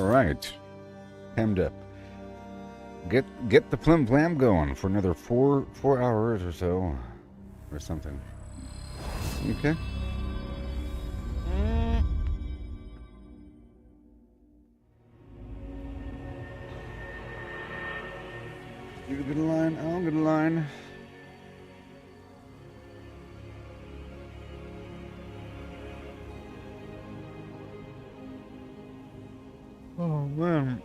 right. Hemmed up. Get the flim flam going for another four hours or so, or something. Okay. You get a line, I'll get a line. Oh man.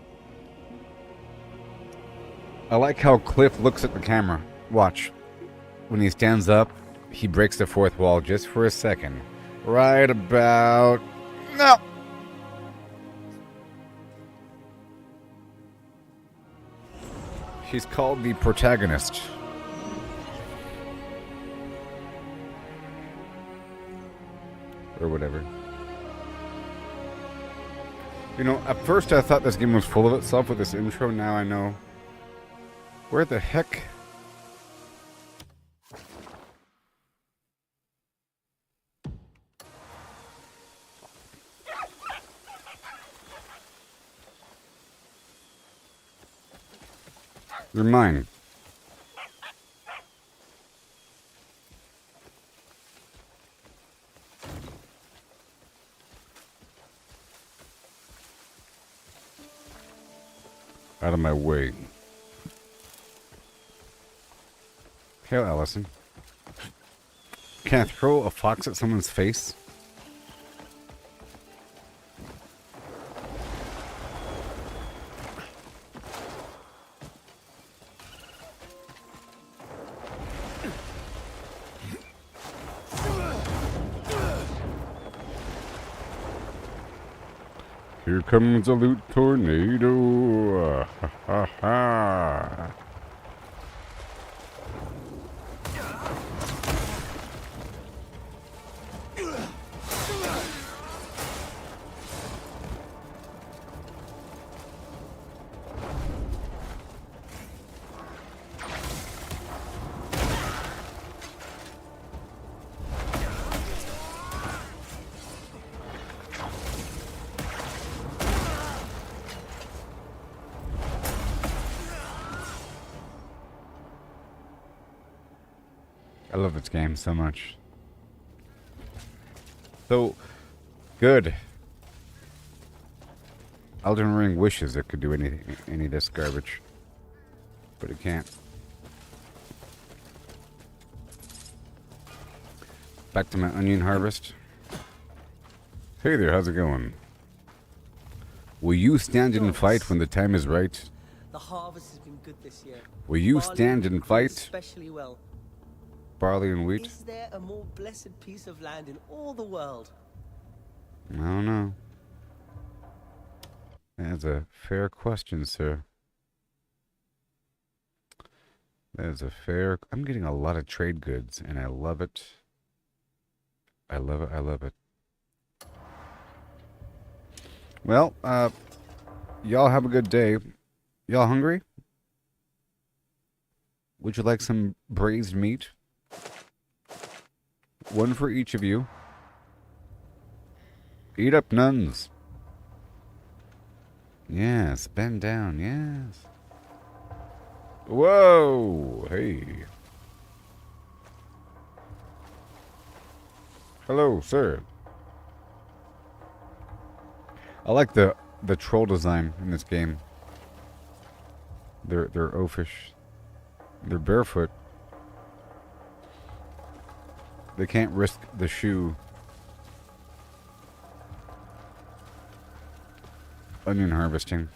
I like how Cliff looks at the camera. Watch. When he stands up, he breaks the fourth wall just for a second. Right about... No! She's called the protagonist. Or whatever. You know, at first I thought this game was full of itself with this intro. Now I know. Where the heck? You're mine. Out of my way. Hail, Allison. Can I throw a fox at someone's face? Here comes a loot tornado. Ha ha ha. I love this game so much. So good. Elden Ring wishes it could do any of this garbage, but it can't. Back to my onion harvest. Hey there, how's it going? Will you stand and fight when the time is right? The harvest has been good this year. Will you stand and fight? Especially well. Barley and wheat? Is there a more blessed piece of land in all the world? I don't know. That's a fair question, sir. That is a fair... I'm getting a lot of trade goods, and I love it. I love it, I love it. Well, y'all have a good day. Y'all hungry? Would you like some braised meat? One for each of you. Eat up, nuns. Yes, bend down, yes. Whoa, hey. Hello, sir. I like the troll design in this game. They're oafish. They're barefoot. They can't risk the shoe. Onion harvesting.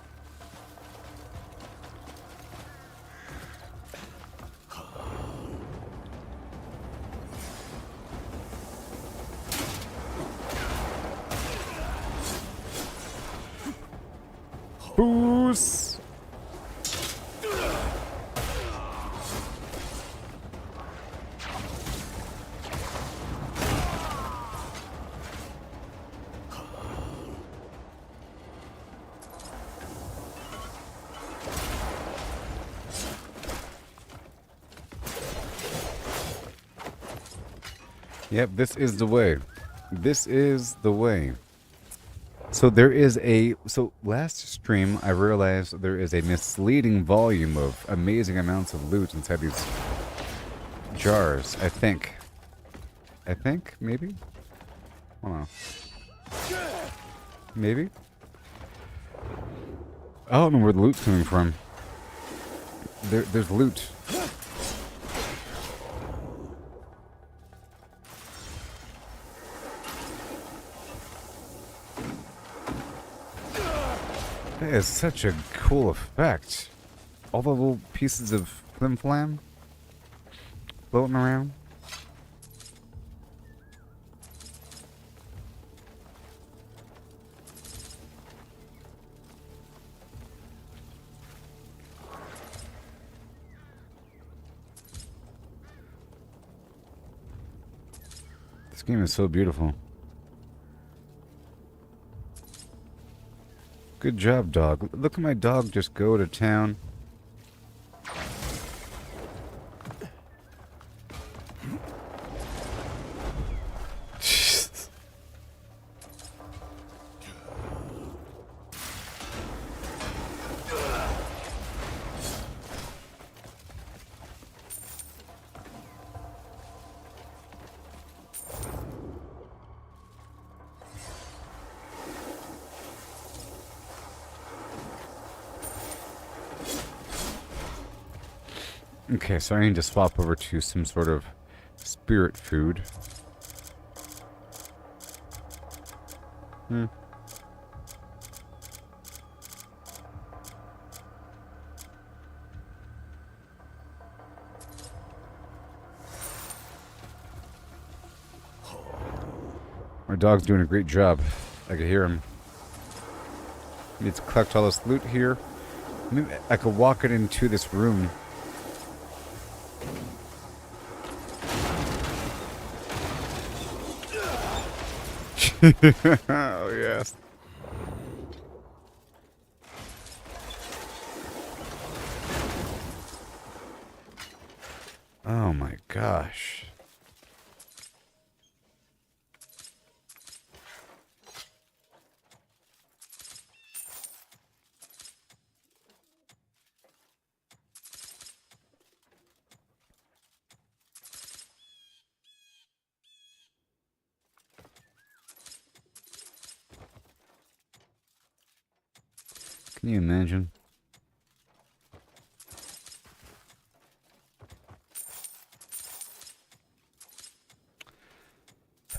Boost! Yep, this is the way. This is the way. So there is a so last stream I realized there is a misleading volume of amazing amounts of loot inside these jars. I think maybe. Hold on. Maybe. I don't know where the loot's coming from. There's loot. That is such a cool effect. All the little pieces of flim flam floating around. This game is so beautiful. Good job, dog. Look at my dog just go to town. Okay, so I need to swap over to some sort of spirit food. My dog's doing a great job. I can hear him. Need to collect all this loot here. Maybe I could walk it into this room. Oh, yes. Oh my gosh. Can you imagine?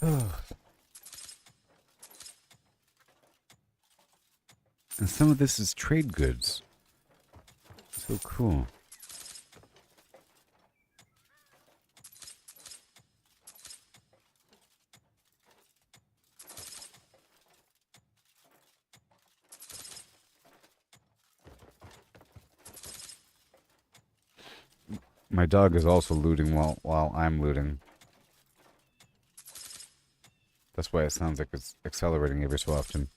And some of this is trade goods. So cool. My dog is also looting while I'm looting. That's why it sounds like it's accelerating every so often.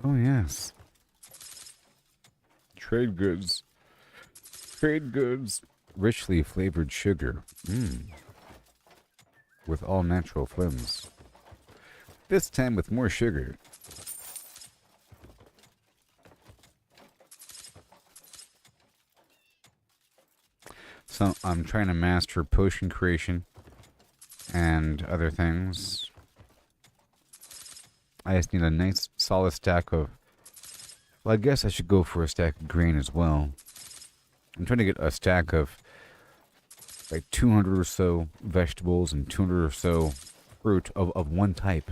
Oh yes. Trade goods. Trade goods. Richly flavored sugar. With all natural flims. This time with more sugar. So I'm trying to master potion creation and other things. I just need a nice solid stack of... Well, I guess I should go for a stack of grain as well. I'm trying to get a stack of like 200 or so vegetables and 200 or so fruit of one type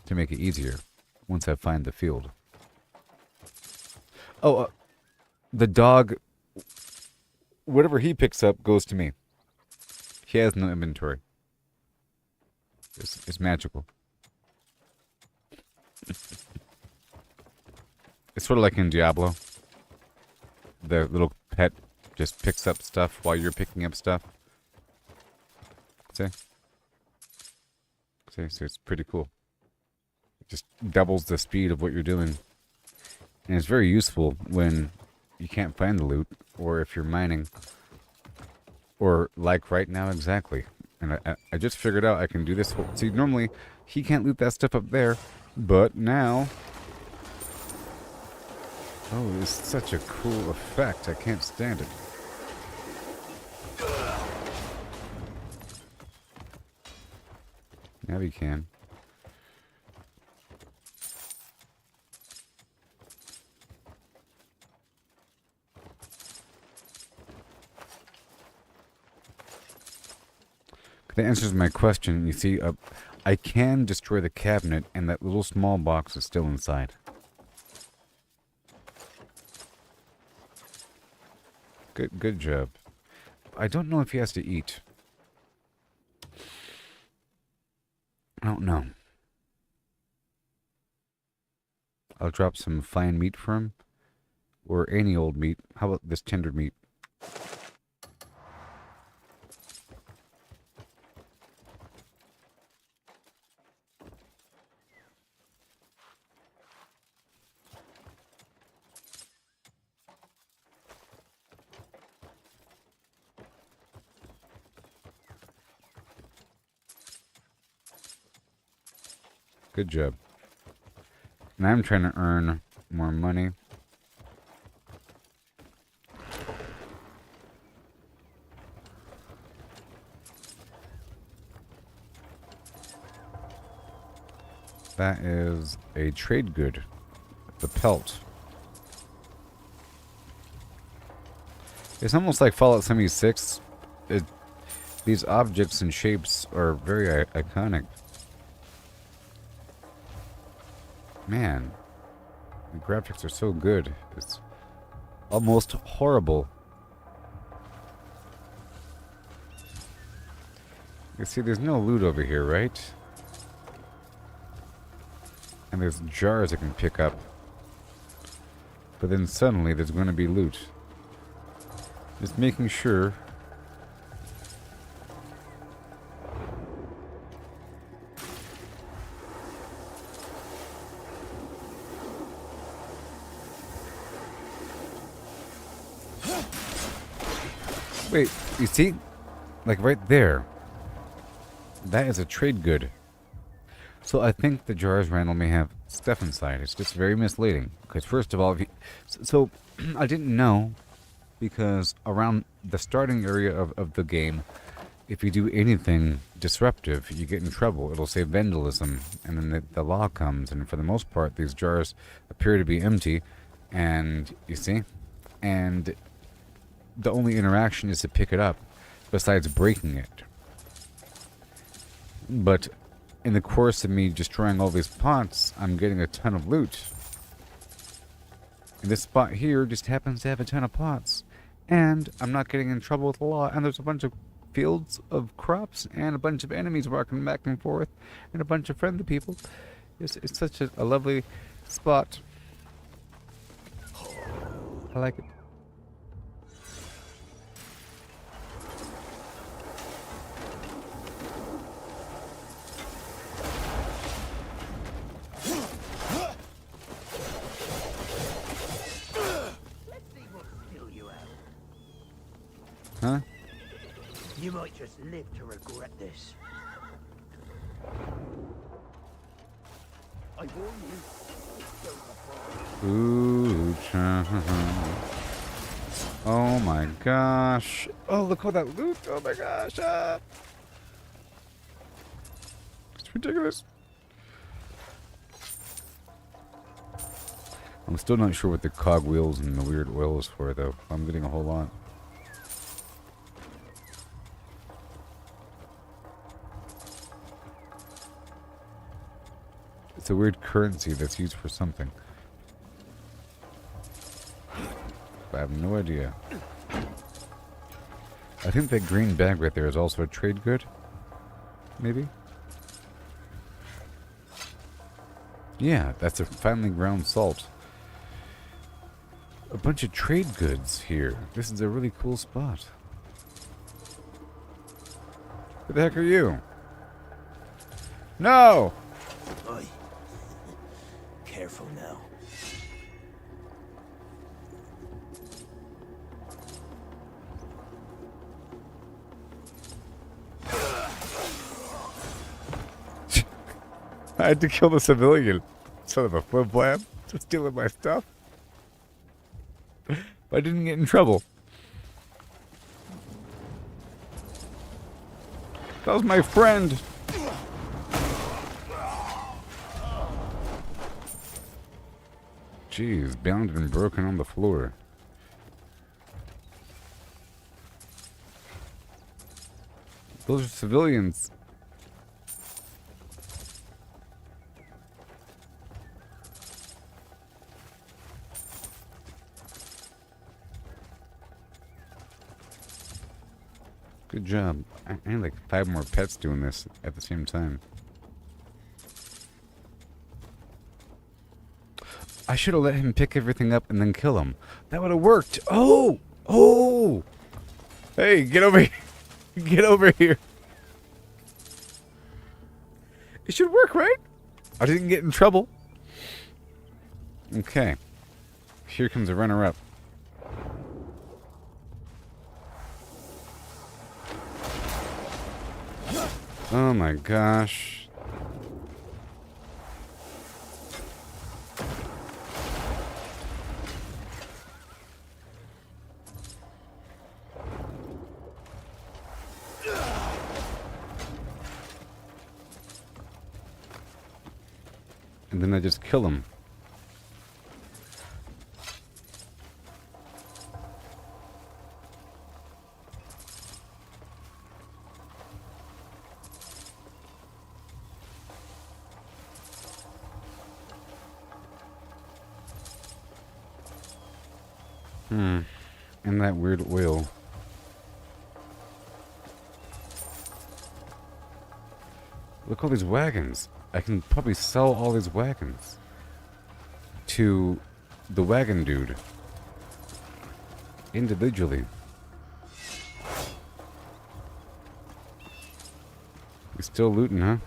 to make it easier once I find the field. Oh, the dog, whatever he picks up goes to me. He has no inventory. It's magical. It's sort of like in Diablo. The little pet just picks up stuff while you're picking up stuff. See? See, so it's pretty cool. Just doubles the speed of what you're doing. And it's very useful when you can't find the loot, or if you're mining. Or like right now exactly. And I just figured out I can do this. See, normally he can't loot that stuff up there, but now... Oh, it's such a cool effect. I can't stand it. Now we can. That answers my question. You see, I can destroy the cabinet, and that little small box is still inside. Good job. I don't know if he has to eat. I don't know. I'll drop some fine meat for him. Or any old meat. How about this tender meat? Good job. And I'm trying to earn more money. That is a trade good. The pelt. It's almost like Fallout 76. These objects and shapes are very iconic. Man, the graphics are so good. It's almost horrible. You see, there's no loot over here, right? And there's jars I can pick up. But then suddenly there's going to be loot. Just making sure. Wait, you see? Like right there. That is a trade good. So I think the jars, Randall, may have stuff inside. It's just very misleading. Because first of all, if you, so I didn't know, because around the starting area of the game, if you do anything disruptive, you get in trouble. It'll say vandalism, and then the law comes, and for the most part, these jars appear to be empty, and you see? And the only interaction is to pick it up, besides breaking it. But in the course of me destroying all these pots, I'm getting a ton of loot. And this spot here just happens to have a ton of pots. And I'm not getting in trouble with the law, and there's a bunch of fields of crops, and a bunch of enemies walking back and forth, and a bunch of friendly people. It's such a lovely spot. I like it. Huh? You might just live to regret this. I warn you. Ooh, oh my gosh. Oh, look all that loot. Oh my gosh. Ah. It's ridiculous. I'm still not sure what the cogwheels and the weird oil is for, though. I'm getting a whole lot. It's a weird currency that's used for something. I have no idea. I think that green bag right there is also a trade good. Maybe? Yeah, that's a finely ground salt. A bunch of trade goods here. This is a really cool spot. Who the heck are you? No! Oi. careful now. I had to kill the civilian. Son of a flip flap. For stealing my stuff. But I didn't get in trouble. That was my friend. Jeez, bound and broken on the floor. Those are civilians. Good job. I need like 5 more pets doing this at the same time. I should have let him pick everything up and then kill him. That would have worked. Oh! Oh! Hey, get over here. Get over here. It should work, right? I didn't get in trouble. Okay. Here comes a runner-up. Oh my gosh. And then I just kill him. And that weird oil. Look, all these wagons. I can probably sell all these wagons to the wagon dude individually. We still looting, huh?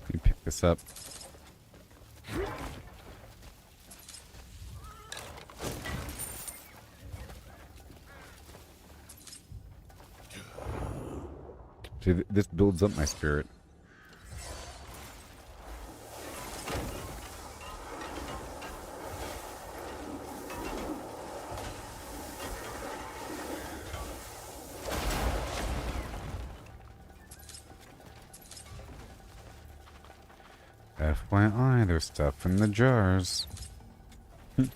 Let me pick this up. See, this builds up my spirit. FYI, there's stuff in the jars. See,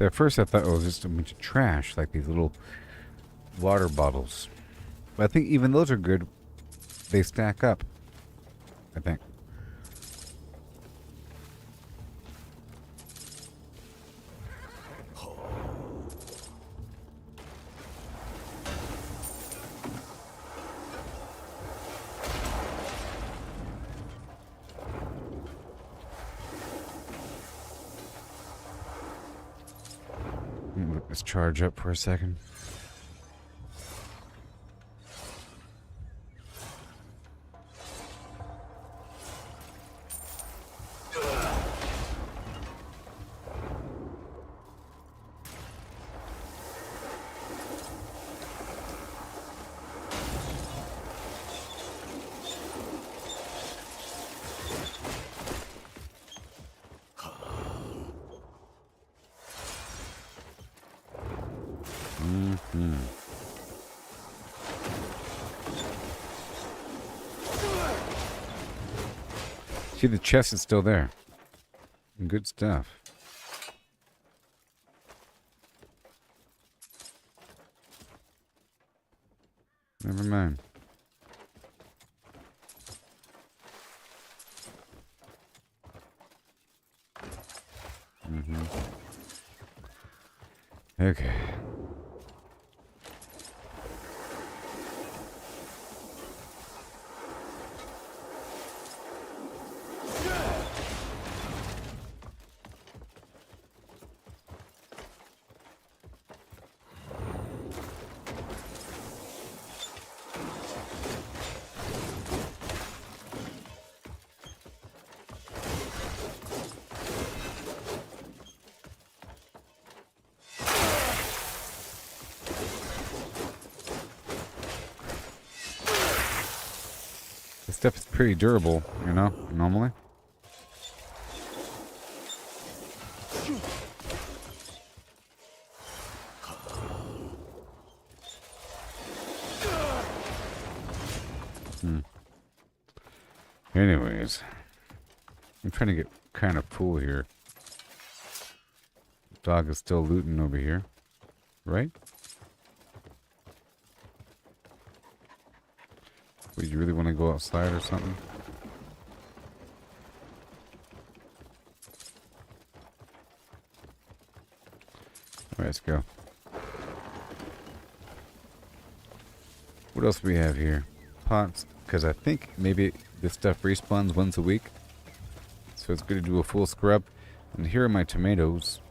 at first I thought it was just a bunch of trash, like these little water bottles. But I think even those are good. They stack up, I think. Let this charge up for a second. See, the chest is still there. Good stuff. Never mind. Okay. This stuff is pretty durable, you know, normally. Anyways, I'm trying to get kind of full here. Dog is still looting over here, right? Would you really want to go outside or something? Alright, let's go. What else do we have here? Pots, because I think maybe this stuff respawns once a week. So it's good to do a full scrub. And here are my tomatoes.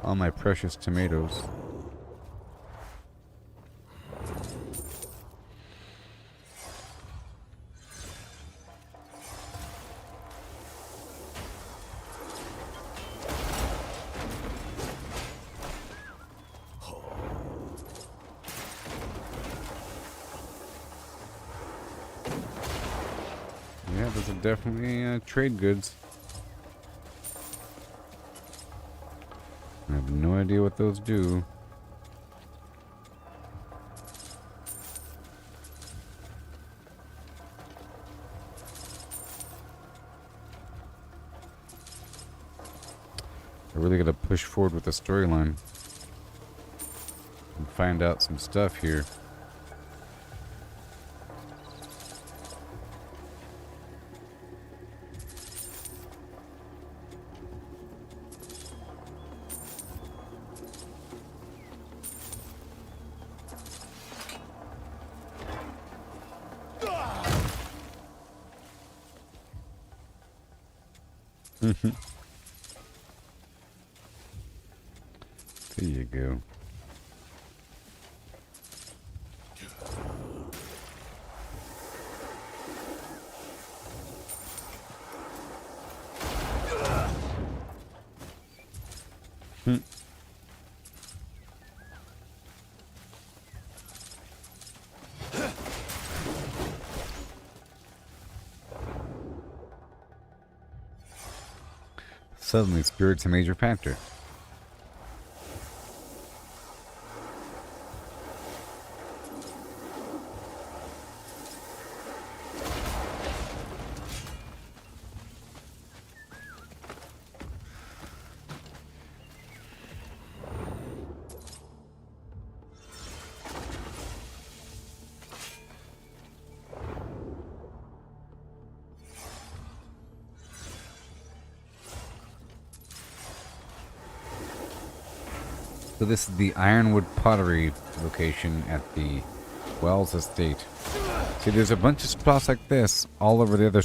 All my precious tomatoes. Yeah, those are definitely trade goods. I have no idea what those do. I really gotta push forward with the storyline and find out some stuff here. There you go. Suddenly, spirit's a major factor. So this is the Ironwood Pottery location at the Wells Estate. See, there's a bunch of spots like this all over the other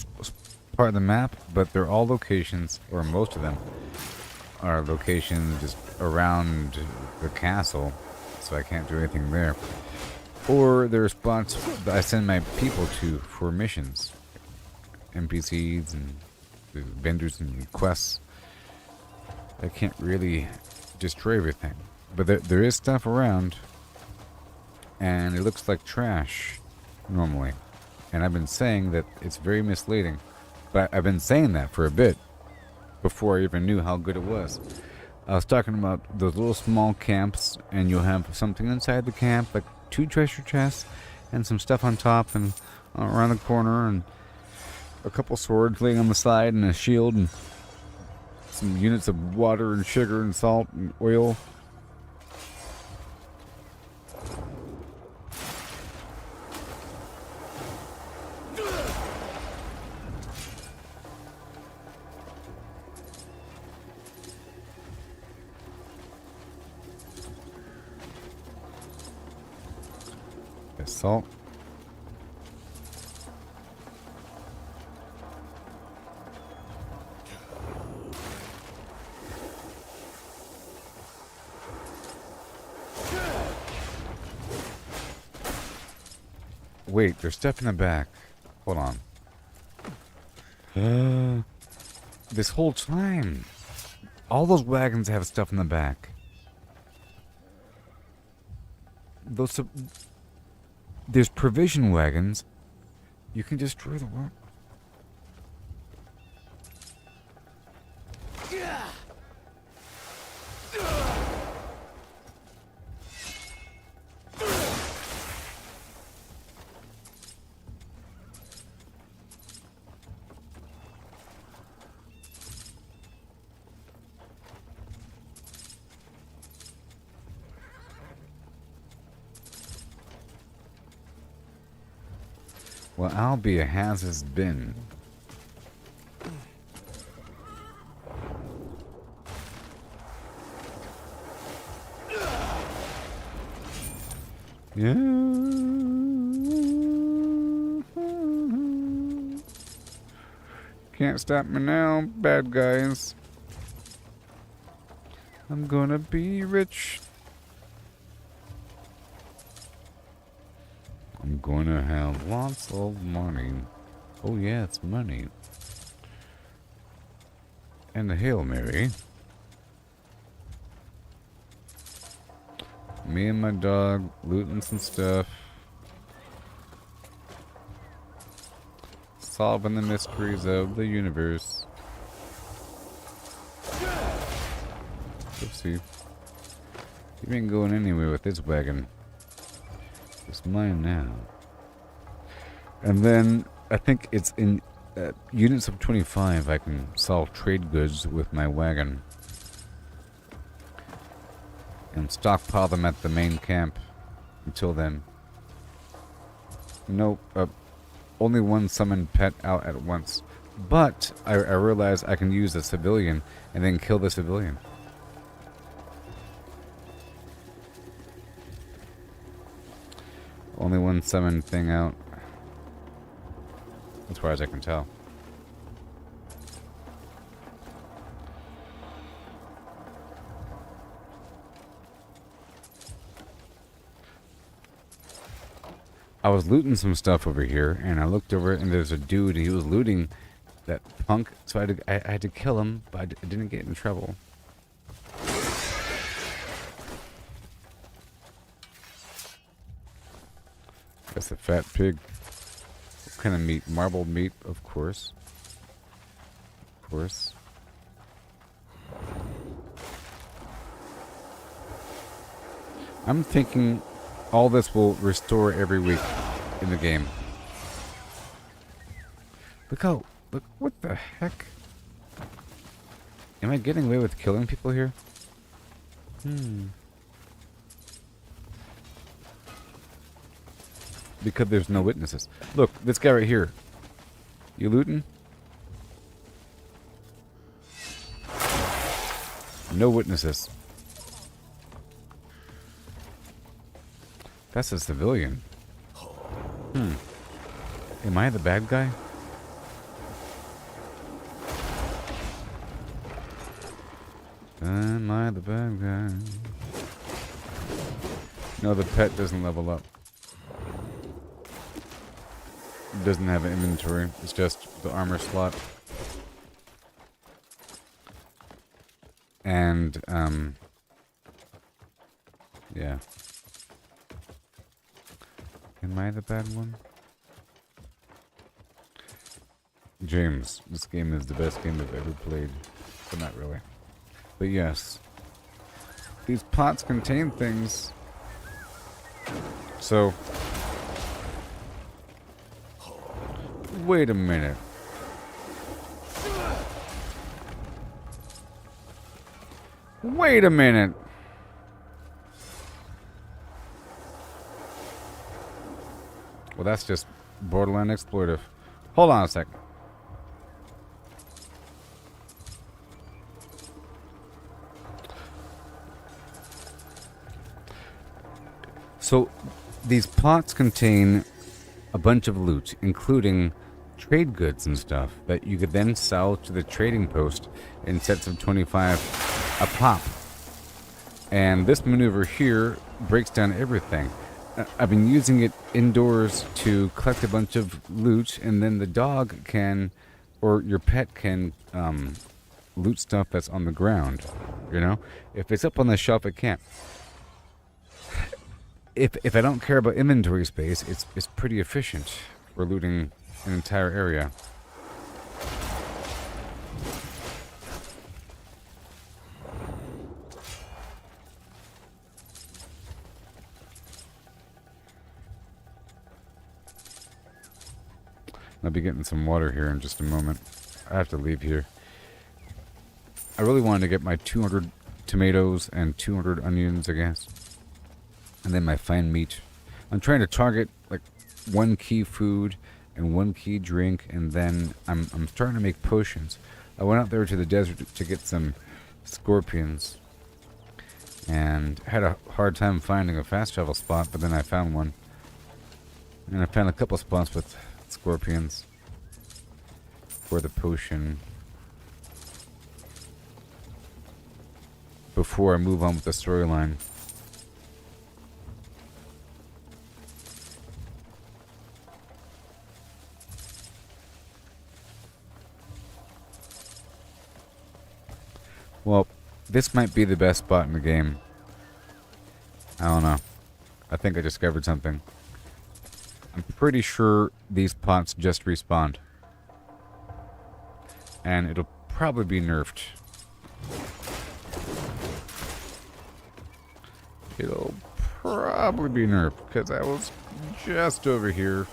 part of the map, but they're all locations, or most of them, are locations just around the castle, so I can't do anything there. Or there are spots that I send my people to for missions. NPCs and vendors and quests. I can't really destroy everything. But there is stuff around, and it looks like trash, normally. And I've been saying that it's very misleading. But I've been saying that for a bit, before I even knew how good it was. I was talking about those little small camps, and you'll have something inside the camp, like 2 treasure chests, and some stuff on top, and around the corner, and a couple swords laying on the side, and a shield, and some units of water, and sugar, and salt, and oil. Salt. Wait, there's stuff in the back. Hold on. This whole time, all those wagons have stuff in the back. There's provision wagons. You can destroy the world. Well, Albia has his bin. Yeah. Can't stop me now, bad guys. I'm gonna be rich. I'm gonna have lots of money. Oh yeah, it's money. And a Hail Mary. Me and my dog looting some stuff. Solving the mysteries of the universe. Oopsie. You ain't going anywhere with this wagon. It's mine now. And then I think it's in units of 25 I can sell trade goods with my wagon. And stockpile them at the main camp. Until then. Nope. Only one summoned pet out at once. But I realize I can use a civilian and then kill the civilian. Only one summoned thing out. As far as I can tell. I was looting some stuff over here, and I looked over, and there's a dude. He was looting that punk, so I had to kill him, but I didn't get in trouble. That's a fat pig. What kind of meat? Marbled meat, of course. Of course. I'm thinking all this will restore every week in the game. Look, what the heck? Am I getting away with killing people here? Because there's no witnesses. Look, this guy right here. You looting? No witnesses. That's a civilian. Am I the bad guy? Am I the bad guy? No, the pet doesn't level up. It doesn't have an inventory. It's just the armor slot. And, yeah. Am I the bad one? James, this game is the best game I've ever played. But not really. But yes. These pots contain things. So... wait a minute. Wait a minute. Well, that's just borderline exploitive. Hold on a sec. So, these pots contain a bunch of loot, including trade goods and stuff that you could then sell to the trading post in sets of 25 a pop. And this maneuver here breaks down everything. I've been using it indoors to collect a bunch of loot, and then the dog can, or your pet can, loot stuff that's on the ground. You know? If it's up on the shelf, it can't. If I don't care about inventory space, it's pretty efficient for looting an entire area. I'll be getting some water here in just a moment. I have to leave here. I really wanted to get my 200 tomatoes and 200 onions, I guess. And then my fine meat. I'm trying to target like one key food and one key drink, and then I'm starting to make potions. I went out there to the desert to get some scorpions, and had a hard time finding a fast travel spot, but then I found one. And I found a couple spots with scorpions for the potion before I move on with the storyline. Well, this might be the best spot in the game. I don't know. I think I discovered something. I'm pretty sure these pots just respawned. And it'll probably be nerfed. It'll probably be nerfed, because I was just over here.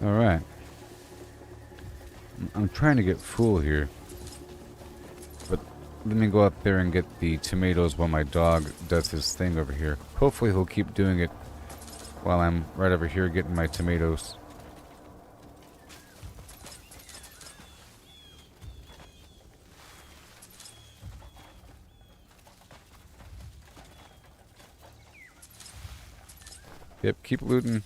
Alright. I'm trying to get full here. But let me go out there and get the tomatoes while my dog does his thing over here. Hopefully he'll keep doing it while I'm right over here getting my tomatoes. Yep, keep looting.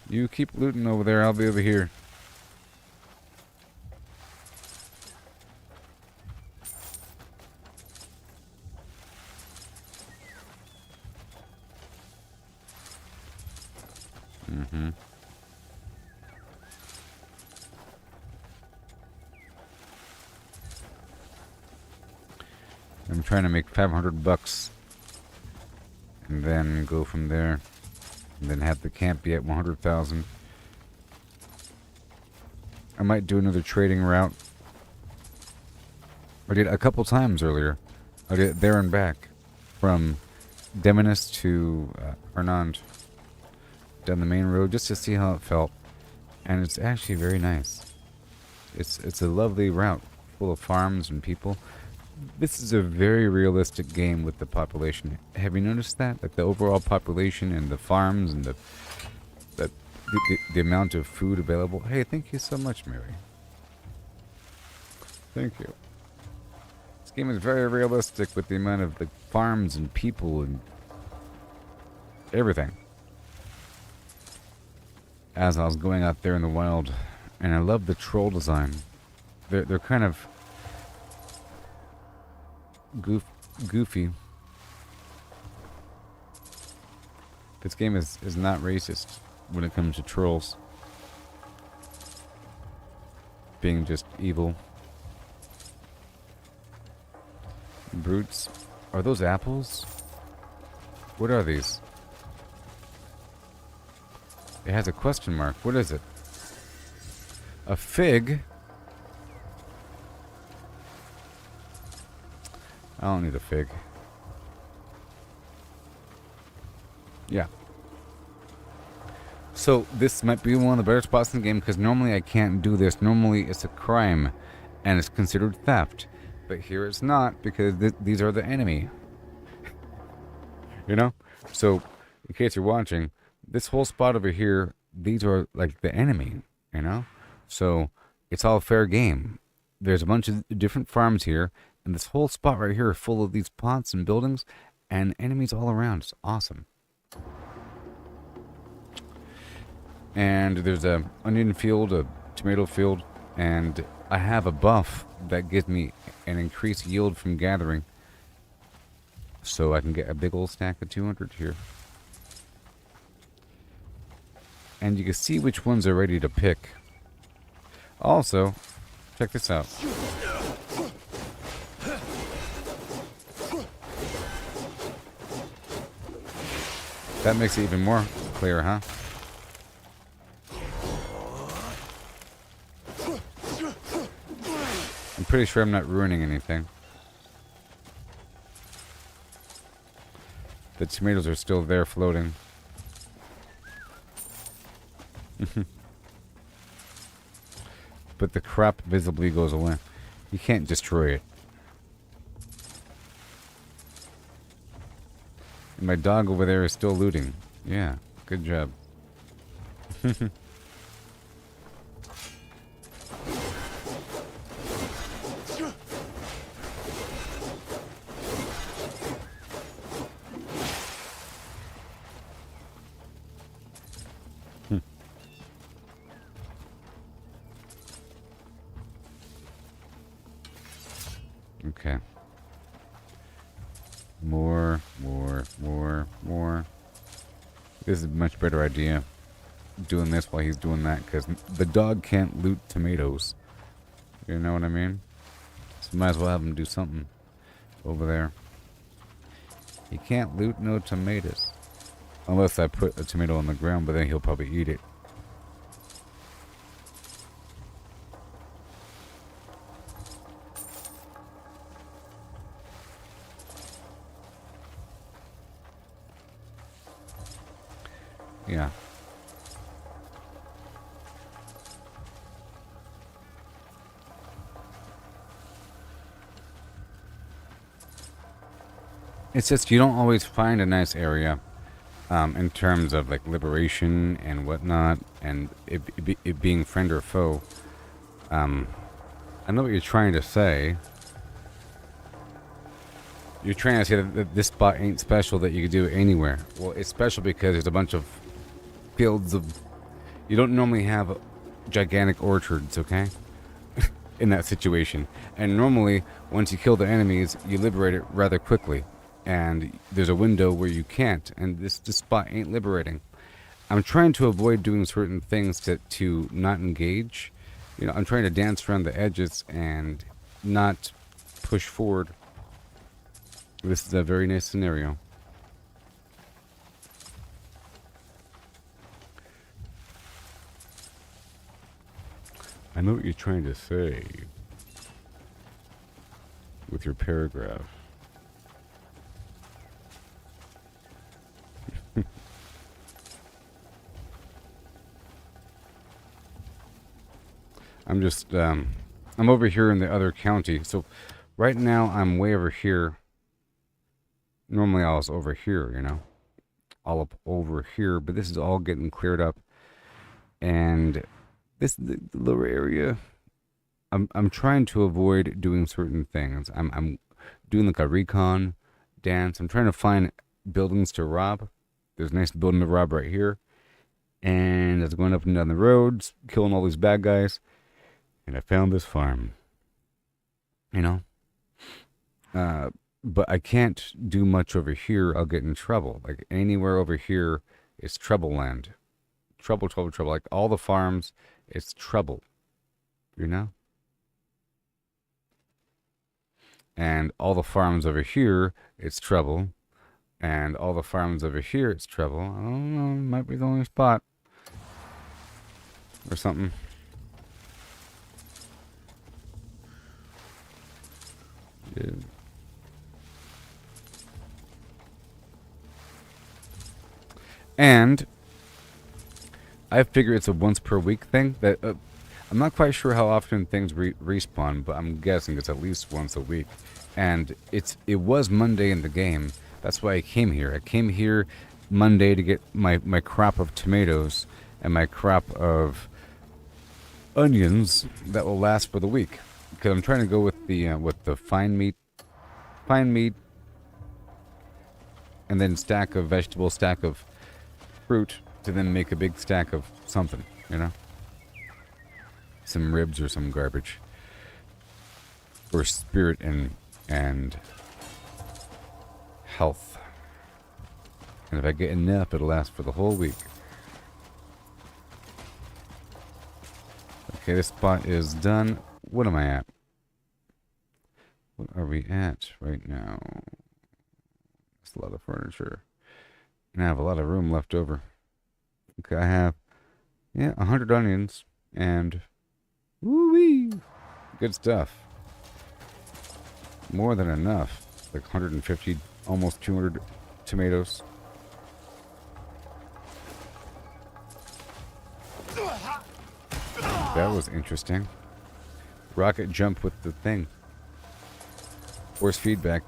You keep looting over there, I'll be over here. Mm-hmm. I'm trying to make 500 bucks and then go from there. And then have the camp be at 100,000. I might do another trading route. I did a couple times earlier. I did it there and back. From Demonis to Arnand. Down the main road just to see how it felt. And it's actually very nice. It's a lovely route. Full of farms and people. This is a very realistic game with the population. Have you noticed that? Like the overall population and the farms and the amount of food available. Hey, thank you so much, Mary. Thank you. This game is very realistic with the amount of the farms and people and everything. As I was going out there in the wild, and I love the troll design. They're kind of goofy. This game is not racist when it comes to trolls being just evil. Brutes. Are those apples? What are these? It has a question mark. What is it? A fig? I don't need a fig. Yeah. So this might be one of the better spots in the game because normally I can't do this. Normally it's a crime and it's considered theft. But here it's not because these are the enemy. You know? So, in case you're watching, this whole spot over here, these are like the enemy, you know? So, it's all fair game. There's a bunch of different farms here, and this whole spot right here is full of these pots and buildings and enemies all around. It's awesome. And there's a onion field, a tomato field, and I have a buff that gives me an increased yield from gathering. So I can get a big old stack of 200 here. And you can see which ones are ready to pick. Also, check this out. That makes it even more clear, huh? I'm pretty sure I'm not ruining anything. The tomatoes are still there floating. But the crop visibly goes away. You can't destroy it. And my dog over there is still looting. Yeah, good job. Okay. More. This is a much better idea. Doing this while he's doing that, because the dog can't loot tomatoes. You know what I mean? So might as well have him do something over there. He can't loot no tomatoes. Unless I put a tomato on the ground, but then he'll probably eat it. Yeah. It's just you don't always find a nice area in terms of like liberation and whatnot, and it being friend or foe. I know what you're trying to say. You're trying to say that this spot ain't special, that you could do it anywhere. Well, it's special because there's a bunch of fields of... You don't normally have gigantic orchards, okay? In that situation. And normally, once you kill the enemies, you liberate it rather quickly. And there's a window where you can't, and this spot ain't liberating. I'm trying to avoid doing certain things to not engage. You know, I'm trying to dance around the edges and not push forward. This is a very nice scenario. I know what you're trying to say with your paragraph. I'm just, I'm over here in the other county. So right now I'm way over here. Normally I was over here, you know, all up over here, but this is all getting cleared up. And this the lower area, I'm trying to avoid doing certain things. I'm doing like a recon dance. I'm trying to find buildings to rob. There's a nice building to rob right here. And I was going up and down the roads, killing all these bad guys. And I found this farm. You know? But I can't do much over here. I'll get in trouble. Like anywhere over here is trouble land. Trouble. Like all the farms, it's trouble. You know? And all the farms over here, it's trouble. And all the farms over here, it's trouble. I don't know, it might be the only spot. Or something. Yeah. And I figure it's a once per week thing. That I'm not quite sure how often things respawn, but I'm guessing it's at least once a week. And it was Monday in the game. That's why I came here. I came here Monday to get my crop of tomatoes and my crop of onions that will last for the week. Because I'm trying to go with the fine meat, and then stack of vegetables, stack of fruit, to then make a big stack of something, you know? Some ribs or some garbage. For spirit and health. And if I get enough, it'll last for the whole week. Okay, this spot is done. What am I at? What are we at right now? That's a lot of furniture. And I have a lot of room left over. Okay, I have, 100 onions and woo-wee, good stuff. More than enough. Like 150, almost 200 tomatoes. That was interesting. Rocket jump with the thing. Force feedback.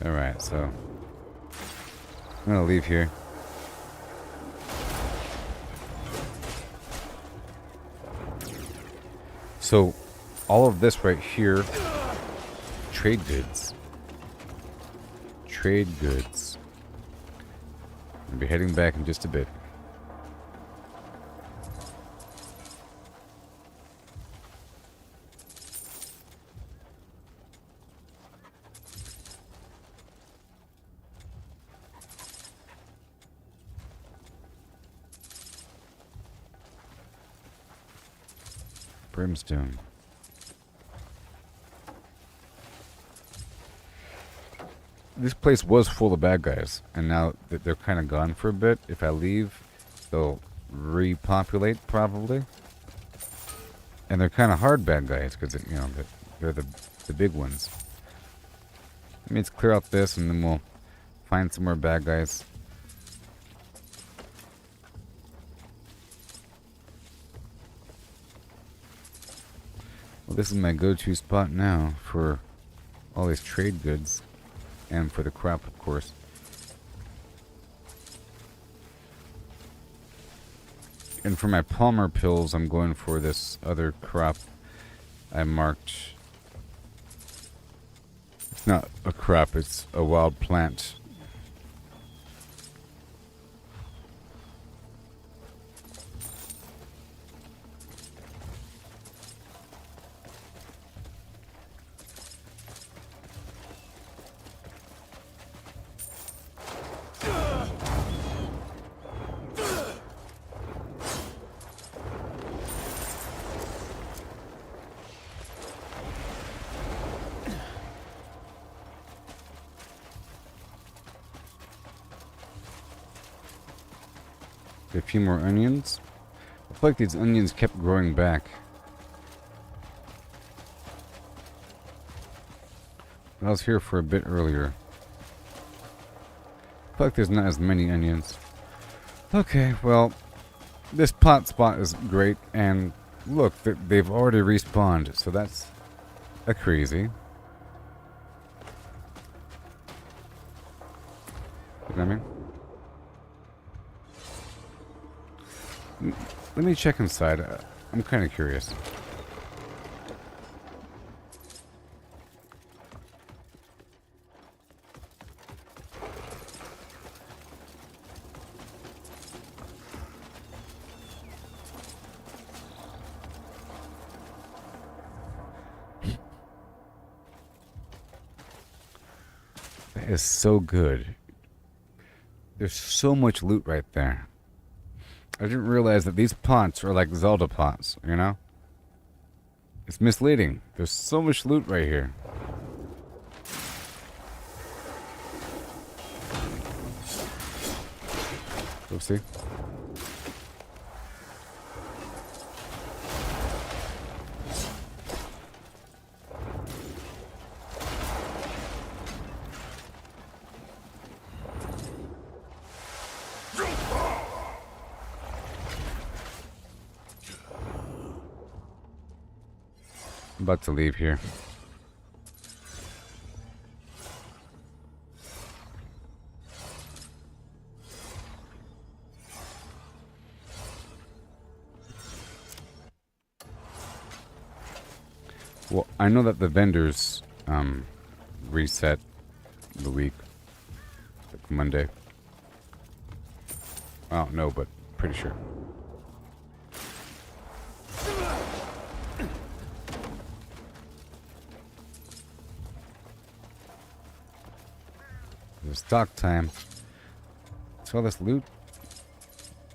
Alright, so I'm gonna leave here. So all of this right here, trade goods. Trade goods. I'll be heading back in just a bit. Brimstone. This place was full of bad guys, and now that they're kind of gone for a bit, if I leave, they'll repopulate probably. And they're kind of hard bad guys because they're the big ones. Let's clear out this, and then we'll find some more bad guys. Well, this is my go-to spot now for all these trade goods. And for the crop, of course. And for my Palmer pills, I'm going for this other crop I marked. It's not a crop, it's a wild plant. A few more onions. I feel like these onions kept growing back. I was here for a bit earlier. I feel like there's not as many onions. Okay, well, this pot spot is great, and look, they've already respawned, so that's crazy. You know what I mean? Let me check inside. I'm kind of curious. That is so good. There's so much loot right there. I didn't realize that these pots are like Zelda pots, you know? It's misleading. There's so much loot right here. Go see. I'm about to leave here. Well, I know that the vendors reset the week, like Monday. I don't know, but pretty sure. It's stock time. See all this loot?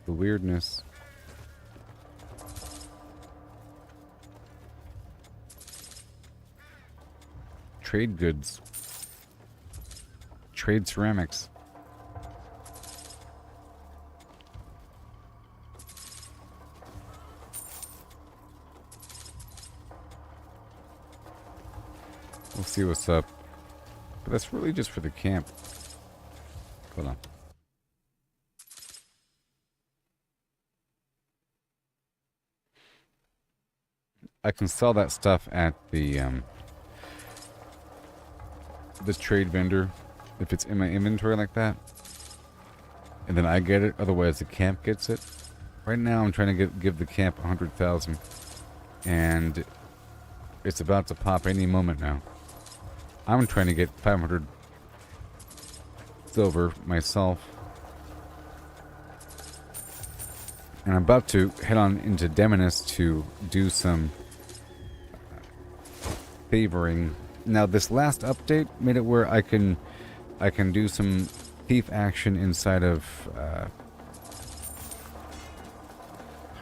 The weirdness. Trade goods. Trade ceramics. We'll see what's up. But that's really just for the camp. Hold on. I can sell that stuff at the trade vendor if it's in my inventory like that, and then I get it. Otherwise, the camp gets it. Right now, I'm trying to give the camp 100,000, and it's about to pop any moment now. I'm trying to get 500 silver myself, and I'm about to head on into Demonis to do some favoring. Now, this last update made it where I can do some thief action inside of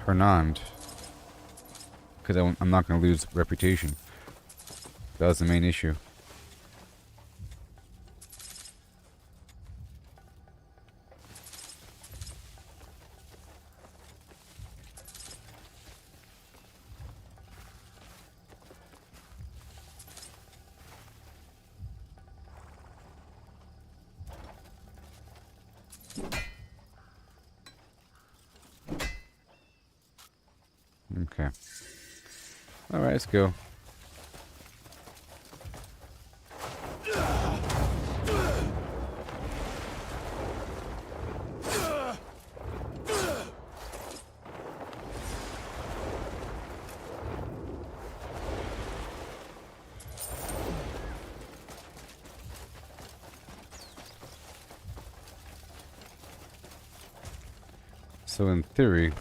Hernand, because I'm not going to lose reputation. That was the main issue. Okay. Alright, let's go. So in theory,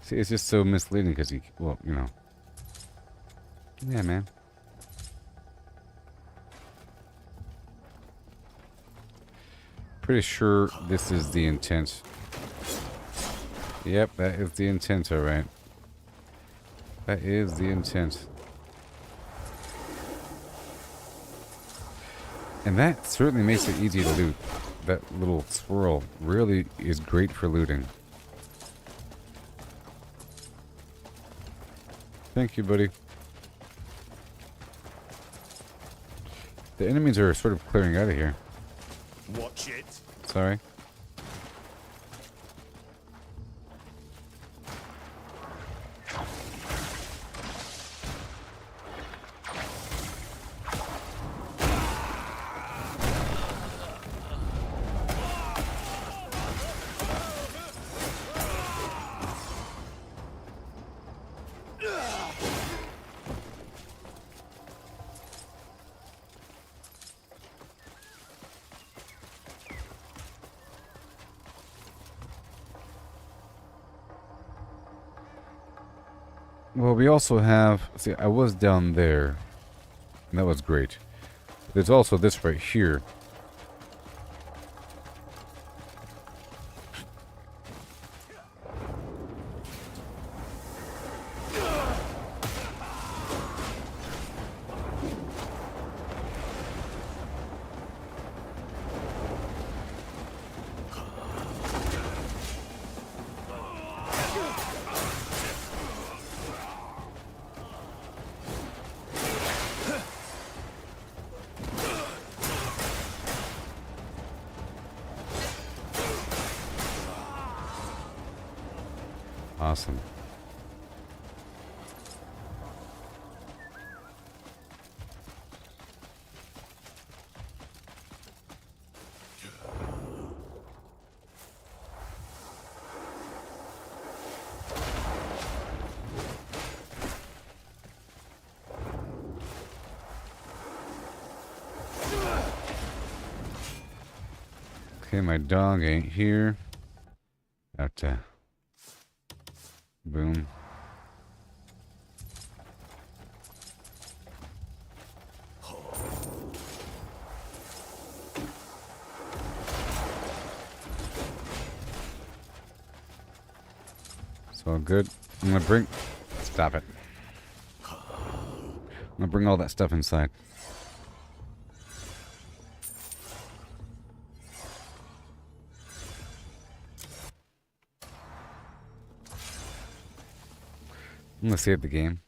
see, it's just so misleading because well, you know. Yeah, man. Pretty sure this is the intent. Yep, that is the intent, alright. That is the intent. And that certainly makes it easy to loot. That little swirl really is great for looting. Thank you, buddy. The enemies are sort of clearing out of here. Watch it. Sorry. Well, we also have... See, I was down there, and that was great. There's also this right here. Awesome. Okay, my dog ain't here. Have to. Boom. It's all good. I'm gonna bring. Stop it. I'm gonna bring all that stuff inside. I'm gonna save the game.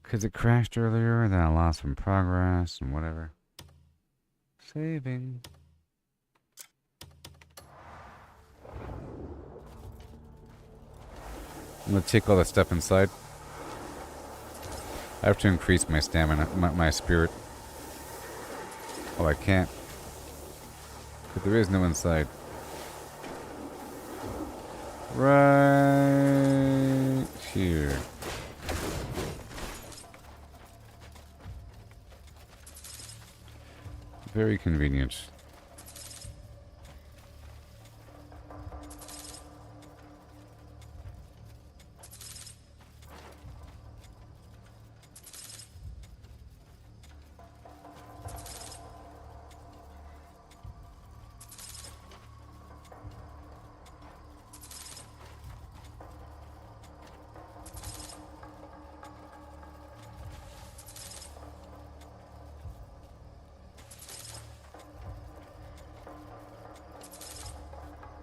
Because it crashed earlier, and then I lost some progress and whatever. Saving. I'm gonna take all that stuff inside. I have to increase my stamina, my spirit. Oh, I can't. But there is no inside. Right here. Very convenient.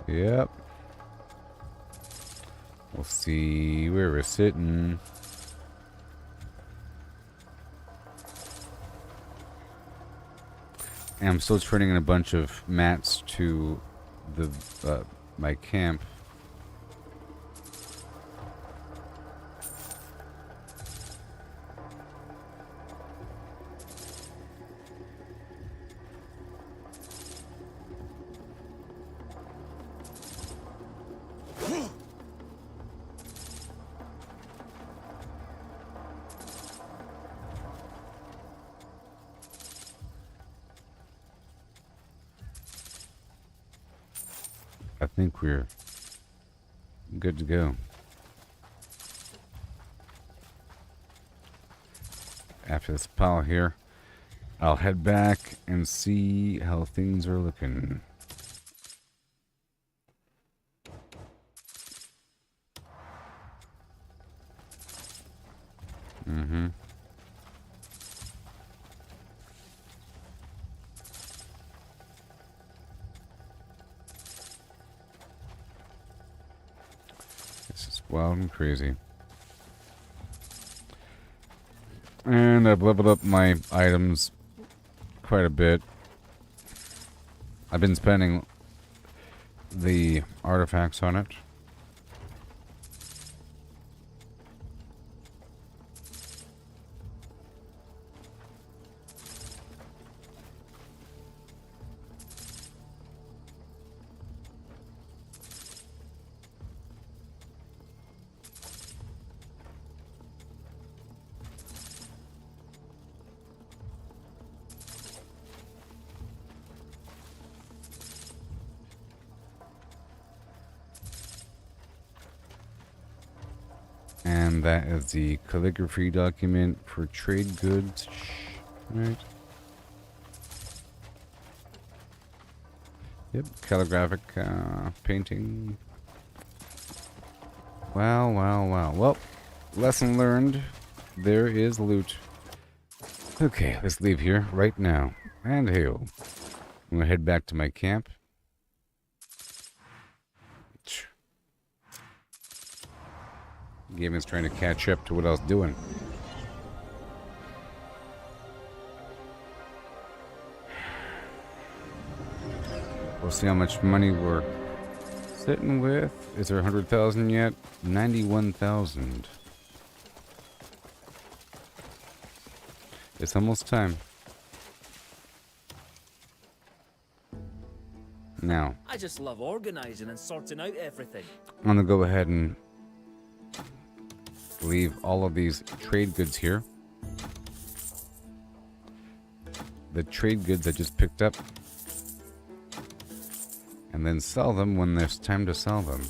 Yep. We'll see where we're sitting. And I'm still turning in a bunch of mats to the my camp. I think we're good to go. After this pile here, I'll head back and see how things are looking. Mm-hmm. This is wild and crazy. And I've leveled up my items quite a bit. I've been spending the artifacts on it. And that is the calligraphy document for trade goods. Right. Yep, calligraphic painting. Wow, wow, wow. Well, lesson learned. There is loot. Okay, let's leave here right now. And hail. I'm gonna head back to my camp. Game is trying to catch up to what I was doing. We'll see how much money we're Sitting with, is there 100,000 yet? 91,000. It's almost time. Now, I just love organizing and sorting out everything. I'm gonna go ahead and leave all of these trade goods here. The trade goods I just picked up. And then sell them when there's time to sell them.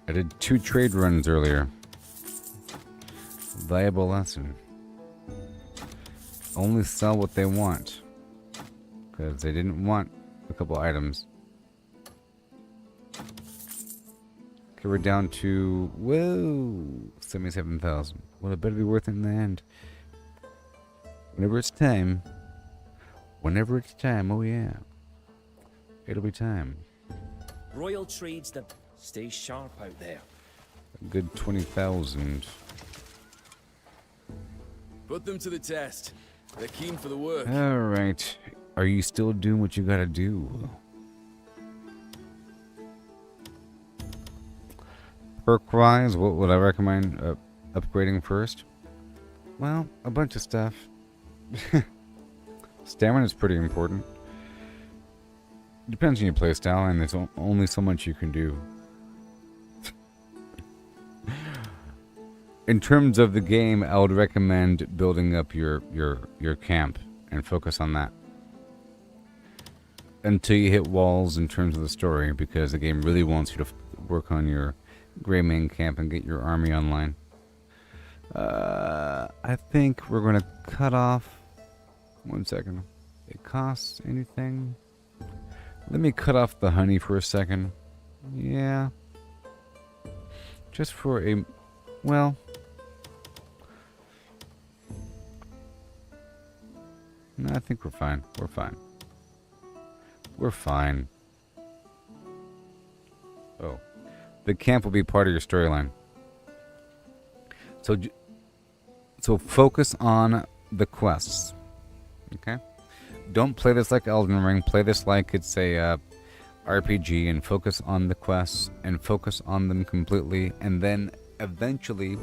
I did 2 trade runs earlier. Valuable lesson. Only sell what they want. Because they didn't want a couple items. Okay, we're down to, whoa, 77,000. Well, it better be worth it in the end. Whenever it's time. Whenever it's time, oh yeah. It'll be time. Royal trades that stay sharp out there. A good 20,000. Put them to the test. They're keen for the work. Alright. Are you still doing what you gotta do? Perk-wise, what would I recommend upgrading first? Well, a bunch of stuff. Stamina is pretty important. Depends on your playstyle, and there's only so much you can do. In terms of the game, I would recommend building up your camp and focus on that until you hit walls in terms of the story, because the game really wants you to work on your gray main camp and get your army online. I think we're going to cut off. 1 second. It costs anything? Let me cut off the honey for a second. Yeah. Just for a... Well... No, I think we're fine. We're fine. We're fine. Oh. The camp will be part of your storyline. So focus on the quests. Okay? Don't play this like Elden Ring. Play this like it's a RPG, and focus on the quests and focus on them completely, and then eventually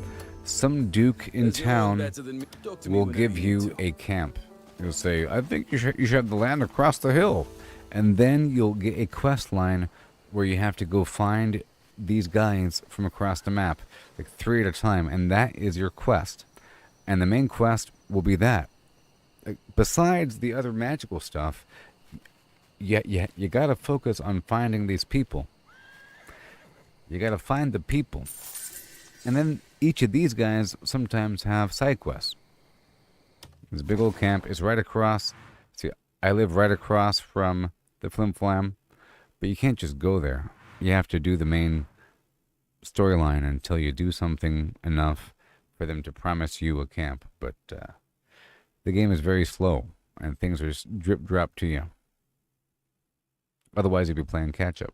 some duke in town will give you a camp. He'll say, I think you should have the land across the hill. And then you'll get a quest line where you have to go find these guys from across the map, like 3 at a time, and that is your quest. And the main quest will be that. Like, besides the other magical stuff, you gotta focus on finding these people. You gotta find the people. And then each of these guys sometimes have side quests. This big old camp is right across. See, I live right across from the Flim Flam, but you can't just go there. You have to do the main storyline until you do something enough for them to promise you a camp. But the game is very slow, and things are just drip drop to you. Otherwise, you'd be playing catch up.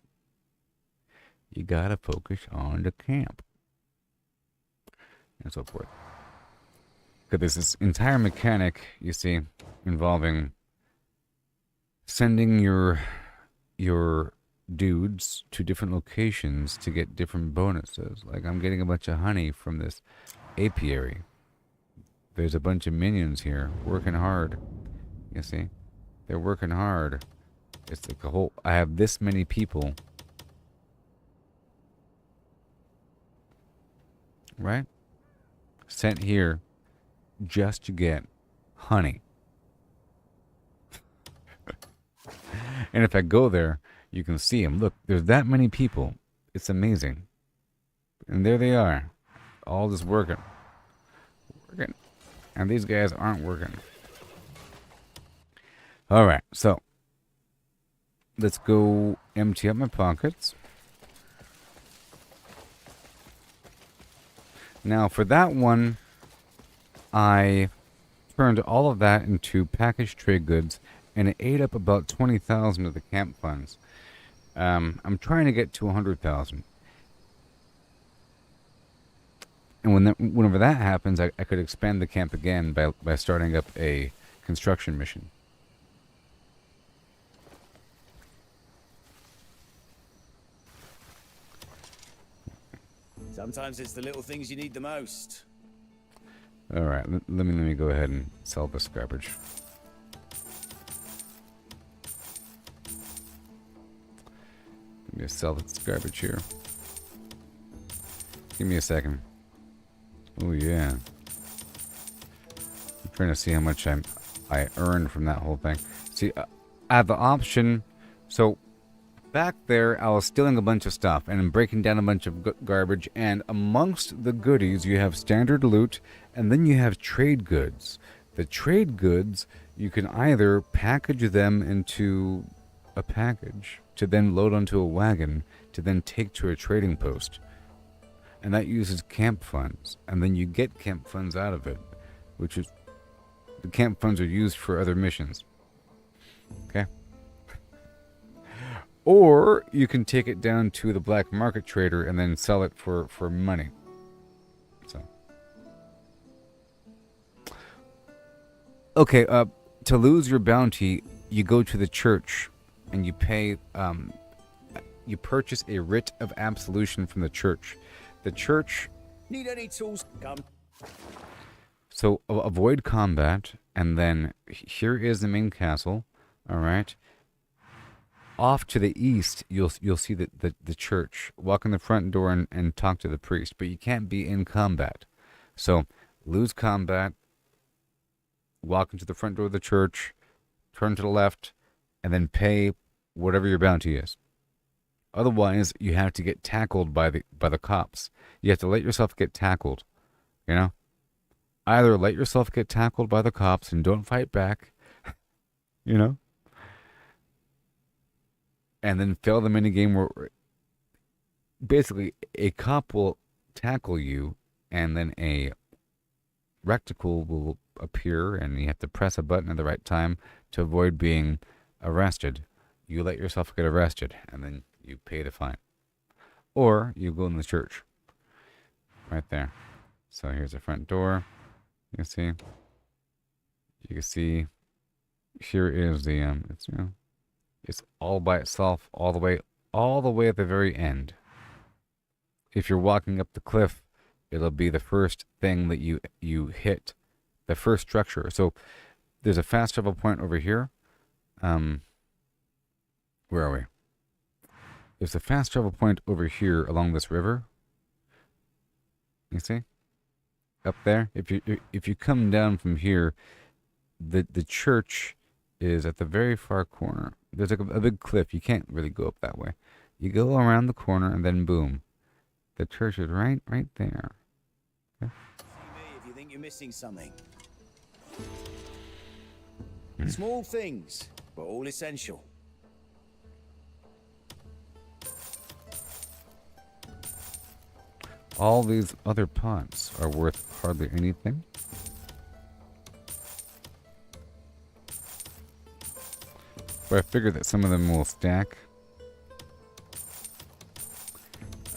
You gotta focus on the camp, and so forth. Because there's this entire mechanic, you see, involving sending your dudes to different locations to get different bonuses. Like, I'm getting a bunch of honey from this apiary. There's a bunch of minions here working hard. You see? They're working hard. It's like a whole... I have this many people. Right? Sent here just to get honey. And if I go there, you can see them. Look, there's that many people. It's amazing. And there they are. All just working. Working. And these guys aren't working. Alright, so let's go empty up my pockets. Now for that one, I turned all of that into packaged trade goods, and it ate up about 20,000 of the camp funds. I'm trying to get to 100,000. And whenever that happens, I could expand the camp again by starting up a construction mission. Sometimes it's the little things you need the most. All right, let me go ahead and sell this garbage. Let me sell this garbage here. Give me a second. Oh yeah. I'm trying to see how much I earned from that whole thing. See, I have the option. So back there, I was stealing a bunch of stuff and breaking down a bunch of garbage. And amongst the goodies, you have standard loot, and then you have trade goods. The trade goods, you can either package them into a package to then load onto a wagon to then take to a trading post. And that uses camp funds. And then you get camp funds out of it, which is, the camp funds are used for other missions. Okay? Or you can take it down to the black market trader and then sell it for money. So. Okay, to lose your bounty, you go to the church and you pay, you purchase a writ of absolution from the church. The church... Need any tools? Come. So, avoid combat, and then here is the main castle, alright? Off to the east, you'll see the church. Walk in the front door and talk to the priest, but you can't be in combat. So, lose combat, walk into the front door of the church, turn to the left, and then pay whatever your bounty is. Otherwise, you have to get tackled by the cops. You have to let yourself get tackled, you know? Either let yourself get tackled by the cops and don't fight back, you know? And then fail the minigame where basically a cop will tackle you and then a reticle will appear and you have to press a button at the right time to avoid being arrested. You let yourself get arrested and then you pay the fine. Or you go in the church. Right there. So here's the front door. You can see here is the it's all by itself all the way at the very end. If you're walking up the cliff, it'll be the first thing that you hit, the first structure. So there's a fast travel point over here. Where are we? There's a fast travel point over here along this river. You see? Up there. If you come down from here, the church is at the very far corner. There's like a big cliff. You can't really go up that way. You go around the corner and then boom. The church is right there. Okay. See me if you think you're missing something. Small things, but all essential. All these other pots are worth hardly anything. But I figured that some of them will stack.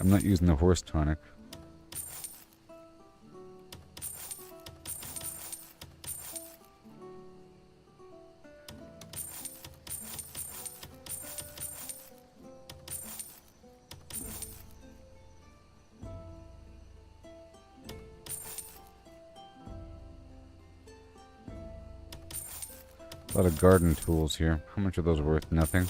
I'm not using the horse tonic. A lot of garden tools here. How much are those worth? Nothing.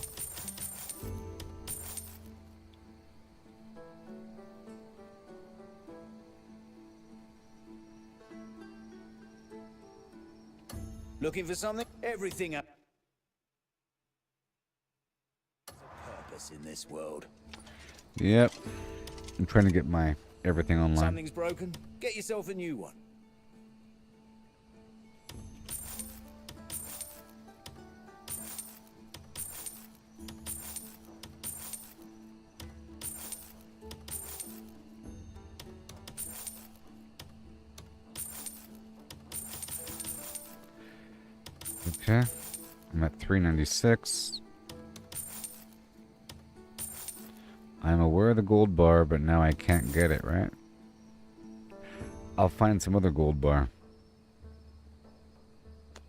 Looking for something? Everything up. Purpose in this world. Yep. I'm trying to get my everything online. Something's broken? Get yourself a new one. Okay. I'm at 396. I'm aware of the gold bar, but now I can't get it, right? I'll find some other gold bar.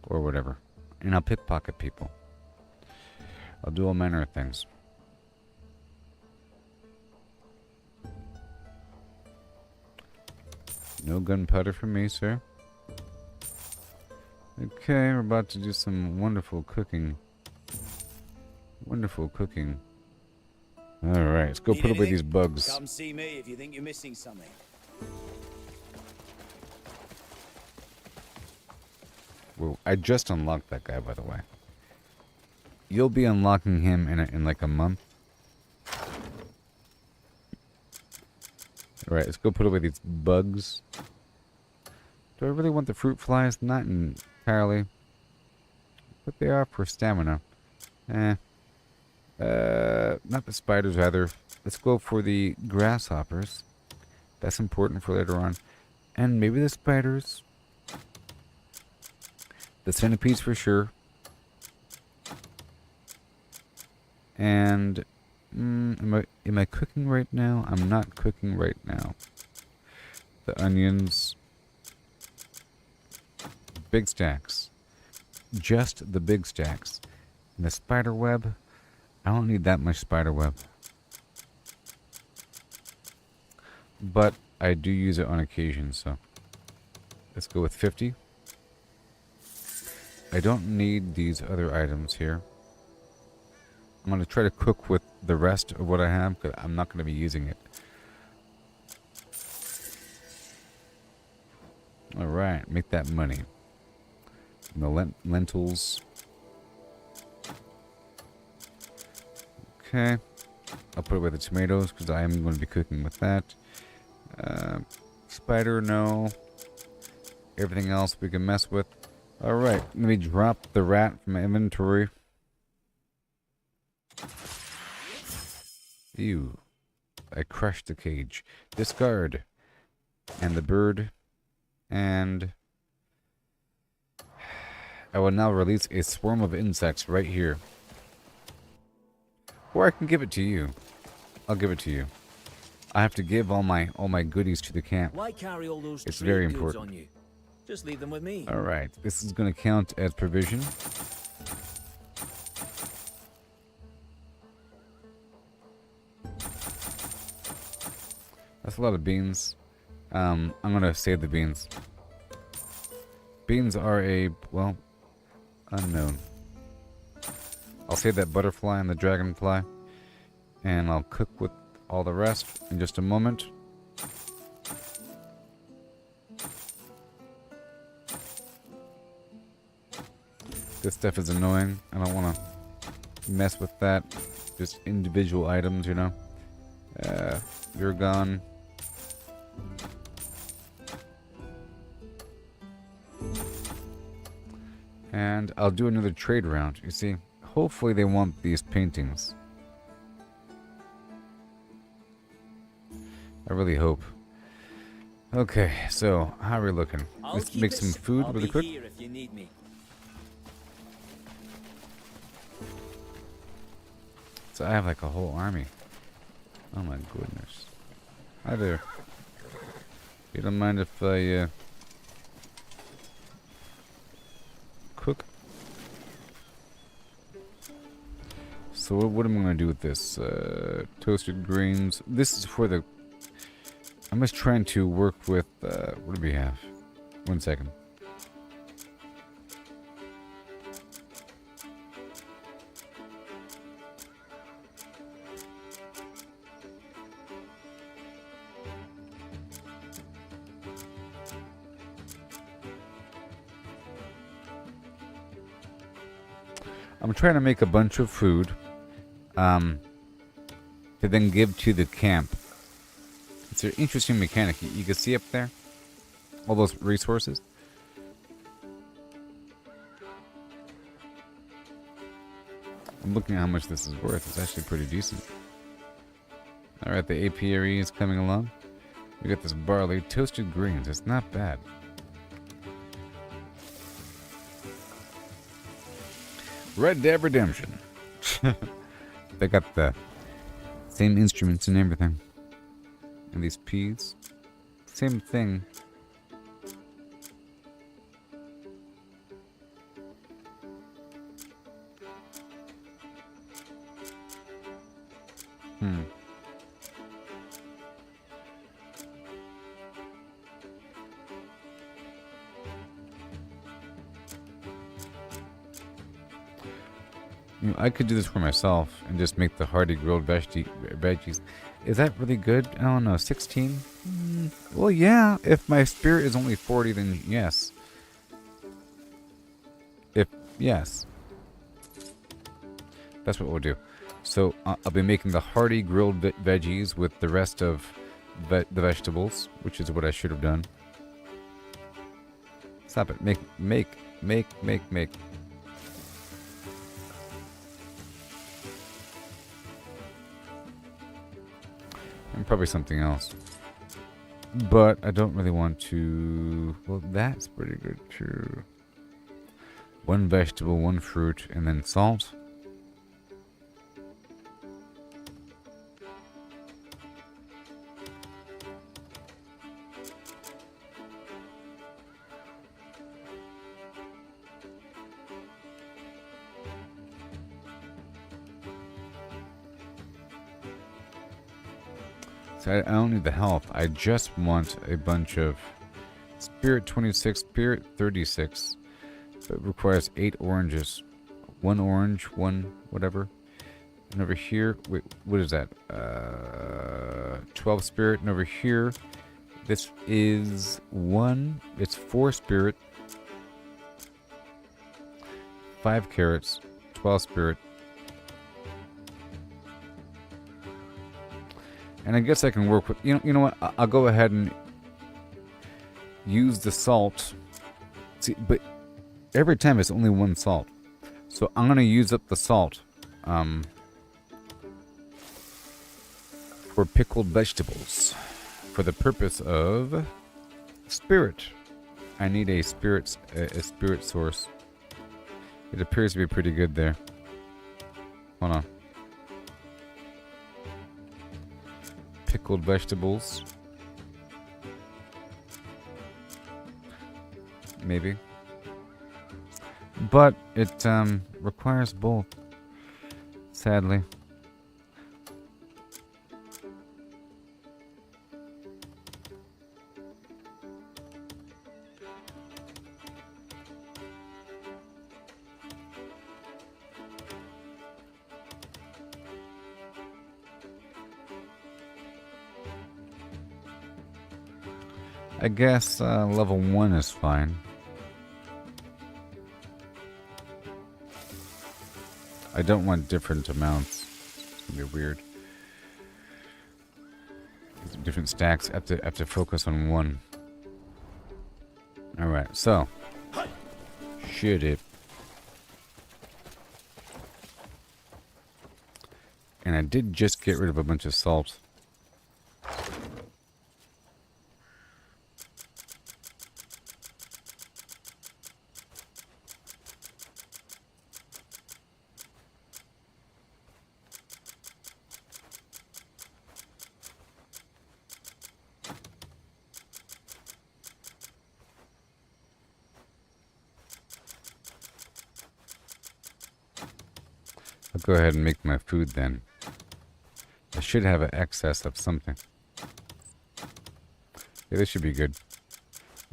Or whatever. And I'll pickpocket people. I'll do all manner of things. No gunpowder for me, sir. Okay, we're about to do some wonderful cooking. Wonderful cooking. Alright, let's go Need put away anything? these bugs. Come see me if you think you're missing something. Well, I just unlocked that guy, by the way. You'll be unlocking him in like a month. Alright, let's go put away these bugs. Do I really want the fruit flies? Not entirely. But they are for stamina. Not the spiders either. Let's go for the grasshoppers. That's important for later on. And maybe the spiders. The centipedes for sure. And am I cooking right now? I'm not cooking right now. The onions. Big stacks. Just the big stacks. And the spider web. I don't need that much spider web. But I do use it on occasion, so let's go with 50. I don't need these other items here. I'm going to try to cook with the rest of what I have, because I'm not going to be using it. Alright, make that money. And the lentils. Okay. I'll put away the tomatoes, because I am going to be cooking with that. Spider, no. Everything else we can mess with. Alright, let me drop the rat from my inventory. Ew. I crushed the cage. Discard. And the bird. And I will now release a swarm of insects right here. Or I can give it to you. I'll give it to you. I have to give all my goodies to the camp. Why carry all those It's trade very goods important. on you? Just leave them with me. Alright, this is going to count as provision. That's a lot of beans. I'm going to save the beans. Beans are well, unknown. I'll save that butterfly and the dragonfly. And I'll cook with all the rest in just a moment. This stuff is annoying. I don't want to mess with that. Just individual items, you know. You're gone. And I'll do another trade round. You see, hopefully they want these paintings. I really hope. Okay, so how are we looking? Let's make some food really quick. Here if you need me. So I have like a whole army. Oh my goodness. Hi there. You don't mind if I cook? So what am I going to do with this? Toasted grains. This is for the... I'm just trying to work with... what do we have? 1 second. I'm trying to make a bunch of food to then give to the camp. It's an interesting mechanic. You can see up there all those resources. I'm looking at how much this is worth. It's actually pretty decent. Alright, the apiary is coming along. We got this barley, toasted greens. It's not bad. Red Dead Redemption. They got the same instruments and everything. And these peas. Same thing. You know, I could do this for myself and just make the hearty grilled veggies. Is that really good? I don't know. 16? Well, yeah. If my spirit is only 40, then yes. Yes. That's what we'll do. So I'll be making the hearty grilled veggies with the rest of the vegetables, which is what I should have done. Stop it. Make. And probably something else. But I don't really want to... Well, that's pretty good too. One vegetable, one fruit, and then salt. So I don't need the health. I just want a bunch of Spirit 26, Spirit 36. So it requires 8 oranges. 1 orange, 1 whatever. And over here, wait, what is that? 12 spirit. And over here, this is 1. It's 4 spirit. 5 carrots. 12 spirit. And I guess I can work with... You know what? I'll go ahead and use the salt. See, but every time it's only 1 salt. So I'm going to use up the salt for pickled vegetables for the purpose of spirit. I need a spirit source. It appears to be pretty good there. Hold on. Pickled vegetables. Maybe. But it requires both. Sadly. I guess level 1 is fine. I don't want different amounts. It's gonna be weird. Different stacks. I have to focus on 1. All right. So, shit it. And I did just get rid of a bunch of salt. I'll go ahead and make my food then. I should have an excess of something. Yeah, this should be good.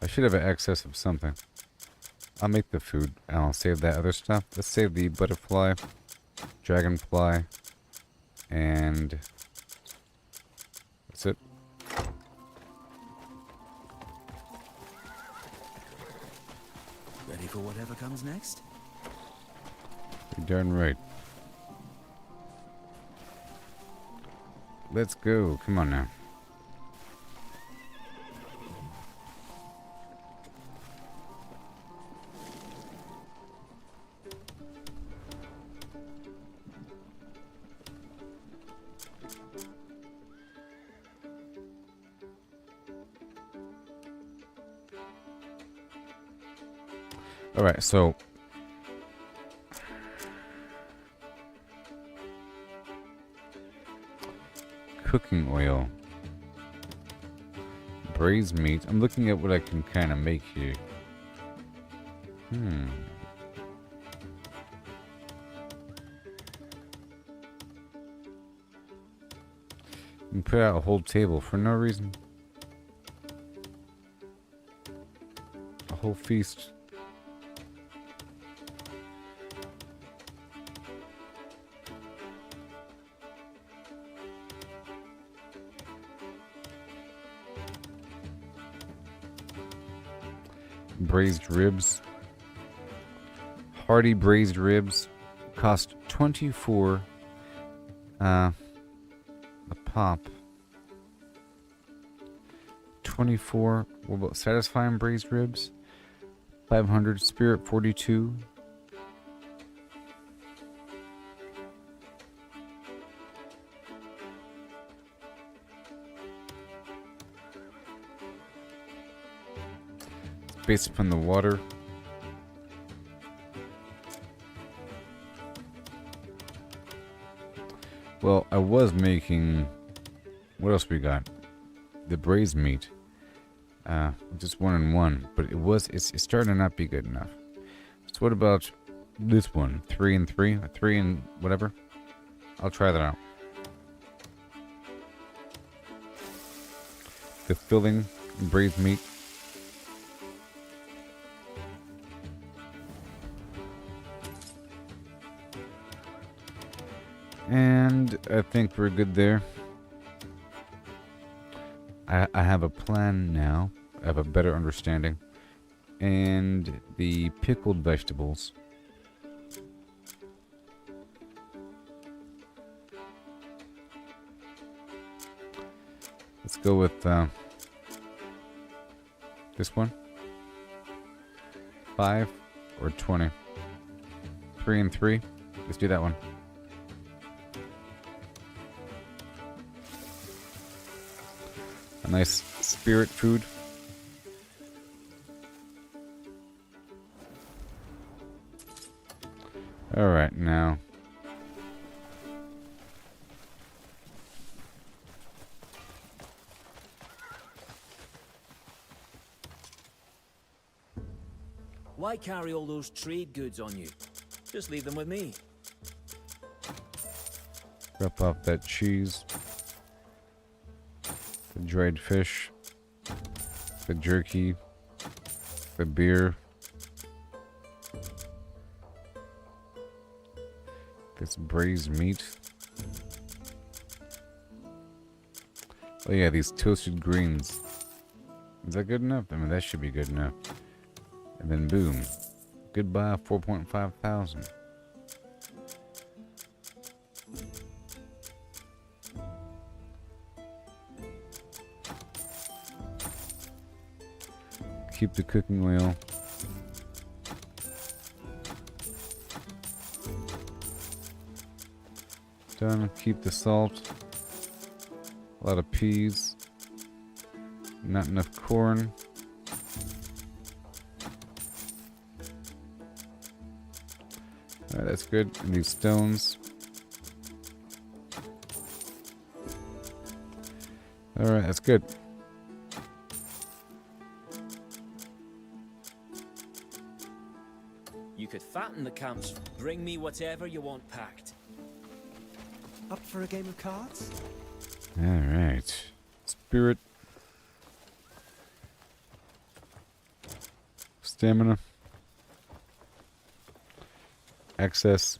I should have an excess of something. I'll make the food and I'll save that other stuff. Let's save the butterfly, dragonfly, and that's it. Ready for whatever comes next? You're darn right. Let's go. Come on now. All right, so cooking oil, braised meat. I'm looking at what I can kind of make here. You can put out a whole table for no reason. A whole feast. braised ribs. Hearty braised ribs cost 24 a pop. 24. What about satisfying braised ribs? 500. Spirit 42. It's based upon the water. Well, I was making... What else we got? The braised meat. Just 1 and 1. But it's starting to not be good enough. So what about this one? 3 and 3? 3 and whatever? I'll try that out. The filling braised meat. And I think we're good there. I have a plan now. I have a better understanding. And the pickled vegetables. Let's go with this one. 5 or 20. 3 and 3. Let's do that one. A nice spirit food. Alright, now. Why carry all those trade goods on you? Just leave them with me. Drop off that cheese. The dried fish. The jerky. The beer. This braised meat. Oh yeah, these toasted greens. Is that good enough? I mean, that should be good enough. And then boom. Goodbye, 4.5 thousand. Keep the cooking oil. Done. Keep the salt. A lot of peas. Not enough corn. Alright, that's good. And these stones. Alright, that's good. You could fatten the camps. Bring me whatever you want packed. Up for a game of cards? Alright. Spirit. Stamina. Excess.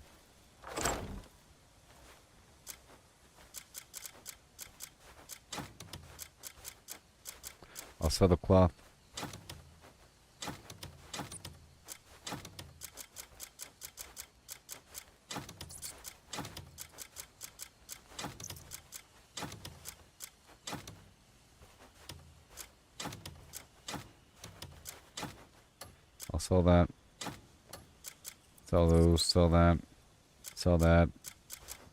I'll sell the cloth. I'll sell that. Sell those, sell that. Sell that.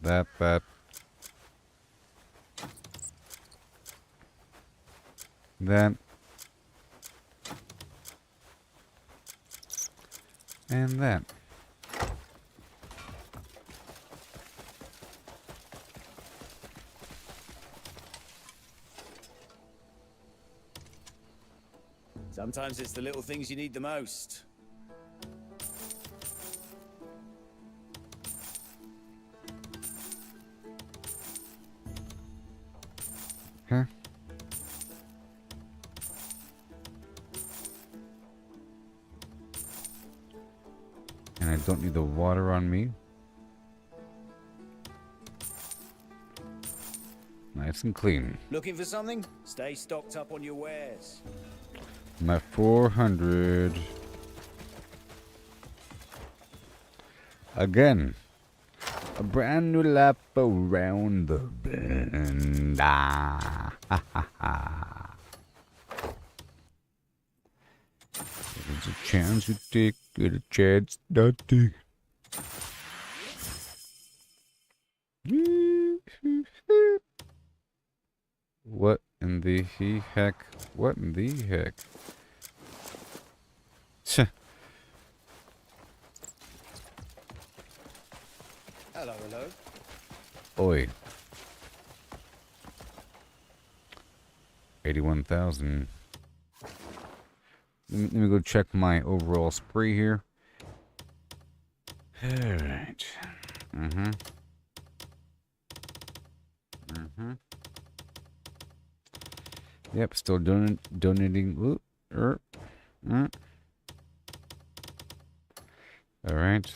That. That. And that. Sometimes it's the little things you need the most. Huh? And I don't need the water on me. Nice and clean. Looking for something? Stay stocked up on your wares. I'm at 400. Again. A brand new lap around the bend. Ah, ha, ha, ha. There's a chance you take it, a chance not to. What in the heck? What in the heck? Tch. Hello, hello. Oi. 81,000. Let me go check my overall spree here. Alright. Yep, still donating. Ooh, Alright.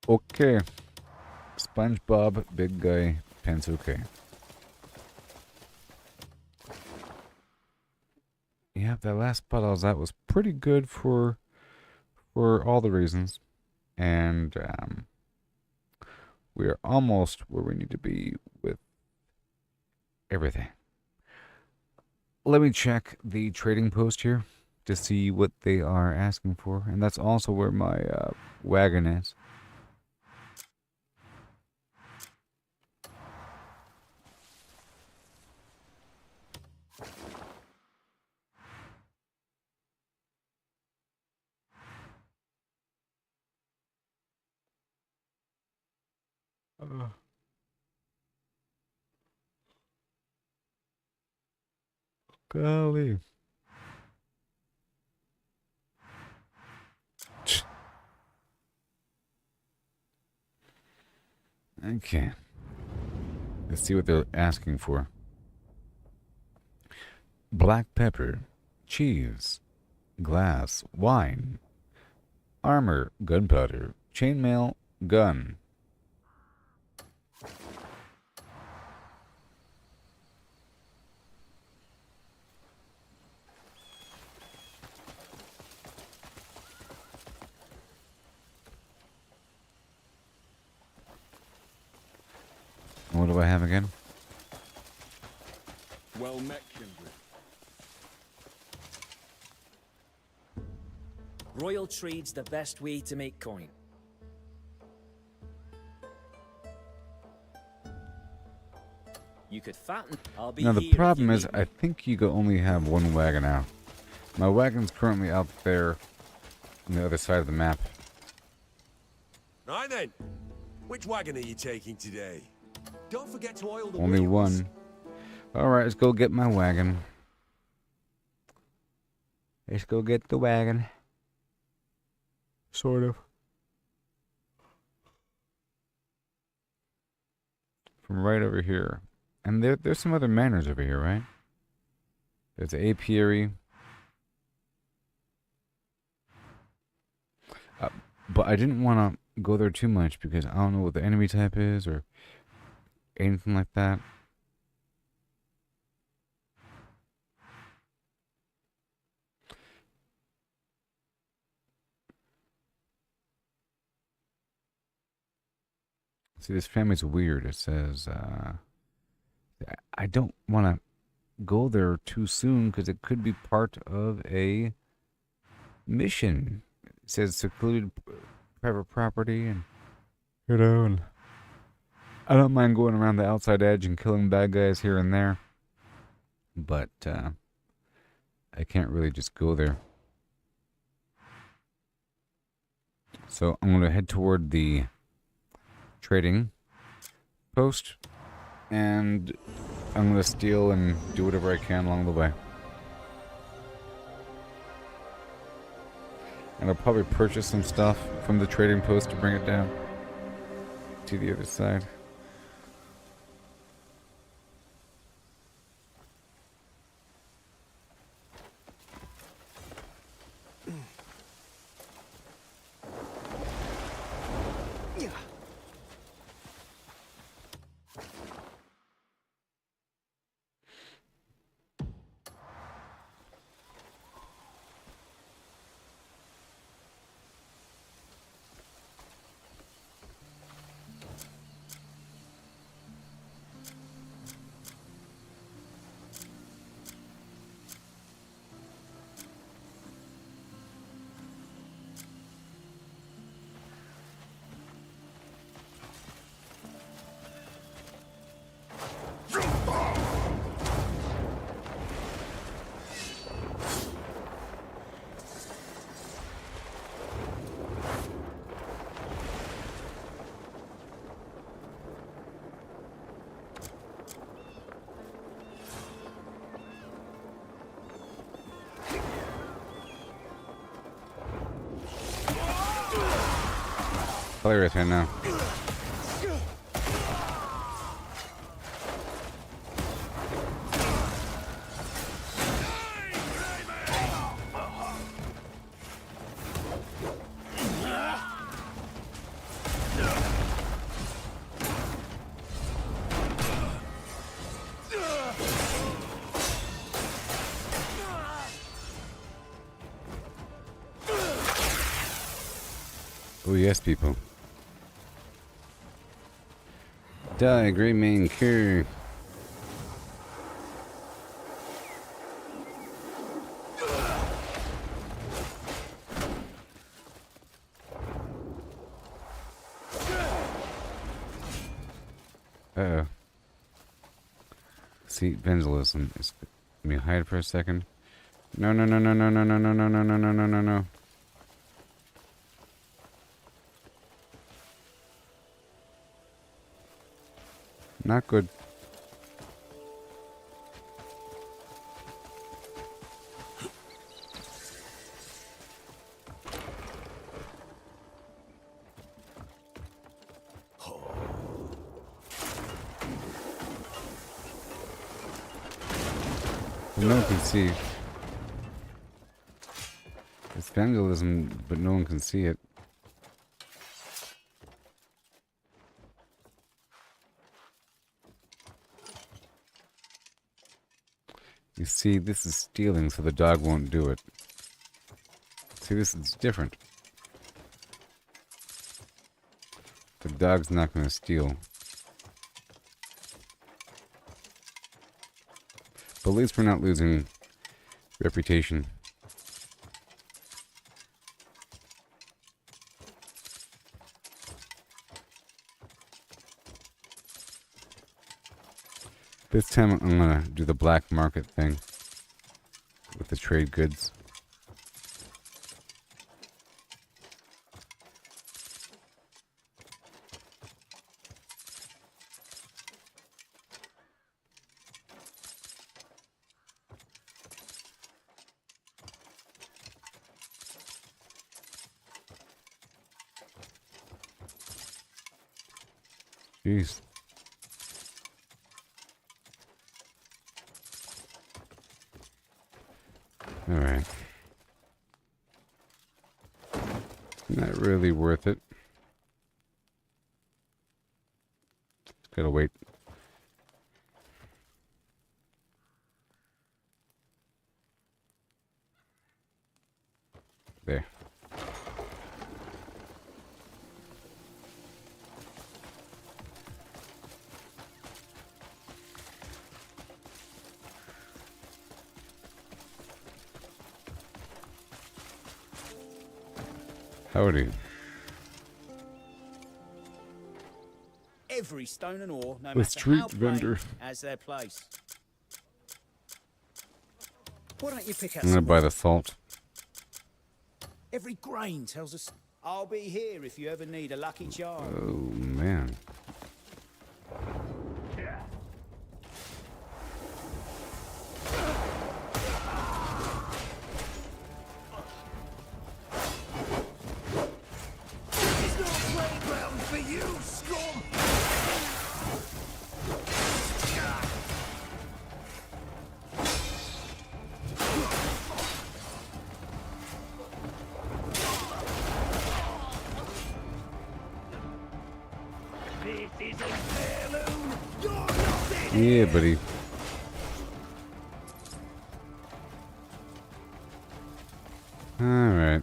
Okay. SpongeBob, big guy, pants okay. Yeah, that last spot I was at was pretty good for all the reasons. And we are almost where we need to be with everything. Let me check the trading post here to see what they are asking for. And that's also where my wagon is. Golly. Okay. Let's see what they're asking for. Black pepper, cheese, glass, wine, armor, gunpowder, chainmail, gun. What do I have again? Well met, kindred. Royal trade's the best way to make coin. You could fatten. I'll be Now the here if problem you is, need I me. think you only have one wagon out. My wagon's currently out there on the other side of the map. Right then. Which wagon are you taking today? Don't forget to oil the Only wheels. one. Alright, let's go get my wagon. Let's go get the wagon. Sort of. From right over here. And there's some other manors over here, right? There's the apiary. But I didn't want to go there too much because I don't know what the enemy type is or anything like that. See, this family's weird. It says, I don't want to go there too soon because it could be part of a mission. It says secluded private property and, and I don't mind going around the outside edge and killing bad guys here and there. But, I can't really just go there. So I'm going to head toward the trading post, and I'm gonna steal and do whatever I can along the way. And I'll probably purchase some stuff from the trading post to bring it down to the other side. Hilarious right now. Oh yes, people. Die, Grey Mane Cure. Uh-oh. See, evangelism. Let me hide for a second. No, no, no, no, no, no, no, no, no, no, no, no, no, no, no. Not good. No one can see. It's vandalism, but no one can see it. You see, this is stealing, so the dog won't do it. See, this is different. The dog's not going to steal. But at least we're not losing reputation. This time I'm gonna do the black market thing with the trade goods. Jeez. Alright. Not really worth it. Just gotta wait. There. Howdy. Every stone and ore, no The matter street how plain, vendor. has their place. Why don't you pick up I'm gonna some buy more? the salt. Every grain tells us. I'll be here if you ever need a lucky charm. Oh man. Yeah, buddy. Alright.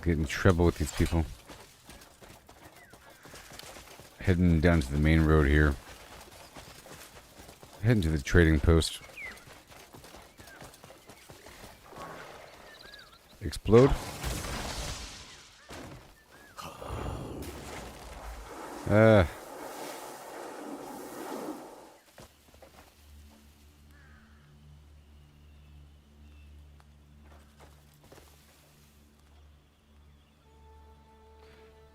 Get in trouble with these people. Heading down to the main road here. Heading to the trading post. Explode.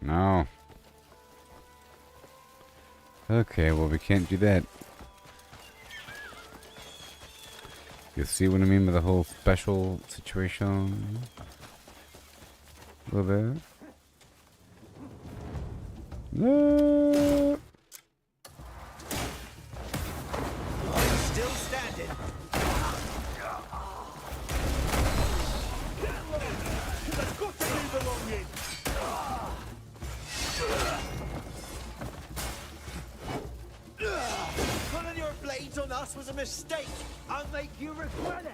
No. Okay, well, we can't do that. You see what I mean with the whole special situation? A little bit. No. Still standing. Pulling your blades on us was a mistake. I'll make you regret it.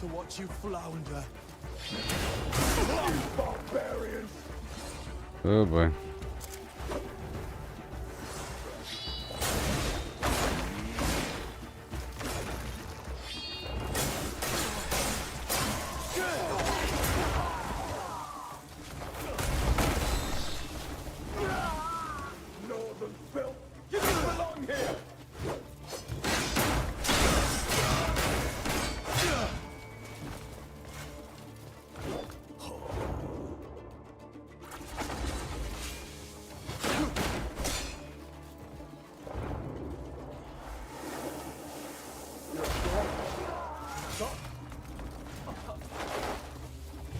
To watch you flounder. Barbarians. Oh boy. Northern filth! You don't belong here!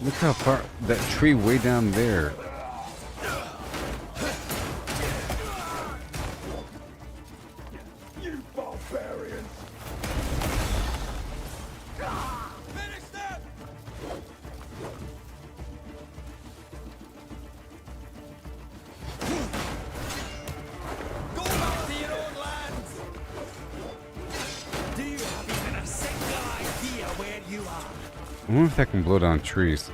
Look how far that tree way down there. You barbarians! Finish them! Go back to your own lands! Do you have even a single idea where you are? I wonder if that can blow down trees.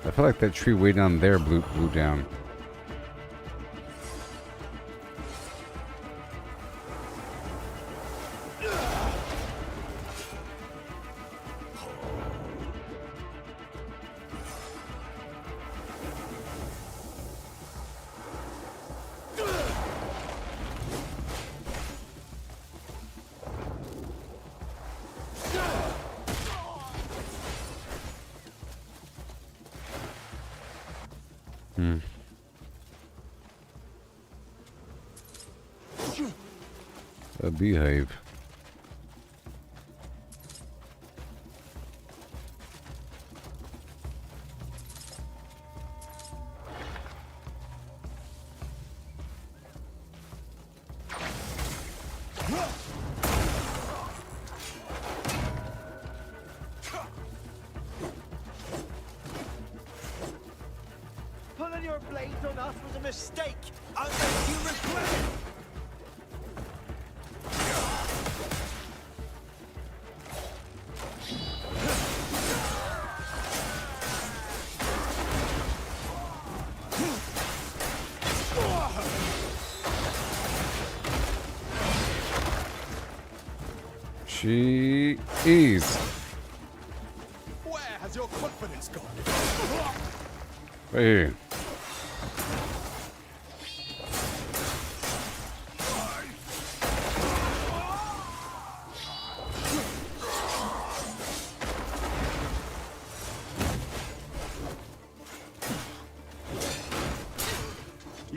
I feel like that tree way down there blew down. A beehive. Pulling your blades on us was a mistake. I'll make you regret it. She is. Where has your confidence gone? Right here.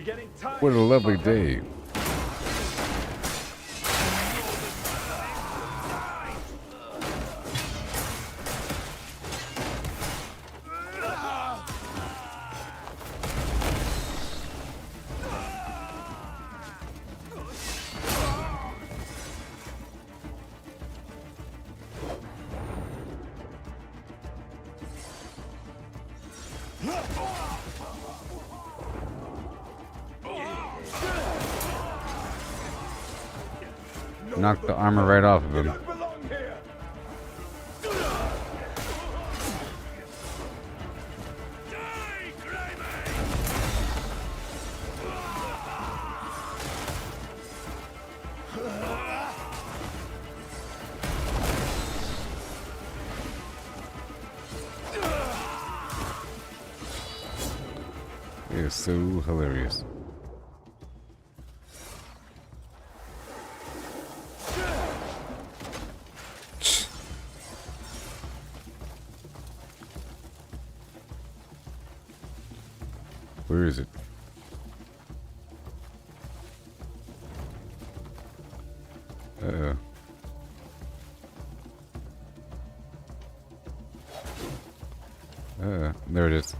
getting tired. What a lovely day. Knock the armor right off of him. Don't belong here. It is so hilarious. Where is it? Uh-oh. There it is.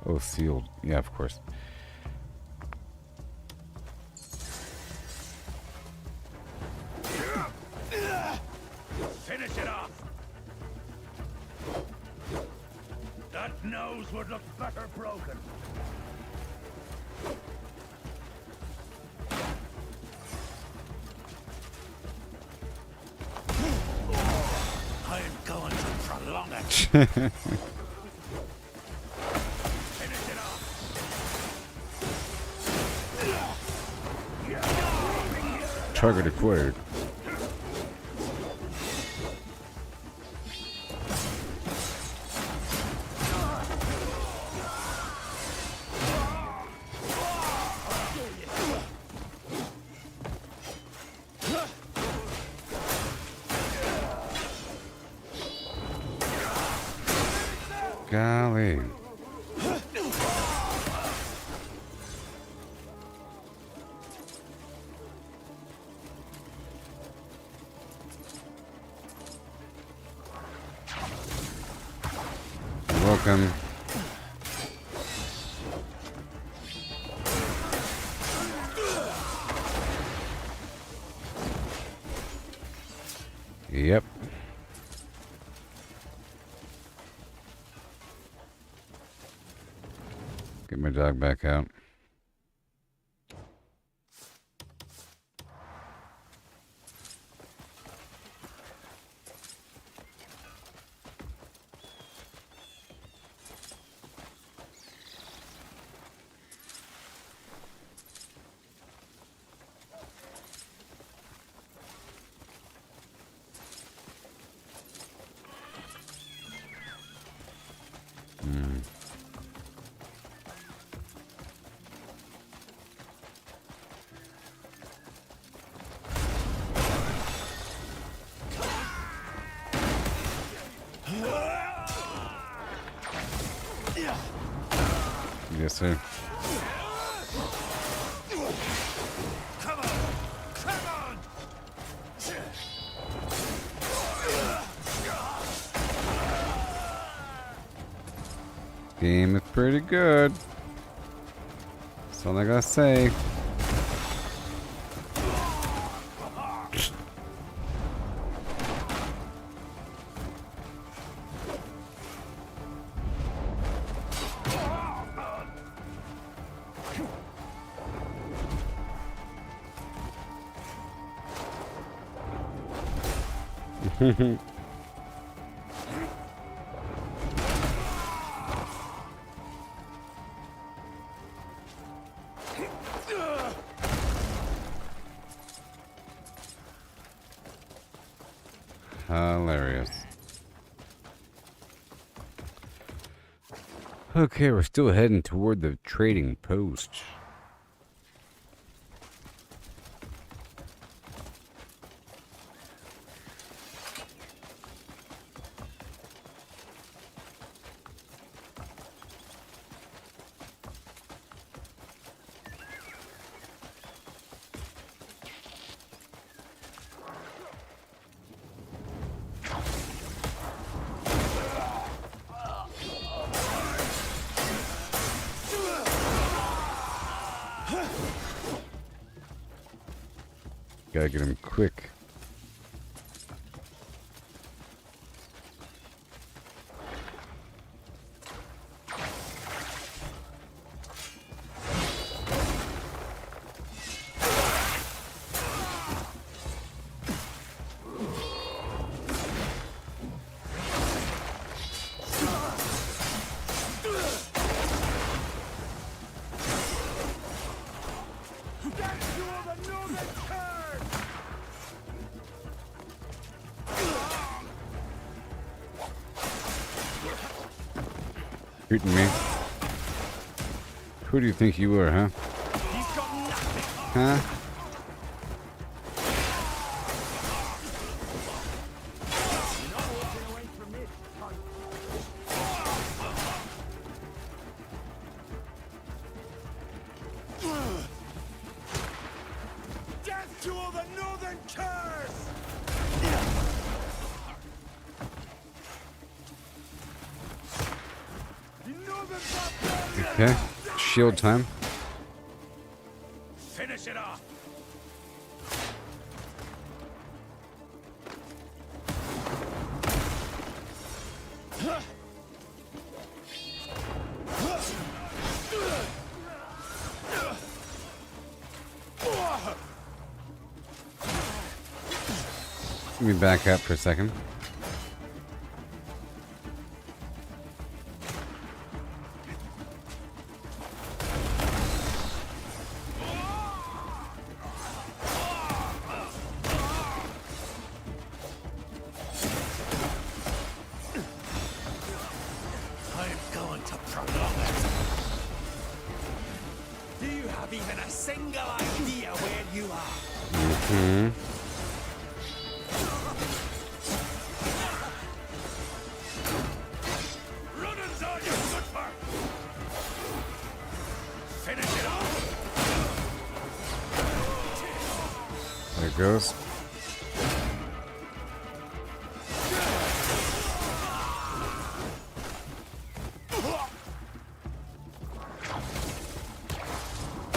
Oh, sealed. Yeah, of course. Finish it off. That nose would look better broken. I'm going to prolong it. Finish it off. Target acquired. Golly. Welcome. Yep. Get my dog back out. Yes, sir. Come on. Come on. Game is pretty good. That's all I gotta say. Hilarious. Okay, we're still heading toward the trading post. Gotta get him quick. Shooting me. Who do you think you were, huh? Huh? Death to all the northern curs! Okay. Shield time. Finish it off! Let me back up for a second. I'm going to prolong it. Do you have even a single idea where you are? Runners all you're good for! Finish it off! There it goes.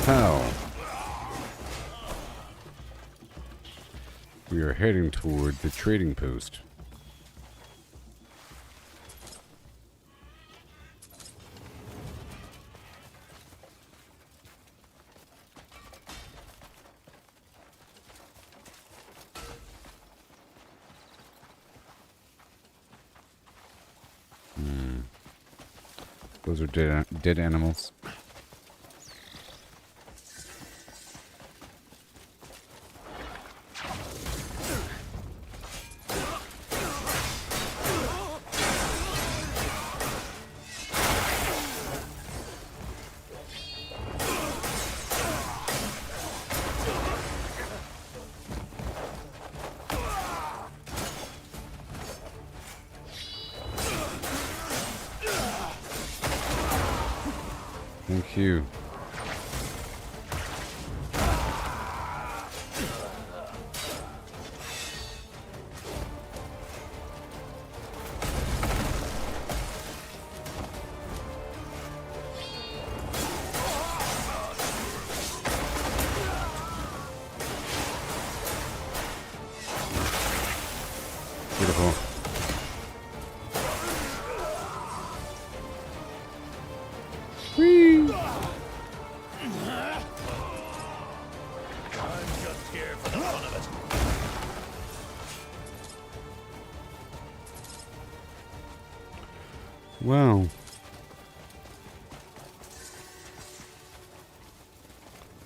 How? We are heading toward the trading post. Those are dead animals. Thank you. Beautiful. Whee! I'm just here for the fun of it. Wow.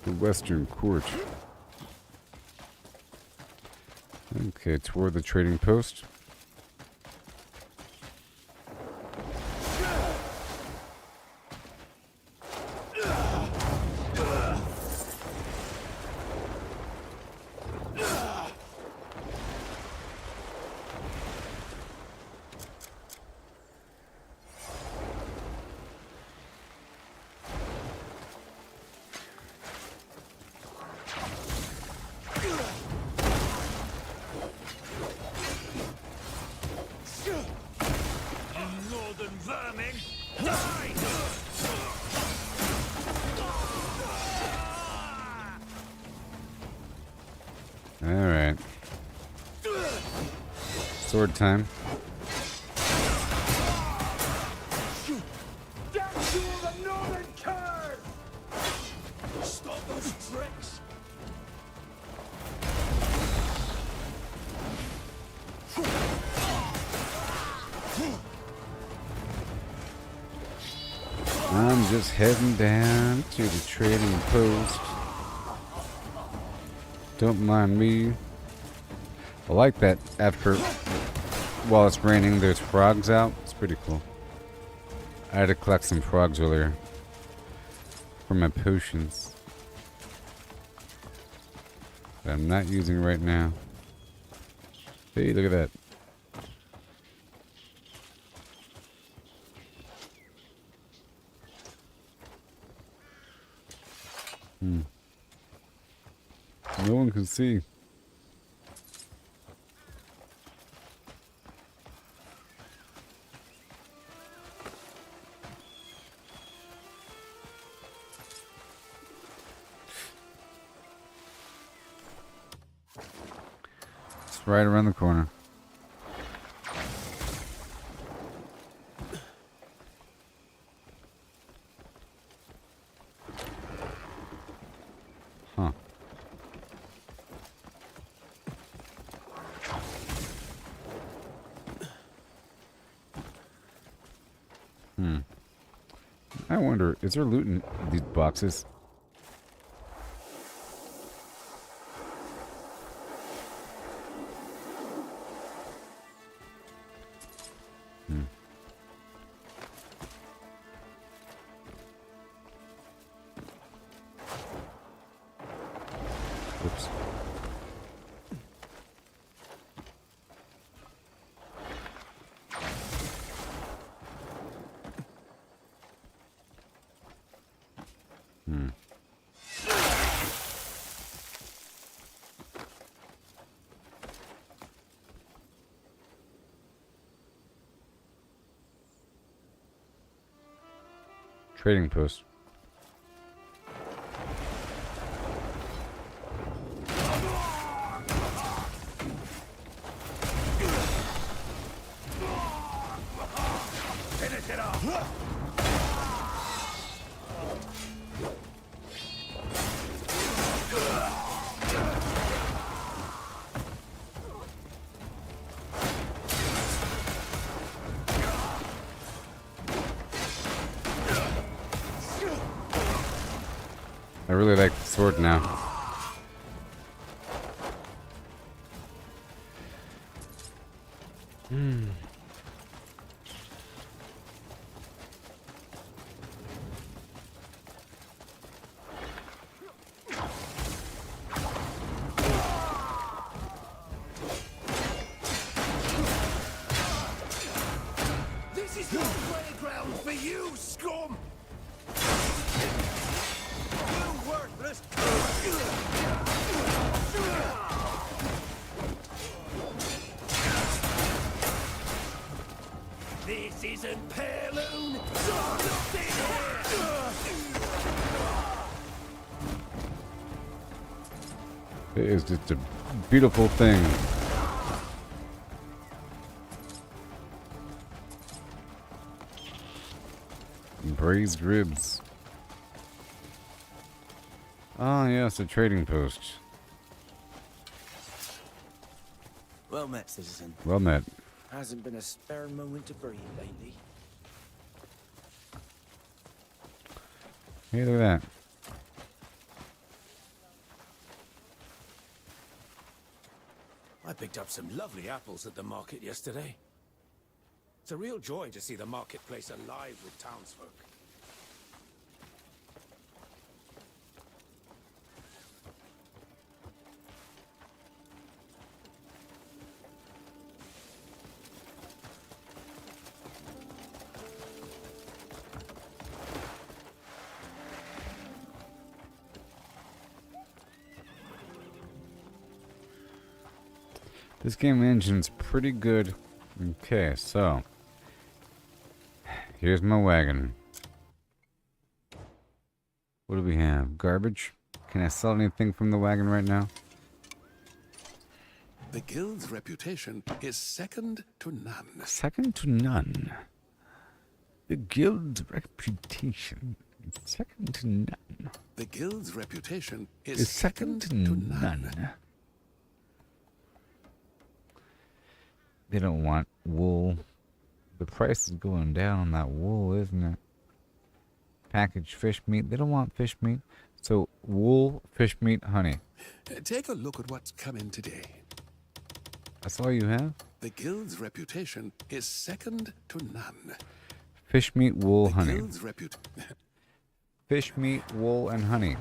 The Western Court. Okay, toward the trading post. sword time. Get you the northern curve! Stop those tricks! I'm just heading down to the trading post. Don't mind me. I like that after, while it's raining, there's frogs out. It's pretty cool. I had to collect some frogs earlier for my potions that I'm not using right now. Hey, look at that. No one can see. It's right around the corner. Huh. I wonder, is there loot in these boxes? Oops. Trading post. Finish it off! I really like the sword now. This is no playground for you, scum! You worthless... This isn't Pearloon! You're nothing here! It is just a beautiful thing. Braised ribs. Oh, yes, a trading post. Well met, citizen. Well met. Hasn't been a spare moment to breathe lately. Hey, look at that. I picked up some lovely apples at the market yesterday. It's a real joy to see the marketplace alive with townsfolk. This game engine's pretty good. Okay, so here's my wagon. What do we have? Garbage? Can I sell anything from the wagon right now? The guild's reputation is second to none. Second to none. The guild's reputation is second to none. The guild's reputation Is second to none. They don't want wool. The price is going down on that wool, isn't it? Packaged fish meat. They don't want fish meat. So wool, fish meat, honey. Take a look at what's come in today. That's all you have? The guild's reputation is second to none. Fish meat, wool, The honey. guild's Fish meat, wool, and honey.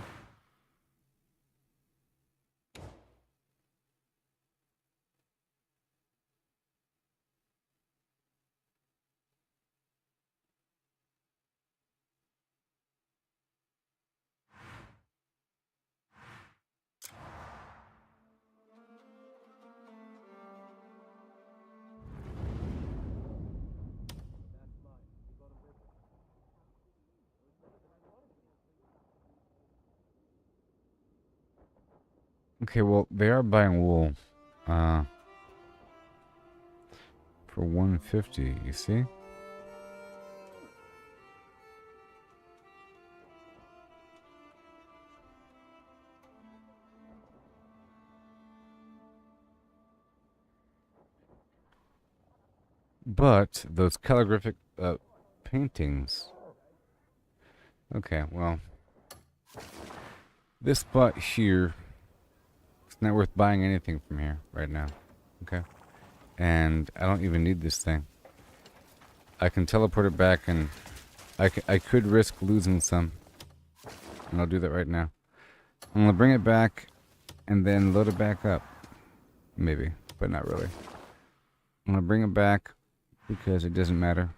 Okay, well, they are buying wool. For 150, you see? But those calligraphic paintings. Okay, well, this spot here, it's not worth buying anything from here right now. Okay, and I don't even need this thing. I can teleport it back, and I could risk losing some, and I'll do that right now. I'm gonna bring it back, and then load it back up, maybe, but not really. I'm gonna bring it back because it doesn't matter.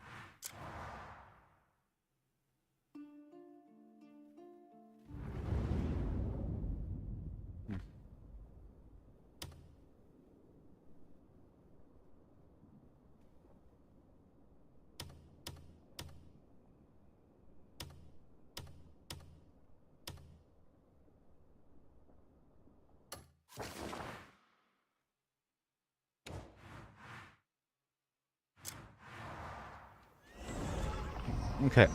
Okay.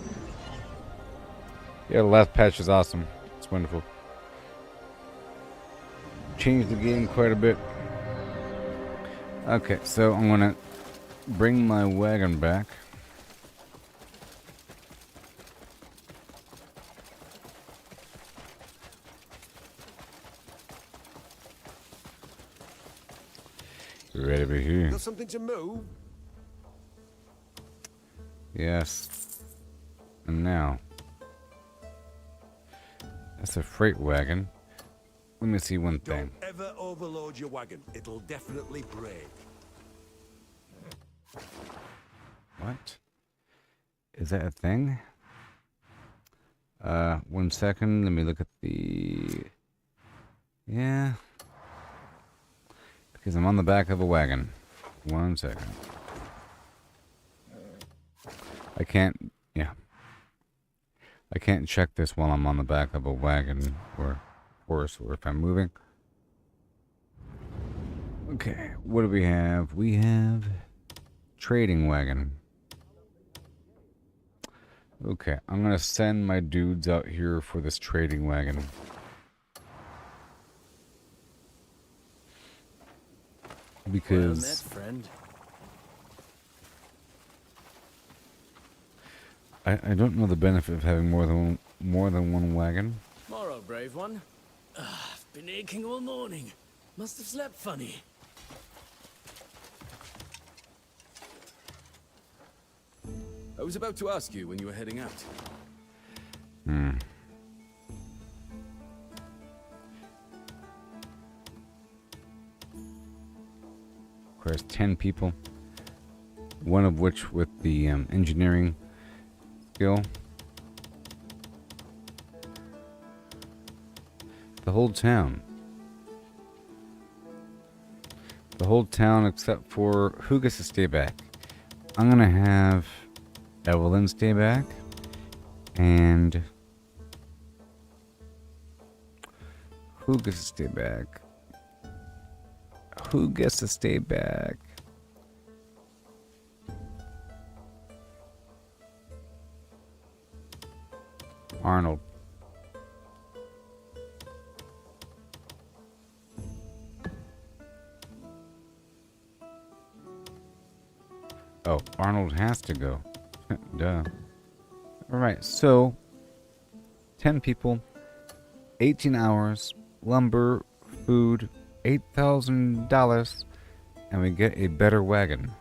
Yeah, the last patch is awesome. It's wonderful. Changed the game quite a bit. Okay, so I'm gonna bring my wagon back. Ready to be here. Got something to move? Yes. And now, that's a freight wagon. Let me see one thing. Don't ever overload your wagon. It'll definitely break. What? Is that a thing? 1 second. Let me look at the... Yeah. Because I'm on the back of a wagon. 1 second. I can't... Yeah. I can't check this while I'm on the back of a wagon or horse or if I'm moving. Okay, what do we have? We have trading wagon. Okay, I'm gonna send my dudes out here for this trading wagon. Because Well met, friend. I don't know the benefit of having more than one wagon. Morrow, brave one. I've been aching all morning. Must have slept funny. I was about to ask you when you were heading out. Requires 10 people. One of which with the engineering skill. The whole town. The whole town except for who gets to stay back. I'm gonna have Evelyn stay back. And who gets to stay back? Who gets to stay back? Arnold. Oh, Arnold has to go. Duh. Alright, so 10 people, 18 hours, lumber, food, $8,000, and we get a better wagon.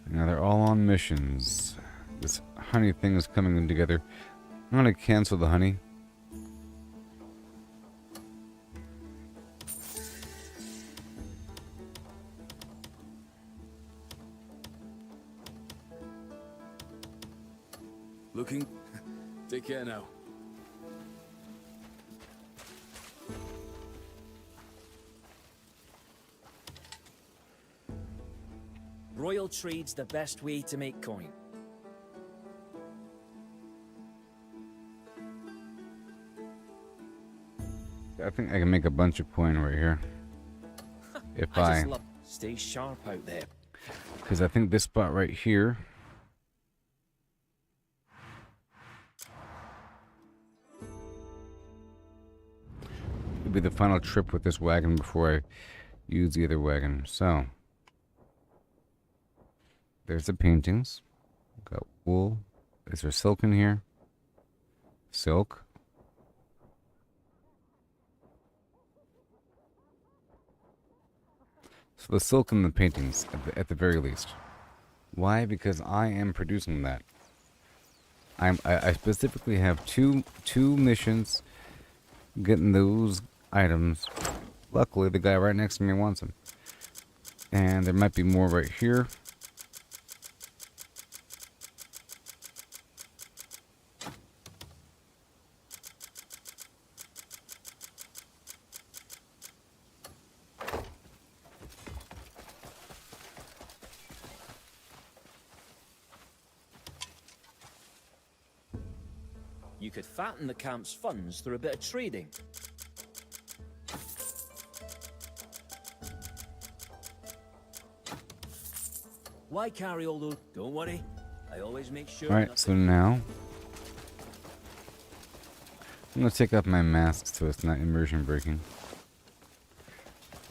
Now they're all on missions. This honey thing is coming in together. I'm gonna cancel the honey. Looking? Take care now. Royal trade's the best way to make coin. I think I can make a bunch of coin right here. If I just love. Stay sharp out there. Because I think this spot right here. Will be the final trip with this wagon before I use the other wagon. So. There's the paintings. Got wool. Is there silk in here? Silk. So the silk in the paintings, at the very least. Why? Because I am producing that. I specifically have two missions getting those items. Luckily, the guy right next to me wants them. And there might be more right here. You could fatten the camp's funds through a bit of trading. Why carry all those? Don't worry. I always make sure. Alright, so now I'm gonna take off my mask so it's not immersion breaking.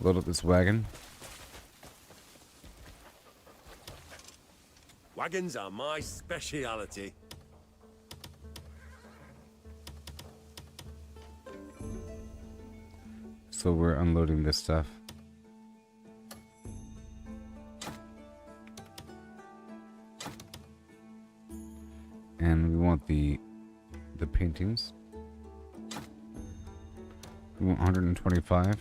Load up this wagon. Wagons are my speciality. So we're unloading this stuff. And we want the paintings. We want 125.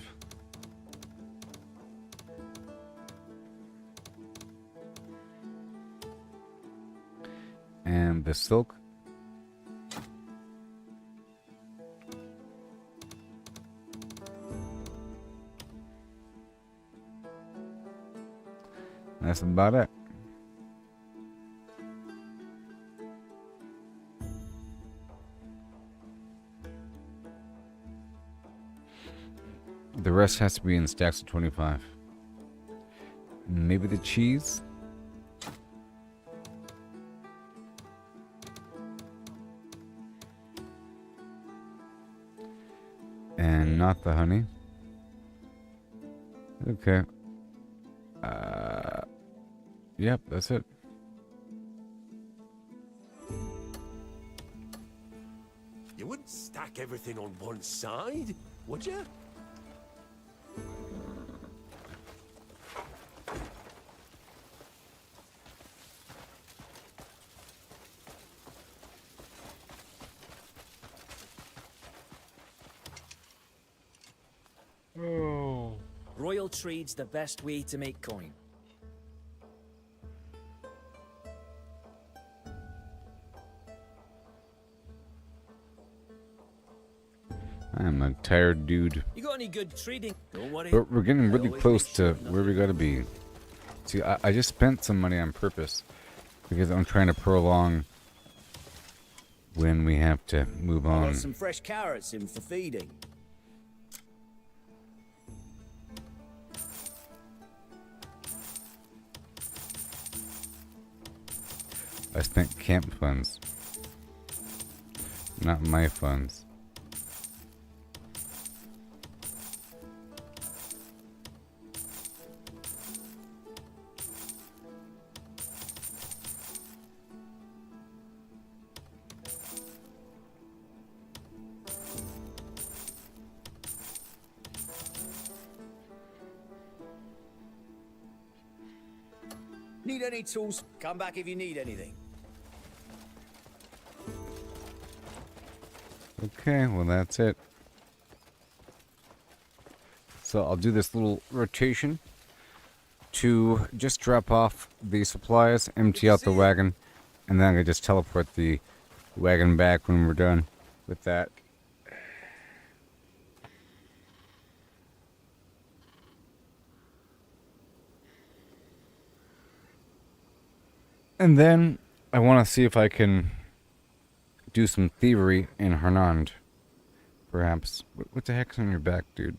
And the silk. That's about it. The rest has to be in stacks of 25. Maybe the cheese? And not the honey. Okay. Yep, that's it. You wouldn't stack everything on one side, would you? Royal trade's the best way to make coin. I'm a tired dude. You got any good trading? Don't worry. But we're getting really always close make to sure where we gotta be. See, I just spent some money on purpose because I'm trying to prolong when we have to move I've on. got some fresh carrots in for feeding. I spent camp funds, not my funds. Need any tools? Come back if you need anything. Okay, well that's it. So I'll do this little rotation to just drop off the supplies, empty out the wagon, and then I'm going to just teleport the wagon back when we're done with that. And then I want to see if I can do some thievery in Hernand. Perhaps. What the heck's on your back, dude?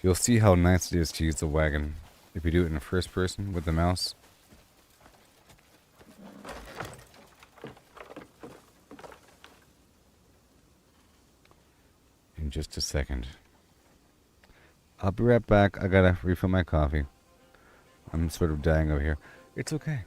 You'll see how nice it is to use the wagon if you do it in first person with the mouse. In just a second. I'll be right back. I gotta refill my coffee. I'm sort of dying over here. It's okay.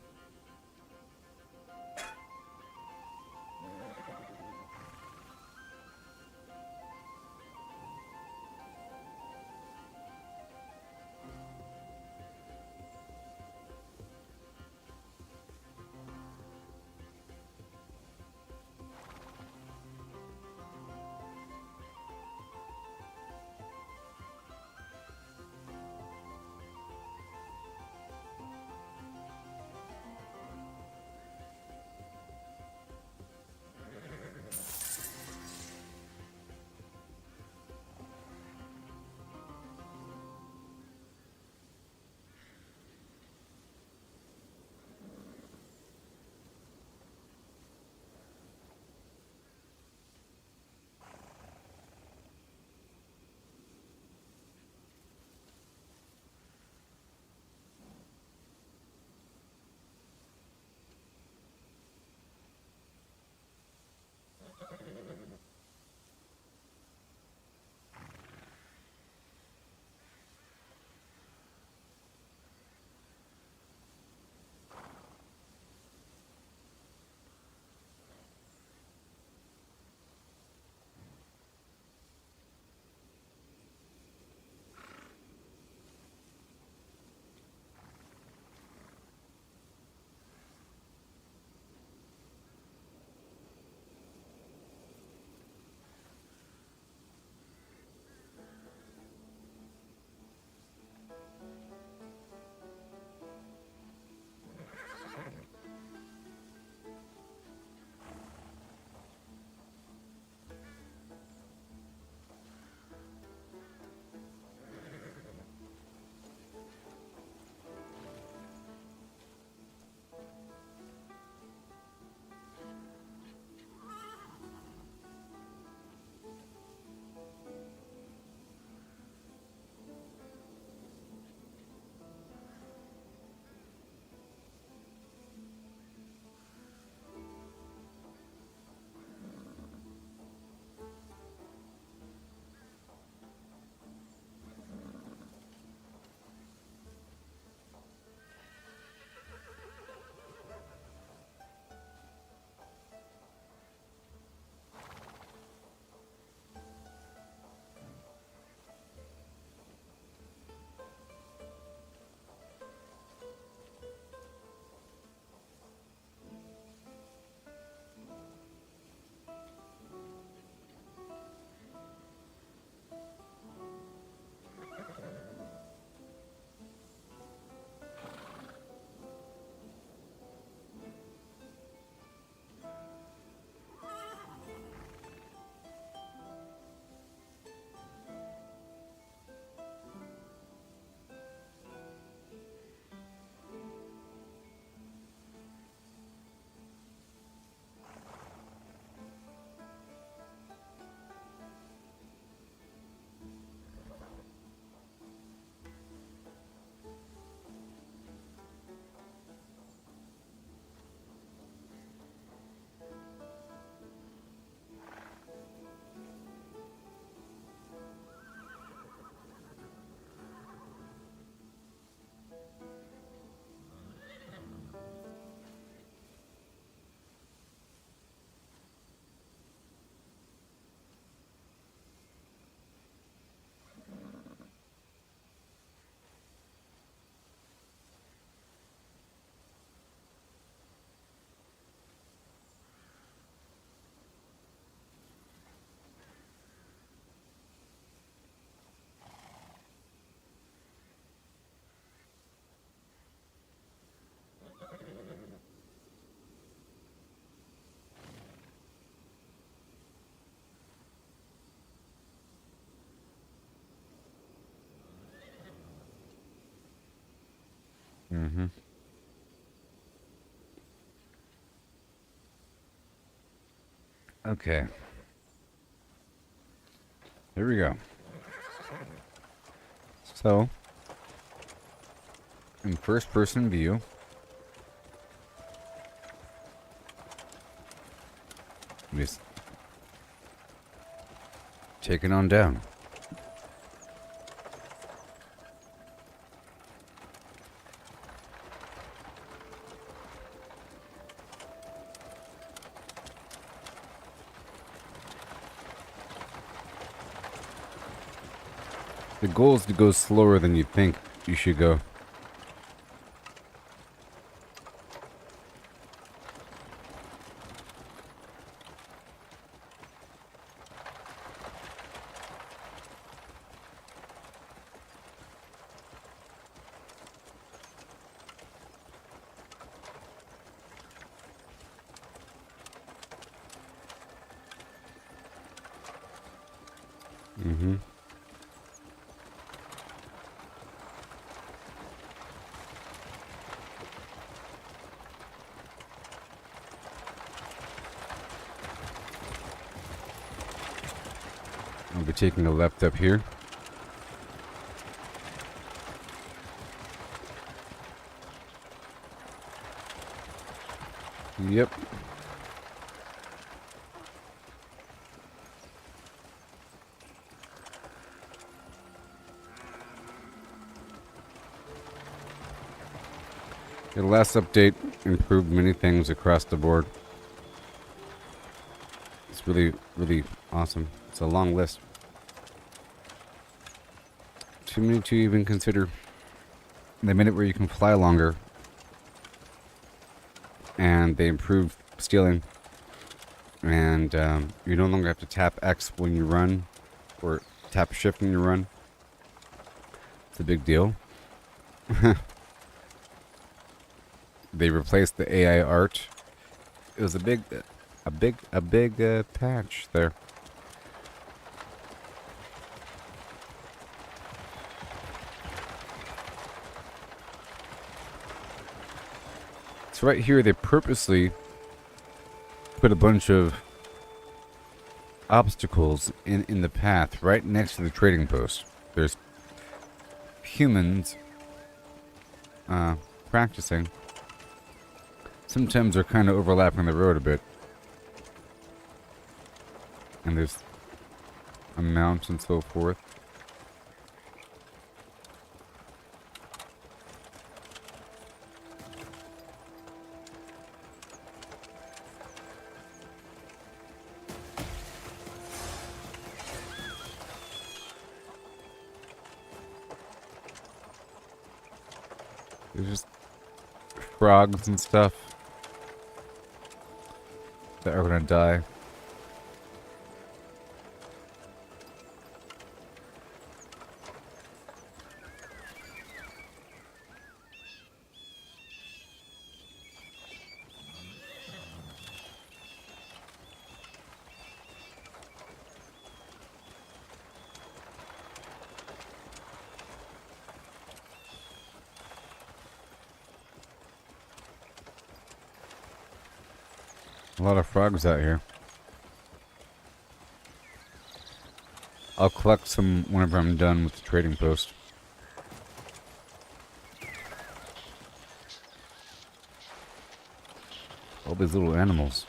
Mm-hmm. Okay. Here we go. So, in first person view, just take it on down. The goal is to go slower than you think you should go. Mm-hmm. I'll be taking a left up here. Yep. The last update improved many things across the board. It's really, really awesome. It's a long list. Too many to even consider. They made it where you can fly longer. And they improved stealing. And you no longer have to tap X when you run. Or tap shift when you run. It's a big deal. They replaced the AI art. It was a big patch there. So right here, they purposely put a bunch of obstacles in the path right next to the trading post. There's humans practicing. Sometimes they're kind of overlapping the road a bit. And there's a mount and so forth. There's just frogs and stuff that are gonna die. A lot of frogs out here. I'll collect some whenever I'm done with the trading post. All these little animals.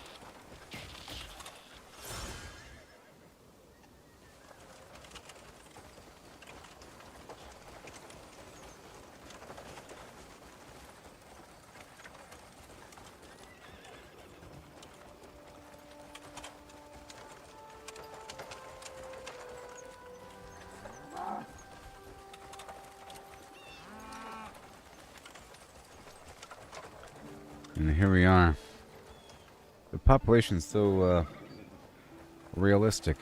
And here we are. The population's so realistic.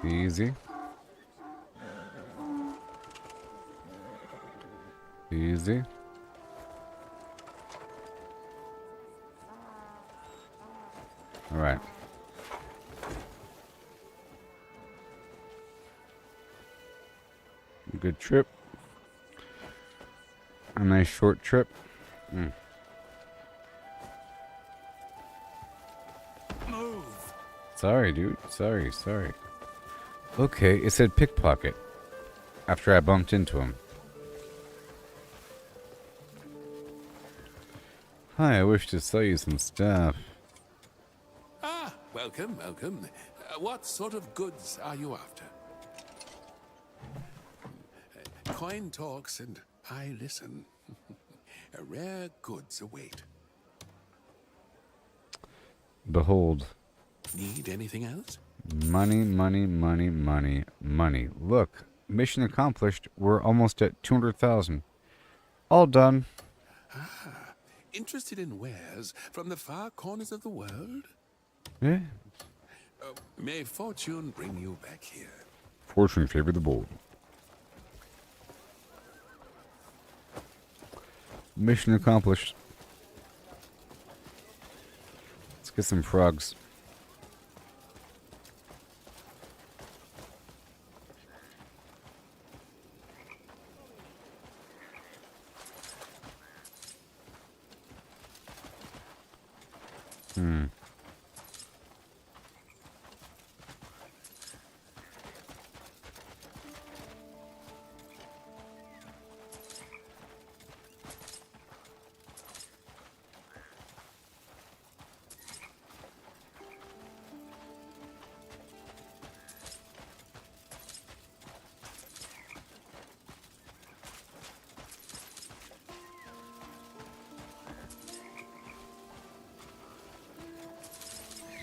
Easy. Easy. All right. Good trip. A nice short trip. Move. Sorry, dude. Sorry. Okay, it said pickpocket after I bumped into him. Hi, I wish to sell you some stuff. Ah, welcome. What sort of goods are you after? Coin talks and I listen. Rare goods await. Behold. Need anything else? Money. Look, mission accomplished. We're almost at 200,000. All done. Interested in wares from the far corners of the world? Yeah. May fortune bring you back here. Fortune favored the bold. Mission accomplished. Let's get some frogs.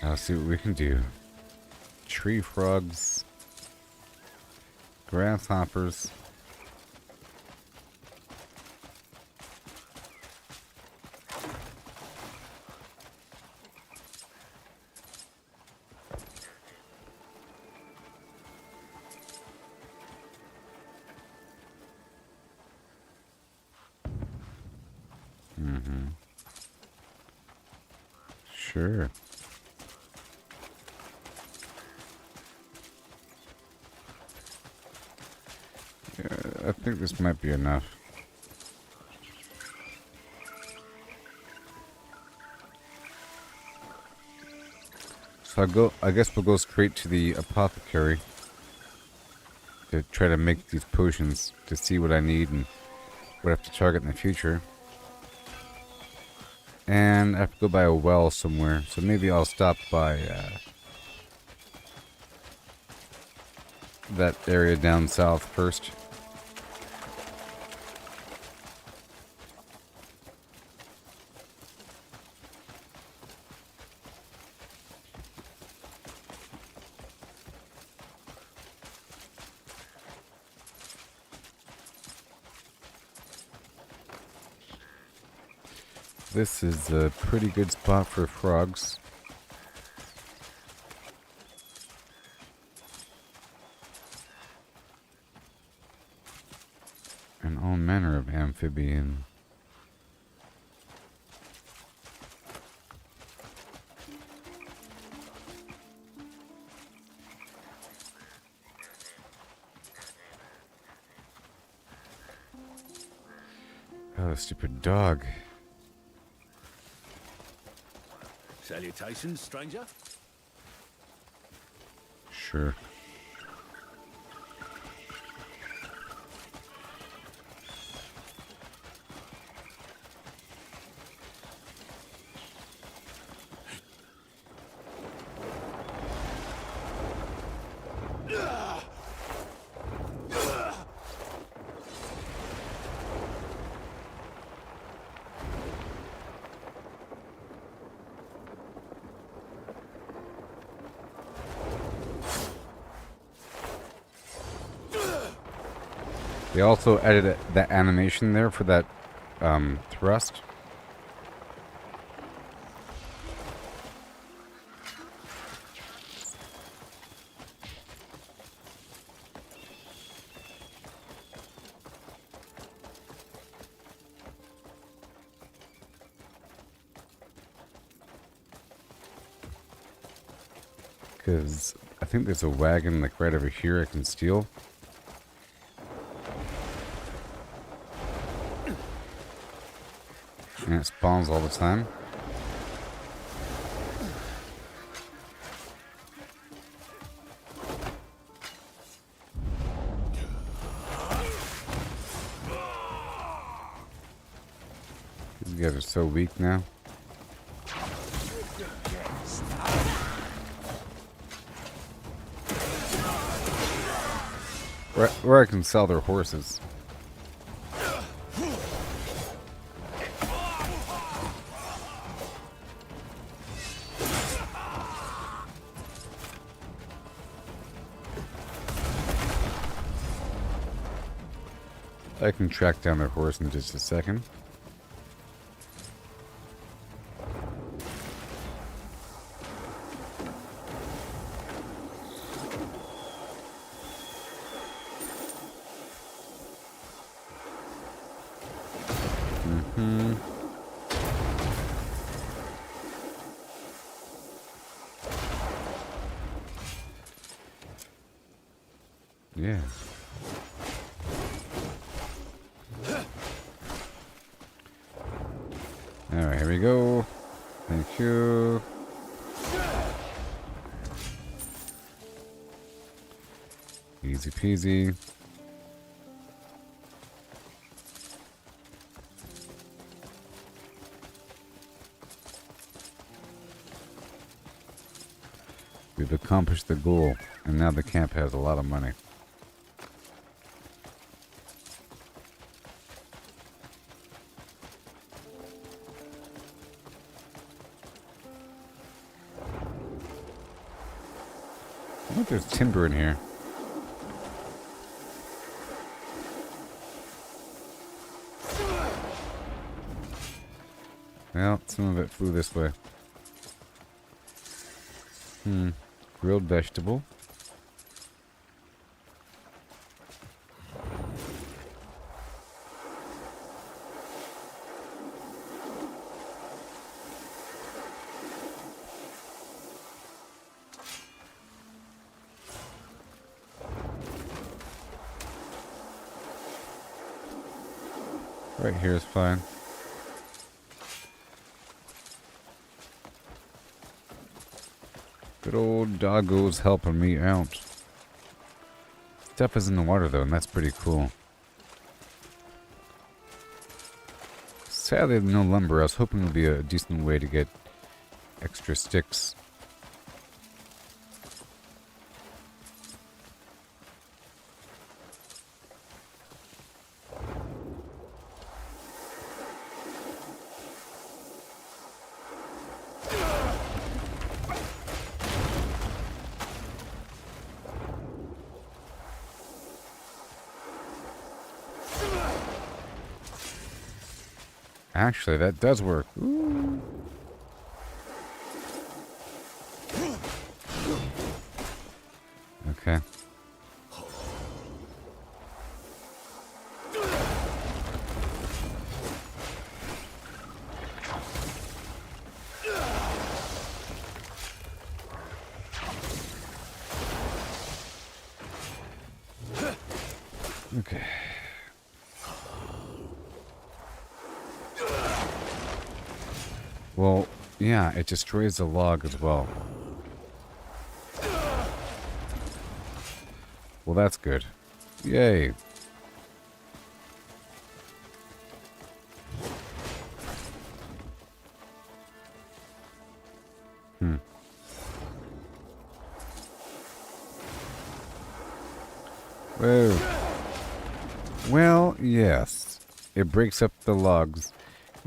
I'll see what we can do. Tree frogs. Grasshoppers. Sure. I think this might be enough. So I guess we'll go straight to the apothecary to try to make these potions to see what I need and what I have to target in the future. And I have to go by a well somewhere, so maybe I'll stop by that area down south first. This is a pretty good spot for frogs. And all manner of amphibian. Oh, stupid dog. Salutations, stranger. Sure. They also added that animation there for that thrust. Because I think there's a wagon like right over here I can steal. And it spawns all the time. These guys are so weak now. Where I can sell their horses. I can track down their horse in just a second. Yeah. Alright, here we go. Thank you. Easy peasy. We've accomplished the goal, and now the camp has a lot of money. I think there's timber in here. Well, some of it flew this way. Grilled vegetable. Right here is fine. Good old doggo's helping me out. Stuff is in the water though, and that's pretty cool. Sadly, no lumber. I was hoping it would be a decent way to get extra sticks. Actually, that does work. Ooh. Okay. Okay. Well, yeah, it destroys the log as well. Well, that's good. Yay. Whoa. Well, yes. It breaks up the logs.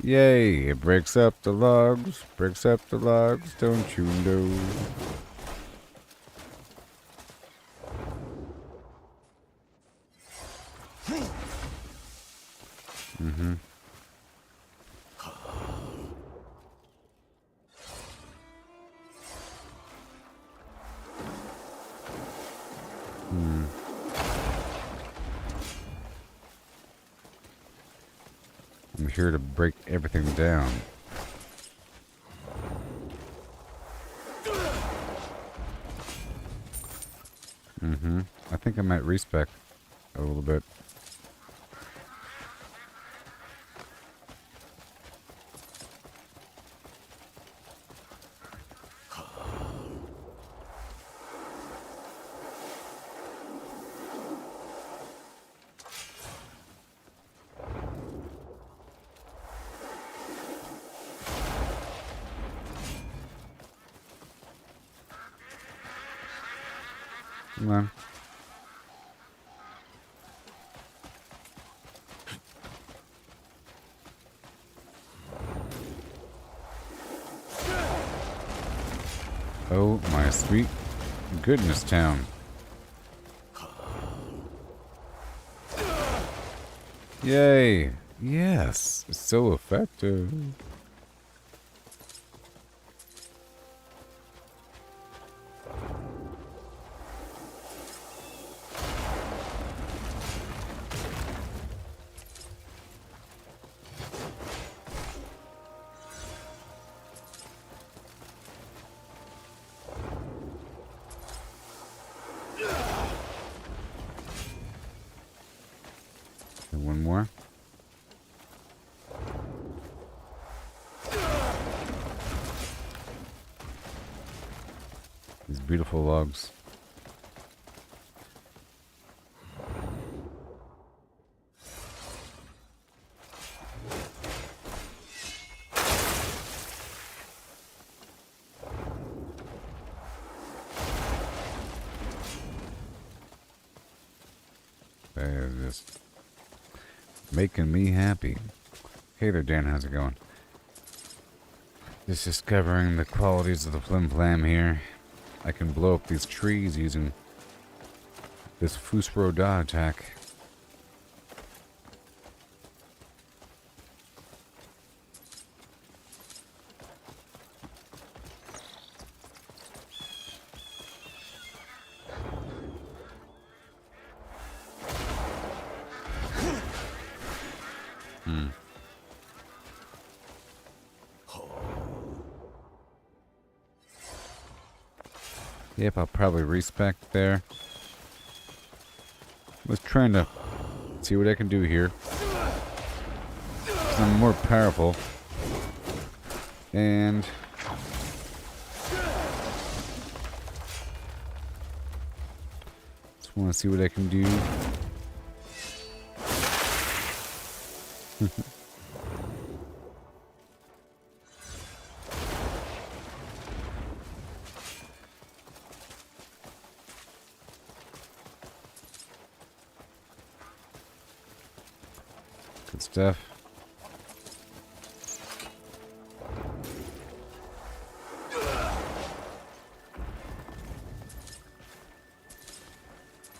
Yay, it breaks up the logs, don't you know? I'm here to break everything down. I think I might respec a little bit. Come on. Oh my sweet goodness town. Yay! Yes! It's so effective. And one more. These beautiful logs. They're just making me happy. Hey there, Dan. How's it going? Just discovering the qualities of the flim flam here. I can blow up these trees using this Fusro Da attack. Yep, I'll probably respec there. Was trying to see what I can do here. 'Cause I'm more powerful. And just want to see what I can do. Good stuff.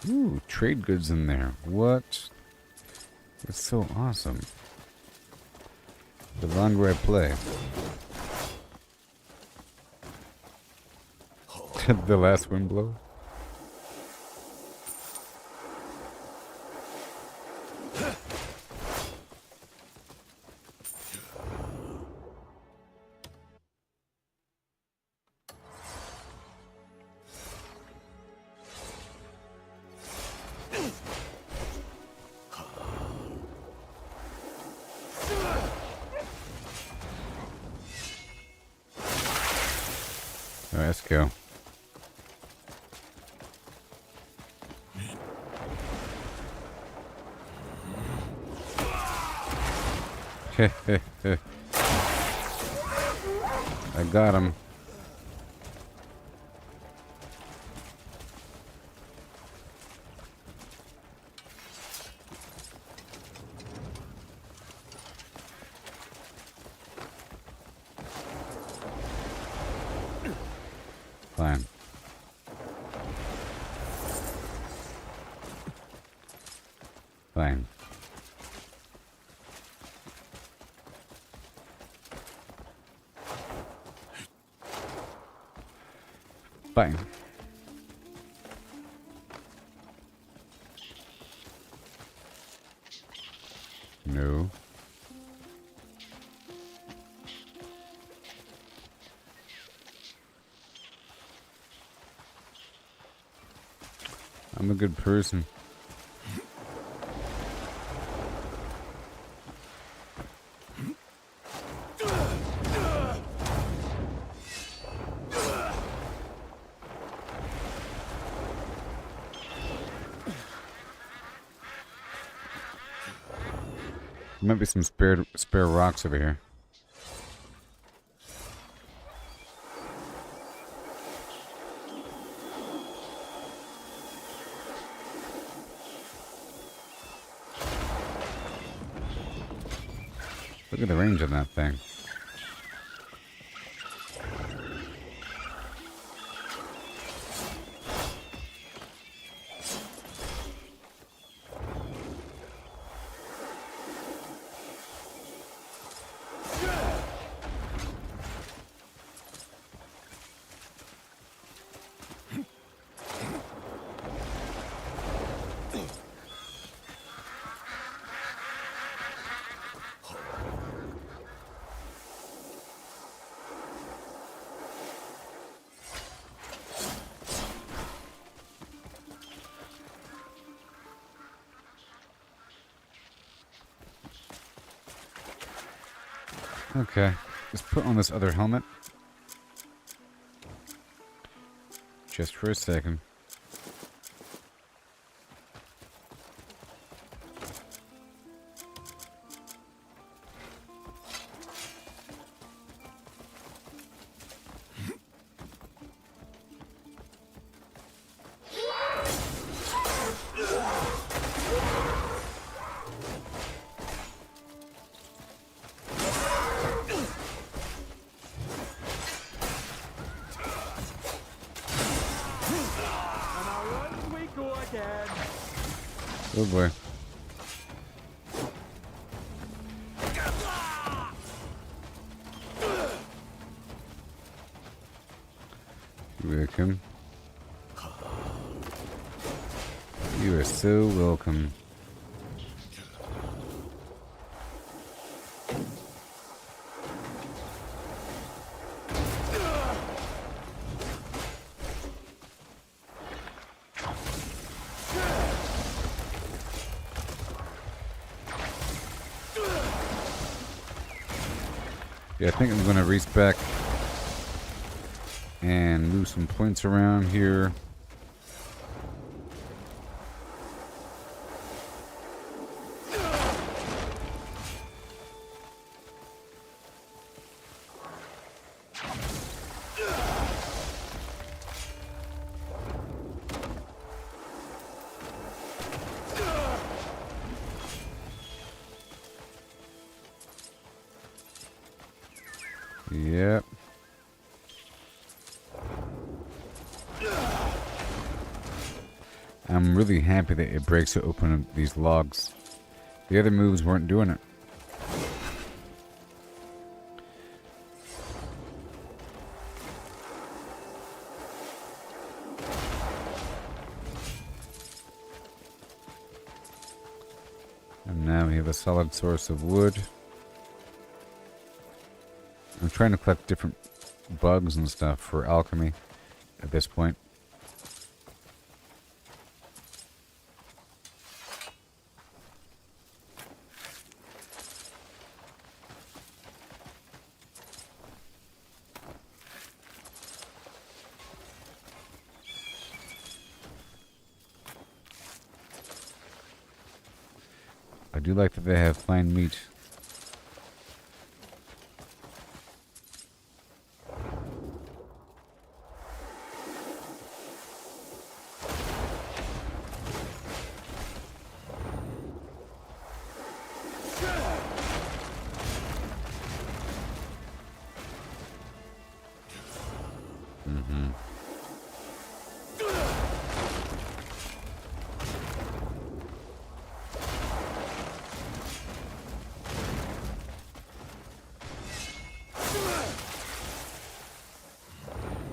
Ooh, trade goods in there. What? That's so awesome. The longer I play. The last wind blow. Alright, let's go. I got him. Fine. Fine. Fine. No. I'm a good person. There might be some spare rocks over here. Look at the range on that thing. Okay, let's put on this other helmet. Just for a second. Oh boy. Welcome. You are so welcome. Yeah, I think I'm going to race back and move some points around here. Yep. I'm really happy that it breaks open these logs. The other moves weren't doing it. And now we have a solid source of wood. I'm trying to collect different bugs and stuff for alchemy at this point. I do like that they have fine meat.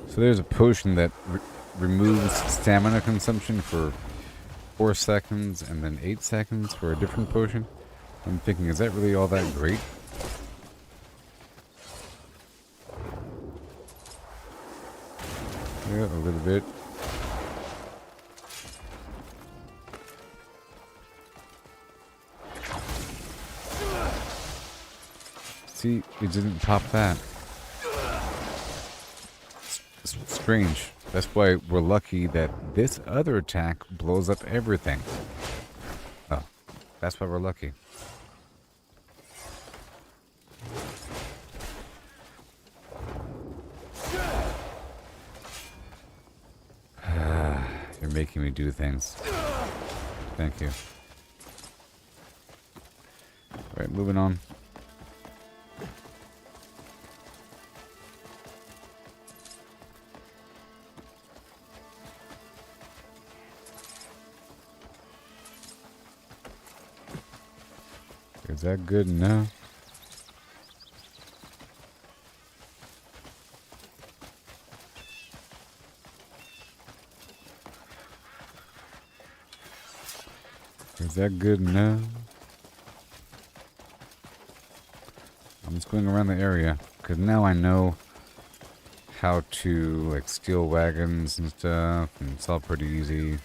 So there's a potion that removes stamina consumption for 4 seconds and then 8 seconds for a different potion. I'm thinking, is that really all that great? Yeah, a little bit. See, it didn't pop that. Strange. That's why we're lucky that this other attack blows up everything. Oh, that's why we're lucky. You're making me do things. Thank you. Alright, moving on. Is that good enough? Is that good enough? I'm just going around the area because now I know how to like steal wagons and stuff, and it's all pretty easy.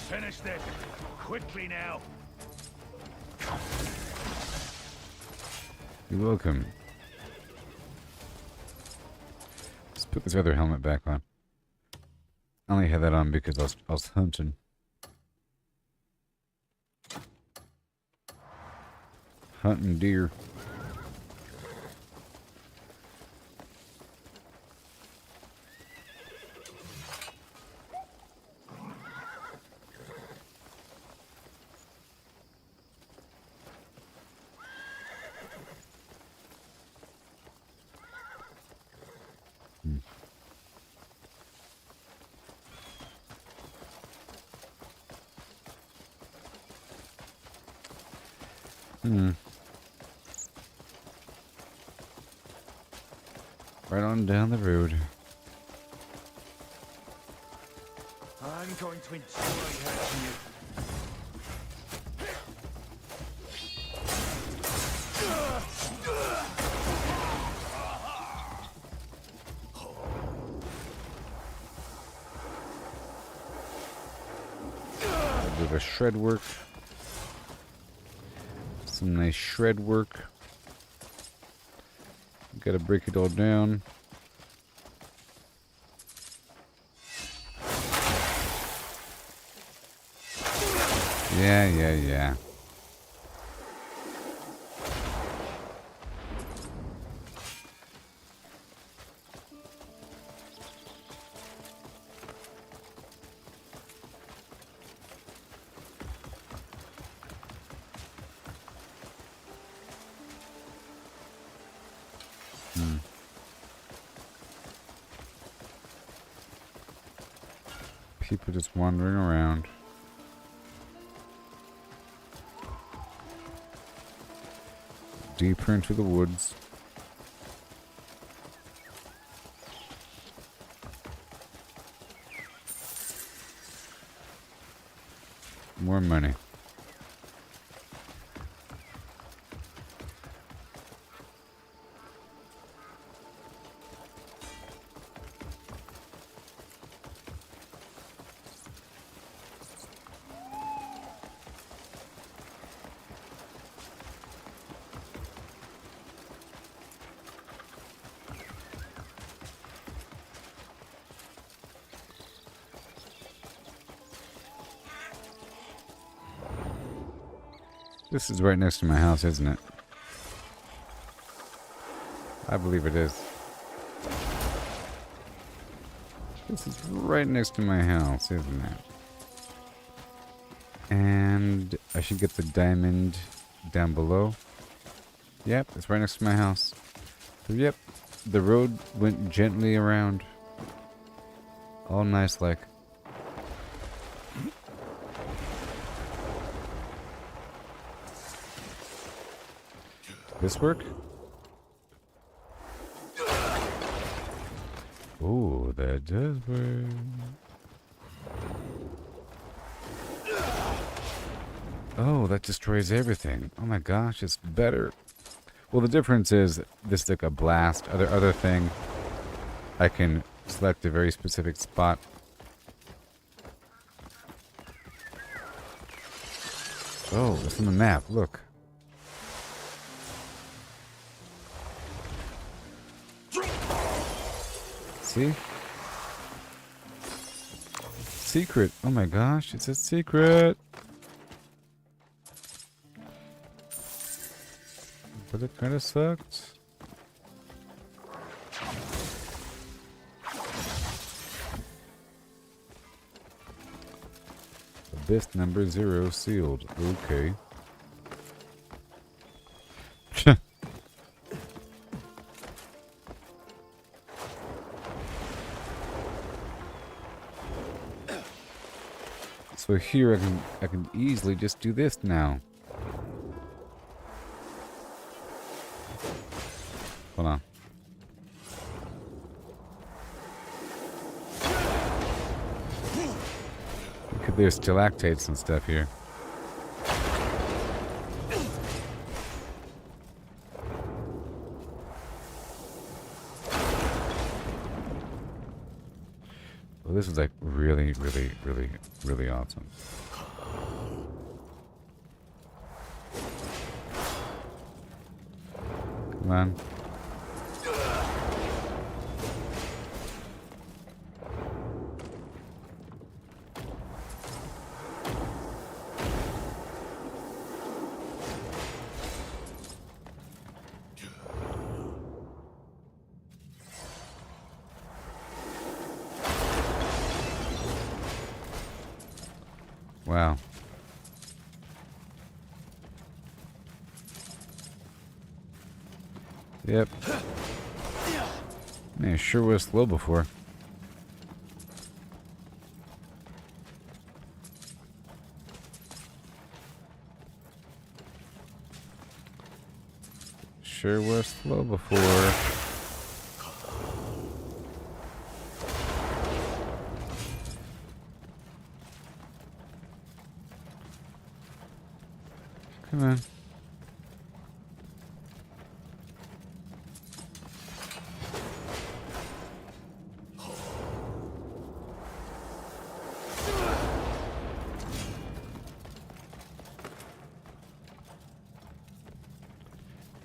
Finish this quickly now. You're welcome. Let's put this other helmet back on. I only had that on because I was hunting. Hunting deer. Right on down the road. I'm going to enjoy hurting you. A bit of shred work. Some nice shred work. Gotta break it all down. Yeah. People just wandering around. Deeper into the woods. More money. This is right next to my house, isn't it? I believe it is. This is right next to my house, isn't it? And I should get the diamond down below. Yep, it's right next to my house. So yep, the road went gently around. All nice like. This work? Oh, that does work. Oh, that destroys everything. Oh my gosh, it's better. Well, the difference is this is like a blast. Other thing, I can select a very specific spot. Oh, it's on the map. Look. See? Secret. Oh my gosh, it's a secret. But it kind of sucked. Abyss number 0 sealed. Okay. So here I can easily just do this now. Hold on. Look at there's stalactites and stuff here. Well, this is like really, really, really, really awesome. Come on. Wow. Yep. Man, it sure was slow before. Sure was slow before. Come on.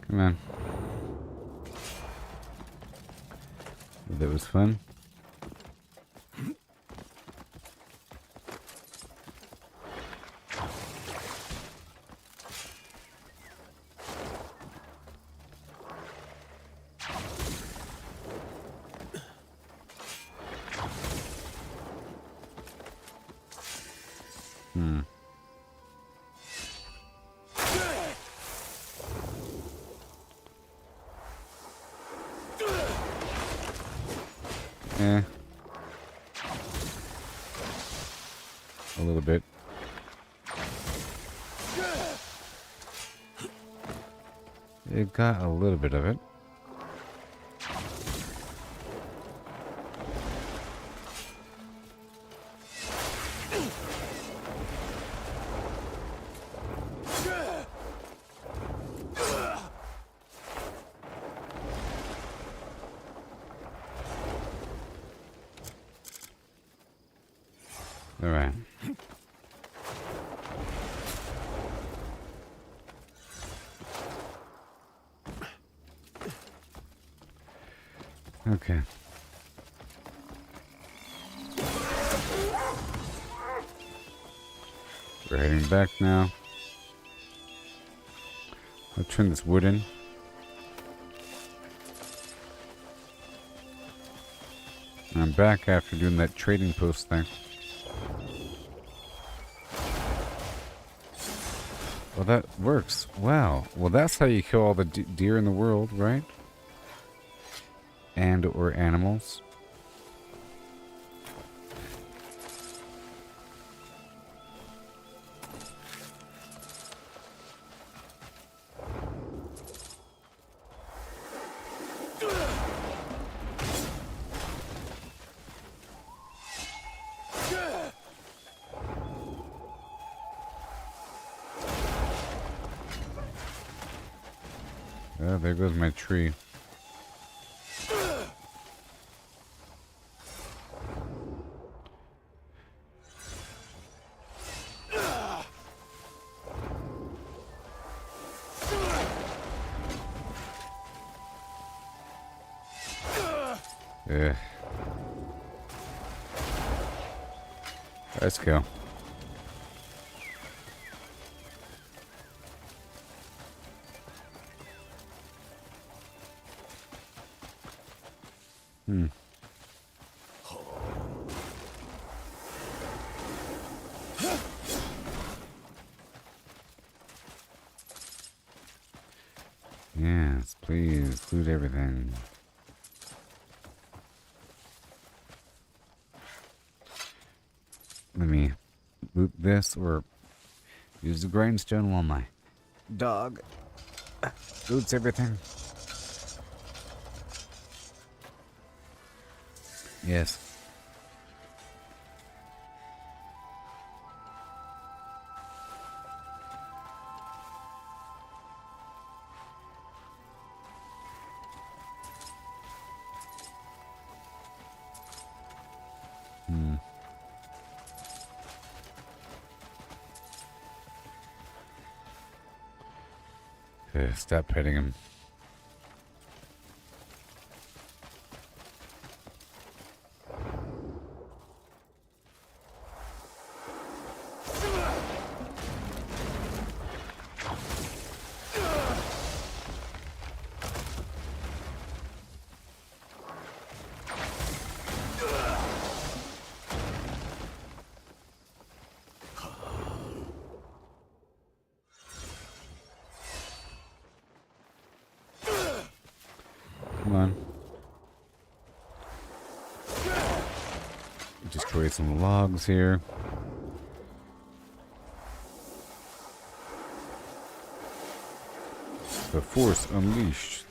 Come on. That was fun. Eh. A little bit. It got a little bit of it. All right. Okay. We're heading back now. I'll turn this wood in. I'm back after doing that trading post thing. Well, that works. Wow. Well, that's how you kill all the deer in the world, right? And or animals. Oh, there goes my tree. Ugh. Let's go. Yes, please loot everything. Let me loot this or use the grindstone while my dog loots everything. Yes. Stop petting him. Come on. Destroy some logs here. The Force Unleashed.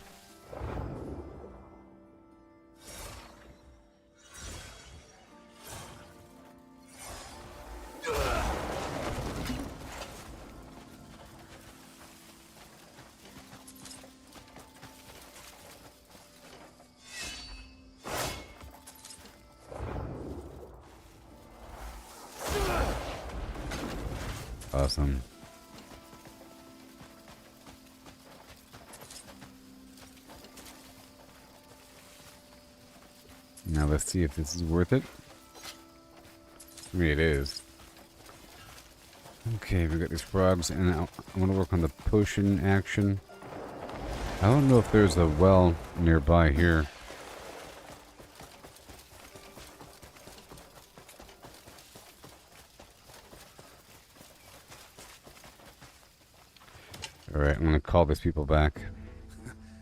Awesome. Now let's see if this is worth it. I mean, it is. Okay, we got these frogs, and I want to work on the potion action. I don't know if there's a well nearby here. Alright, I'm gonna call these people back.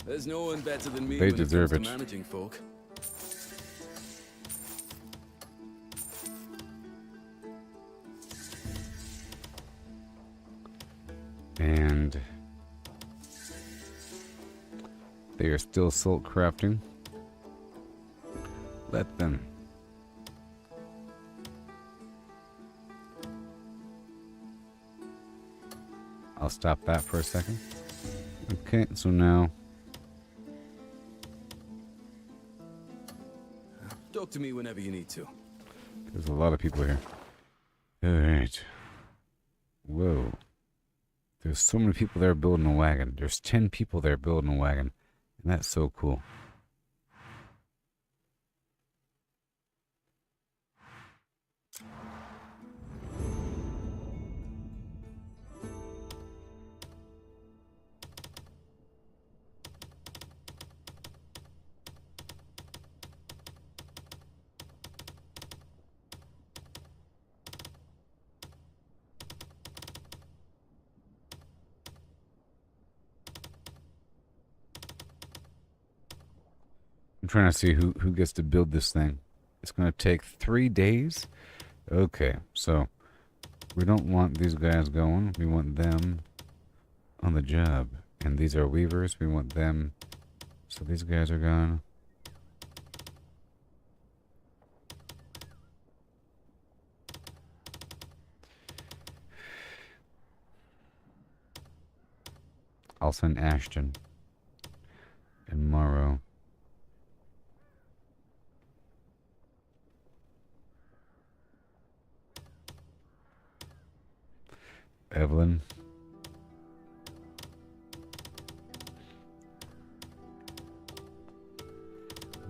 There's no one better than me They when deserve it comes it. to managing folk. And they are still salt crafting. Let them. I'll stop that for a second. Okay, so now Talk to me whenever you need to. there's a lot of people here. Alright. Whoa. There's so many people there building a wagon. There's 10 people there building a wagon. And that's so cool. I'm trying to see who gets to build this thing. It's going to take 3 days? Okay, so we don't want these guys going. We want them on the job. And these are weavers. We want them. So these guys are gone. I'll send Ashton. And Morrow. Evelyn.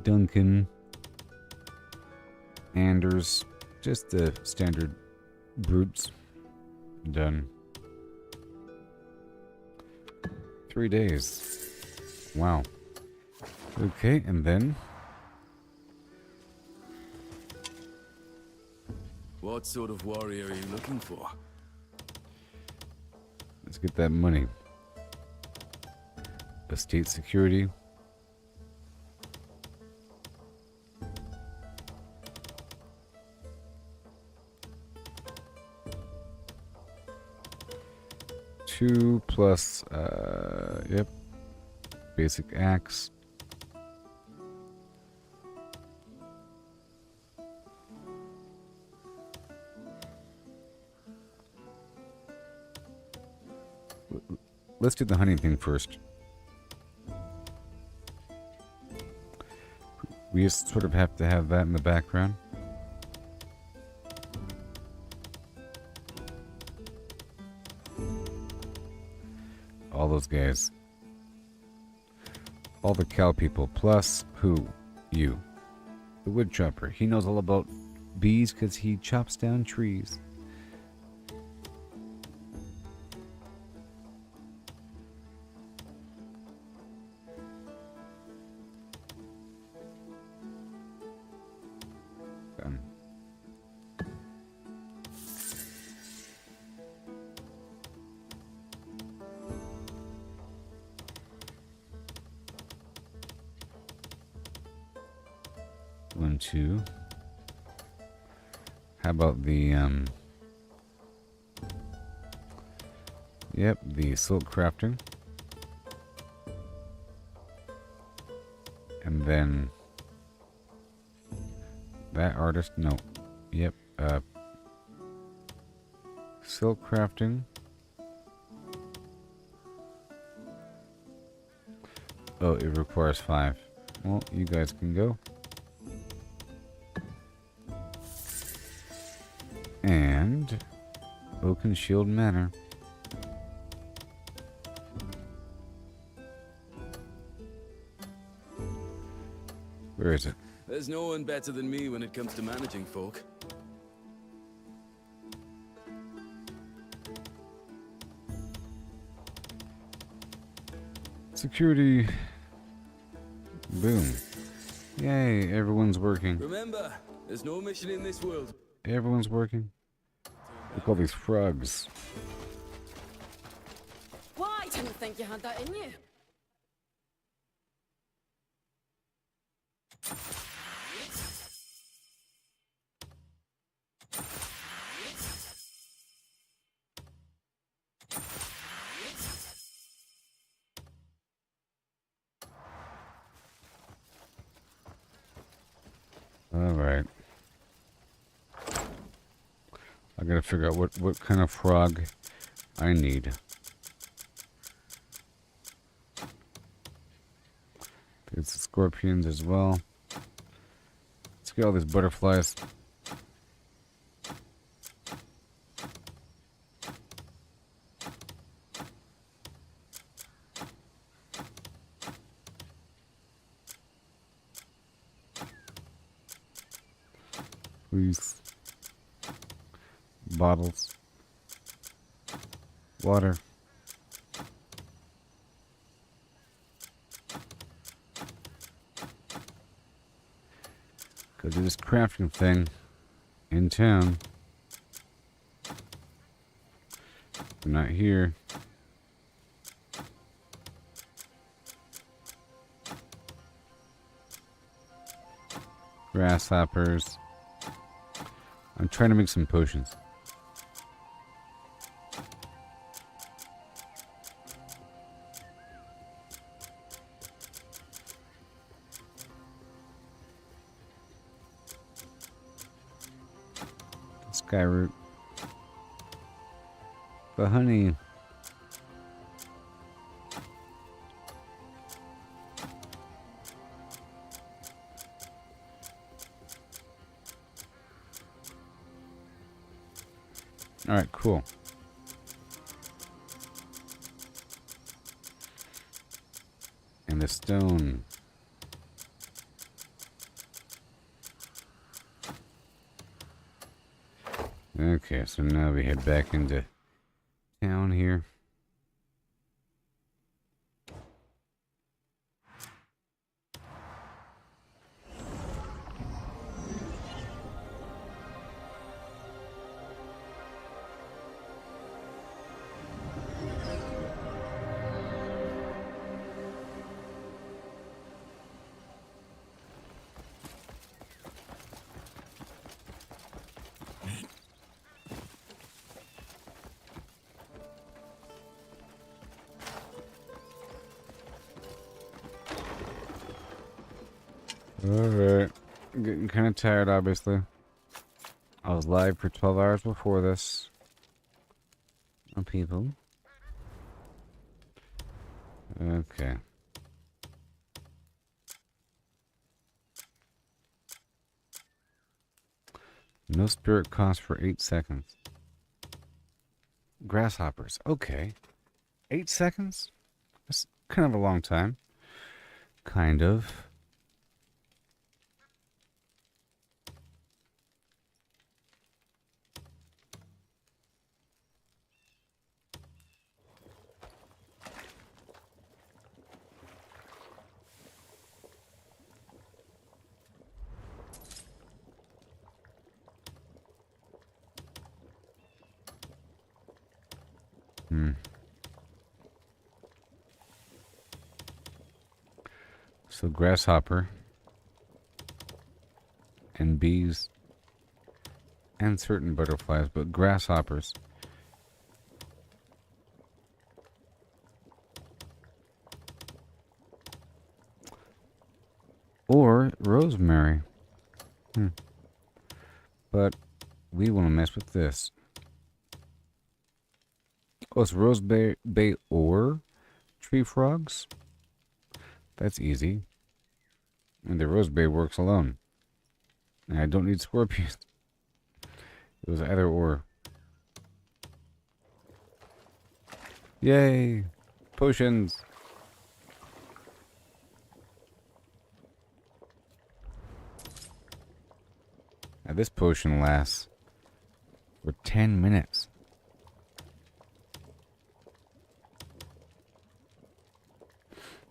Duncan. Anders. Just the standard brutes. Done. 3 days. Wow. Okay, and then? What sort of warrior are you looking for? Let's get that money. Estate security. Two plus, yep. Basic axe. Let's do the hunting thing first. We just sort of have to have that in the background. All those guys. All the cow people, plus who? You. The wood chopper. He knows all about bees because he chops down trees. Done. One, two. How about the, yep, the silk crafting. And then that artist, no. Yep, silk crafting. Oh, it requires 5. Well, you guys can go. And Oaken Shield Manor. Where is it? There's no one better than me when it comes to managing folk. Security. Boom. Yay, everyone's working. Remember, there's no mission in this world. Everyone's working. Look at all these frogs. Why? I didn't think you had that in you. Alright. I gotta figure out what kind of frog I need. There's the scorpions as well. Let's get all these butterflies. Please. Bottles. Water. Go do this crafting thing in town. They're not here. Grasshoppers. I'm trying to make some potions. Skyroot. The honey. Alright, cool. And the stone. Okay, so now we head back into town here. Alright. Getting kind of tired, obviously. I was live for 12 hours before this. Oh, people. Okay. No spirit cost for 8 seconds. Grasshoppers. Okay. 8 seconds? That's kind of a long time. Kind of. So grasshopper and bees and certain butterflies, but grasshoppers. Or rosemary. But we want to mess with this. Oh, it's rosemary or tree frogs? That's easy. And the rosemary works alone. And I don't need scorpions. It was either or. Yay! Potions! Now this potion lasts for 10 minutes.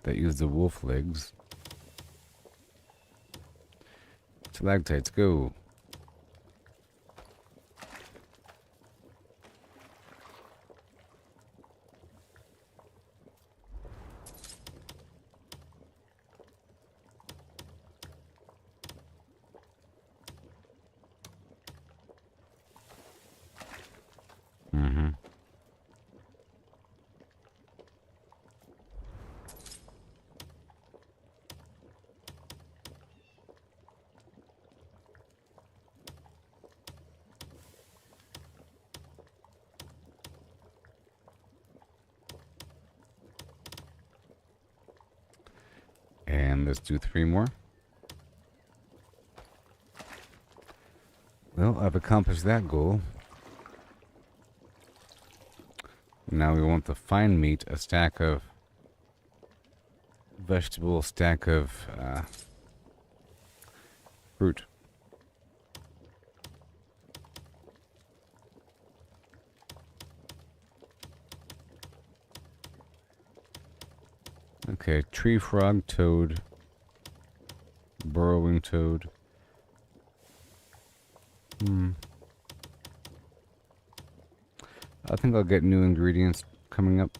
That use the wolf legs. Stalactites, go. And let's do 3 more. Well, I've accomplished that goal. Now we want the fine meat, a stack of vegetable, stack of fruit. Okay, tree frog, toad, burrowing toad. I think I'll get new ingredients coming up.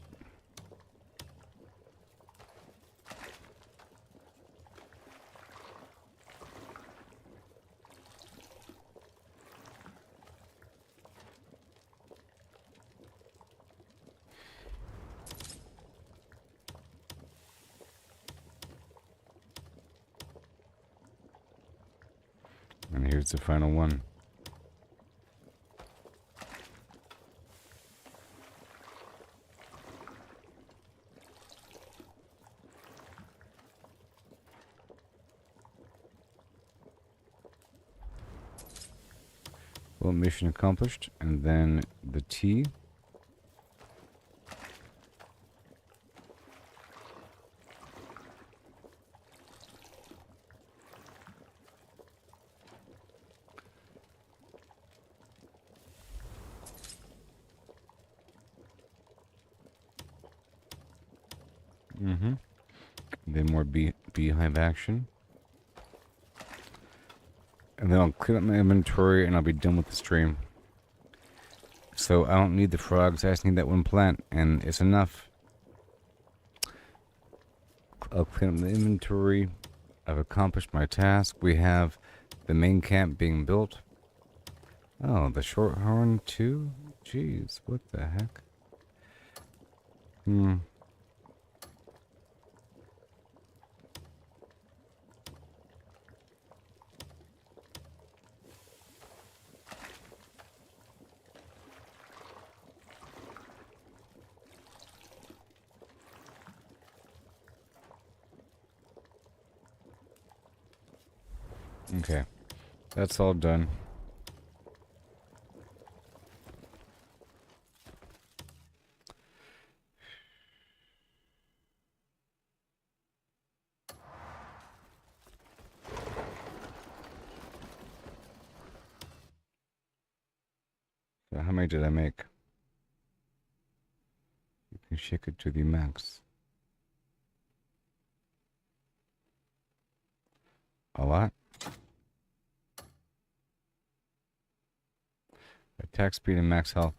And here's the final one. Well, mission accomplished. And then the T. Then more beehive action. And then I'll clean up my inventory and I'll be done with the stream. So I don't need the frogs, I just need that one plant and it's enough. I'll clean up the inventory. I've accomplished my task. We have the main camp being built. Oh, the shorthorn too? Jeez, what the heck? Okay, that's all done. So how many did I make? You can shake it to the max. A lot. Attack speed and max health.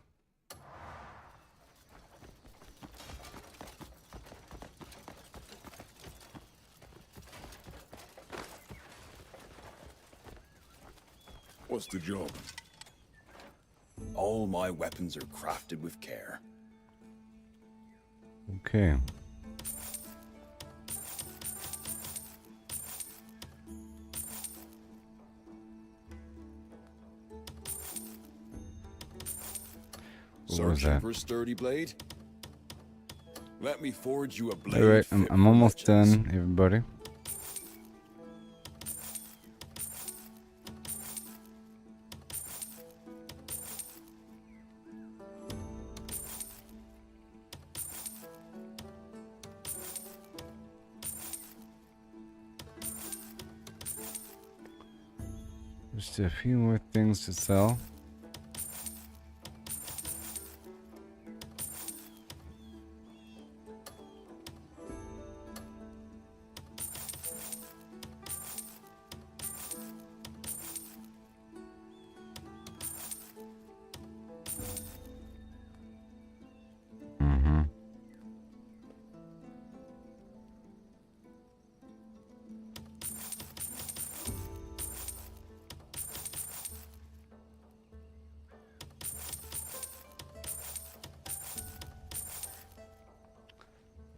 What's the job? All my weapons are crafted with care. Okay. What was Searching that? for a sturdy blade? Let me forge you a blade. Alright, fit I'm for almost legends. done, everybody. Just a few more things to sell.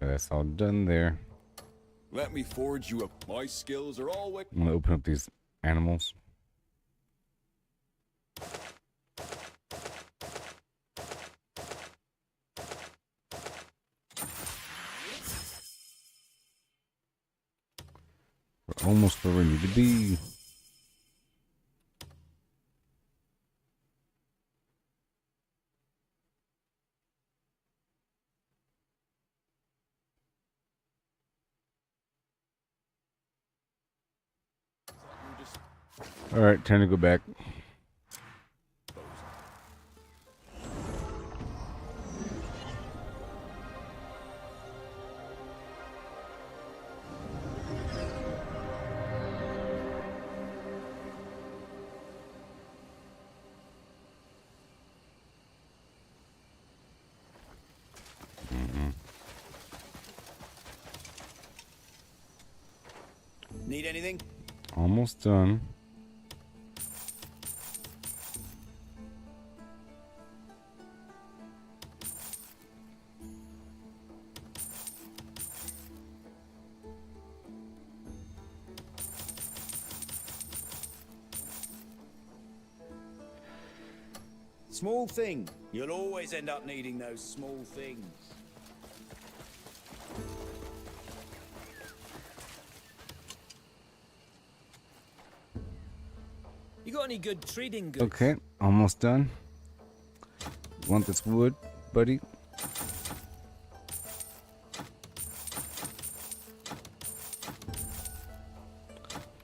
That's all done there. Let me forge you a. My skills are always. I'm gonna open up these animals. We're almost where we need to be. Alright, time to go back. Need anything? Almost done. Small thing. You'll always end up needing those small things. You got any good trading goods? Okay, Almost done. Want this wood, buddy?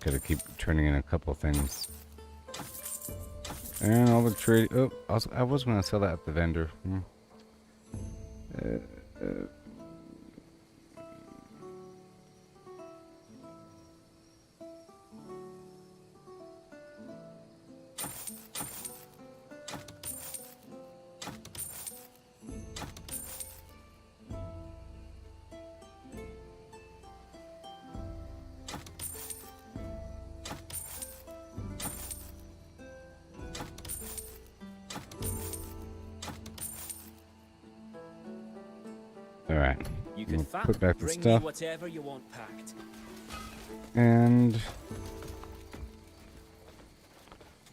Gotta keep turning in a couple things. And all the trade. Oh, I was gonna sell that at the vendor. All right. You We'll can fat. put back the Bring stuff. me whatever you want packed. And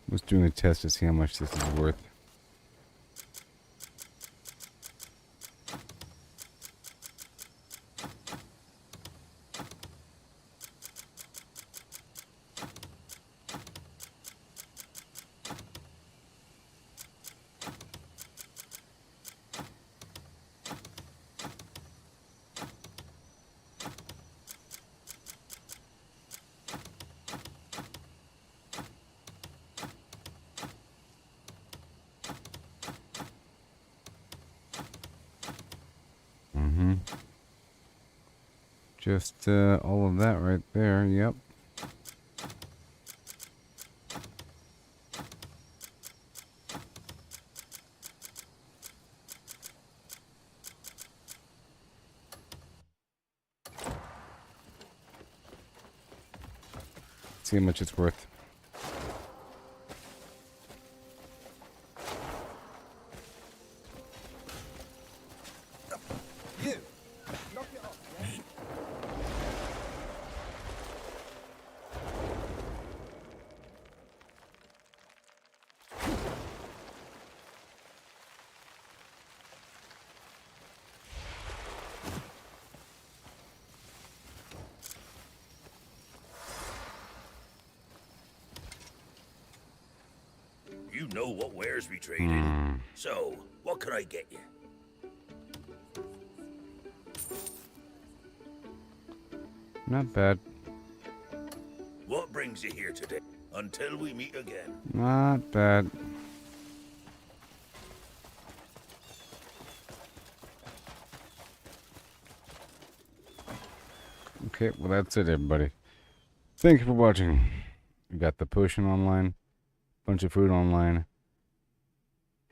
was doing a test to see how much this is worth. Just all of that right there. Yep. See how much it's worth. You know what wares we trade in. So, what can I get you? Not bad. What brings you here today? Until we meet again. Not bad. Okay, well that's it, everybody. Thank you for watching. We got the potion online, bunch of food online.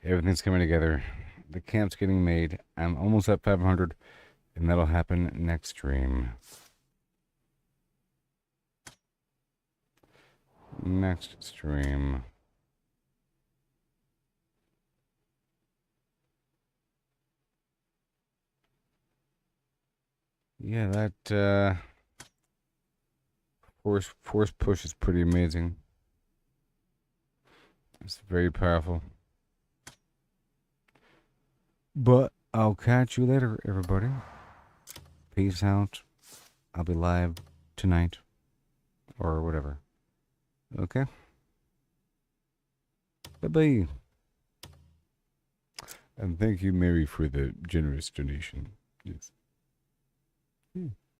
Everything's coming together. The camp's getting made. I'm almost at 500, and that'll happen next stream. Next stream. Yeah, that force push is pretty amazing. It's very powerful. But I'll catch you later, everybody. Peace out. I'll be live tonight or whatever. Okay. Bye-bye. And thank you, Mary, for the generous donation. Yes.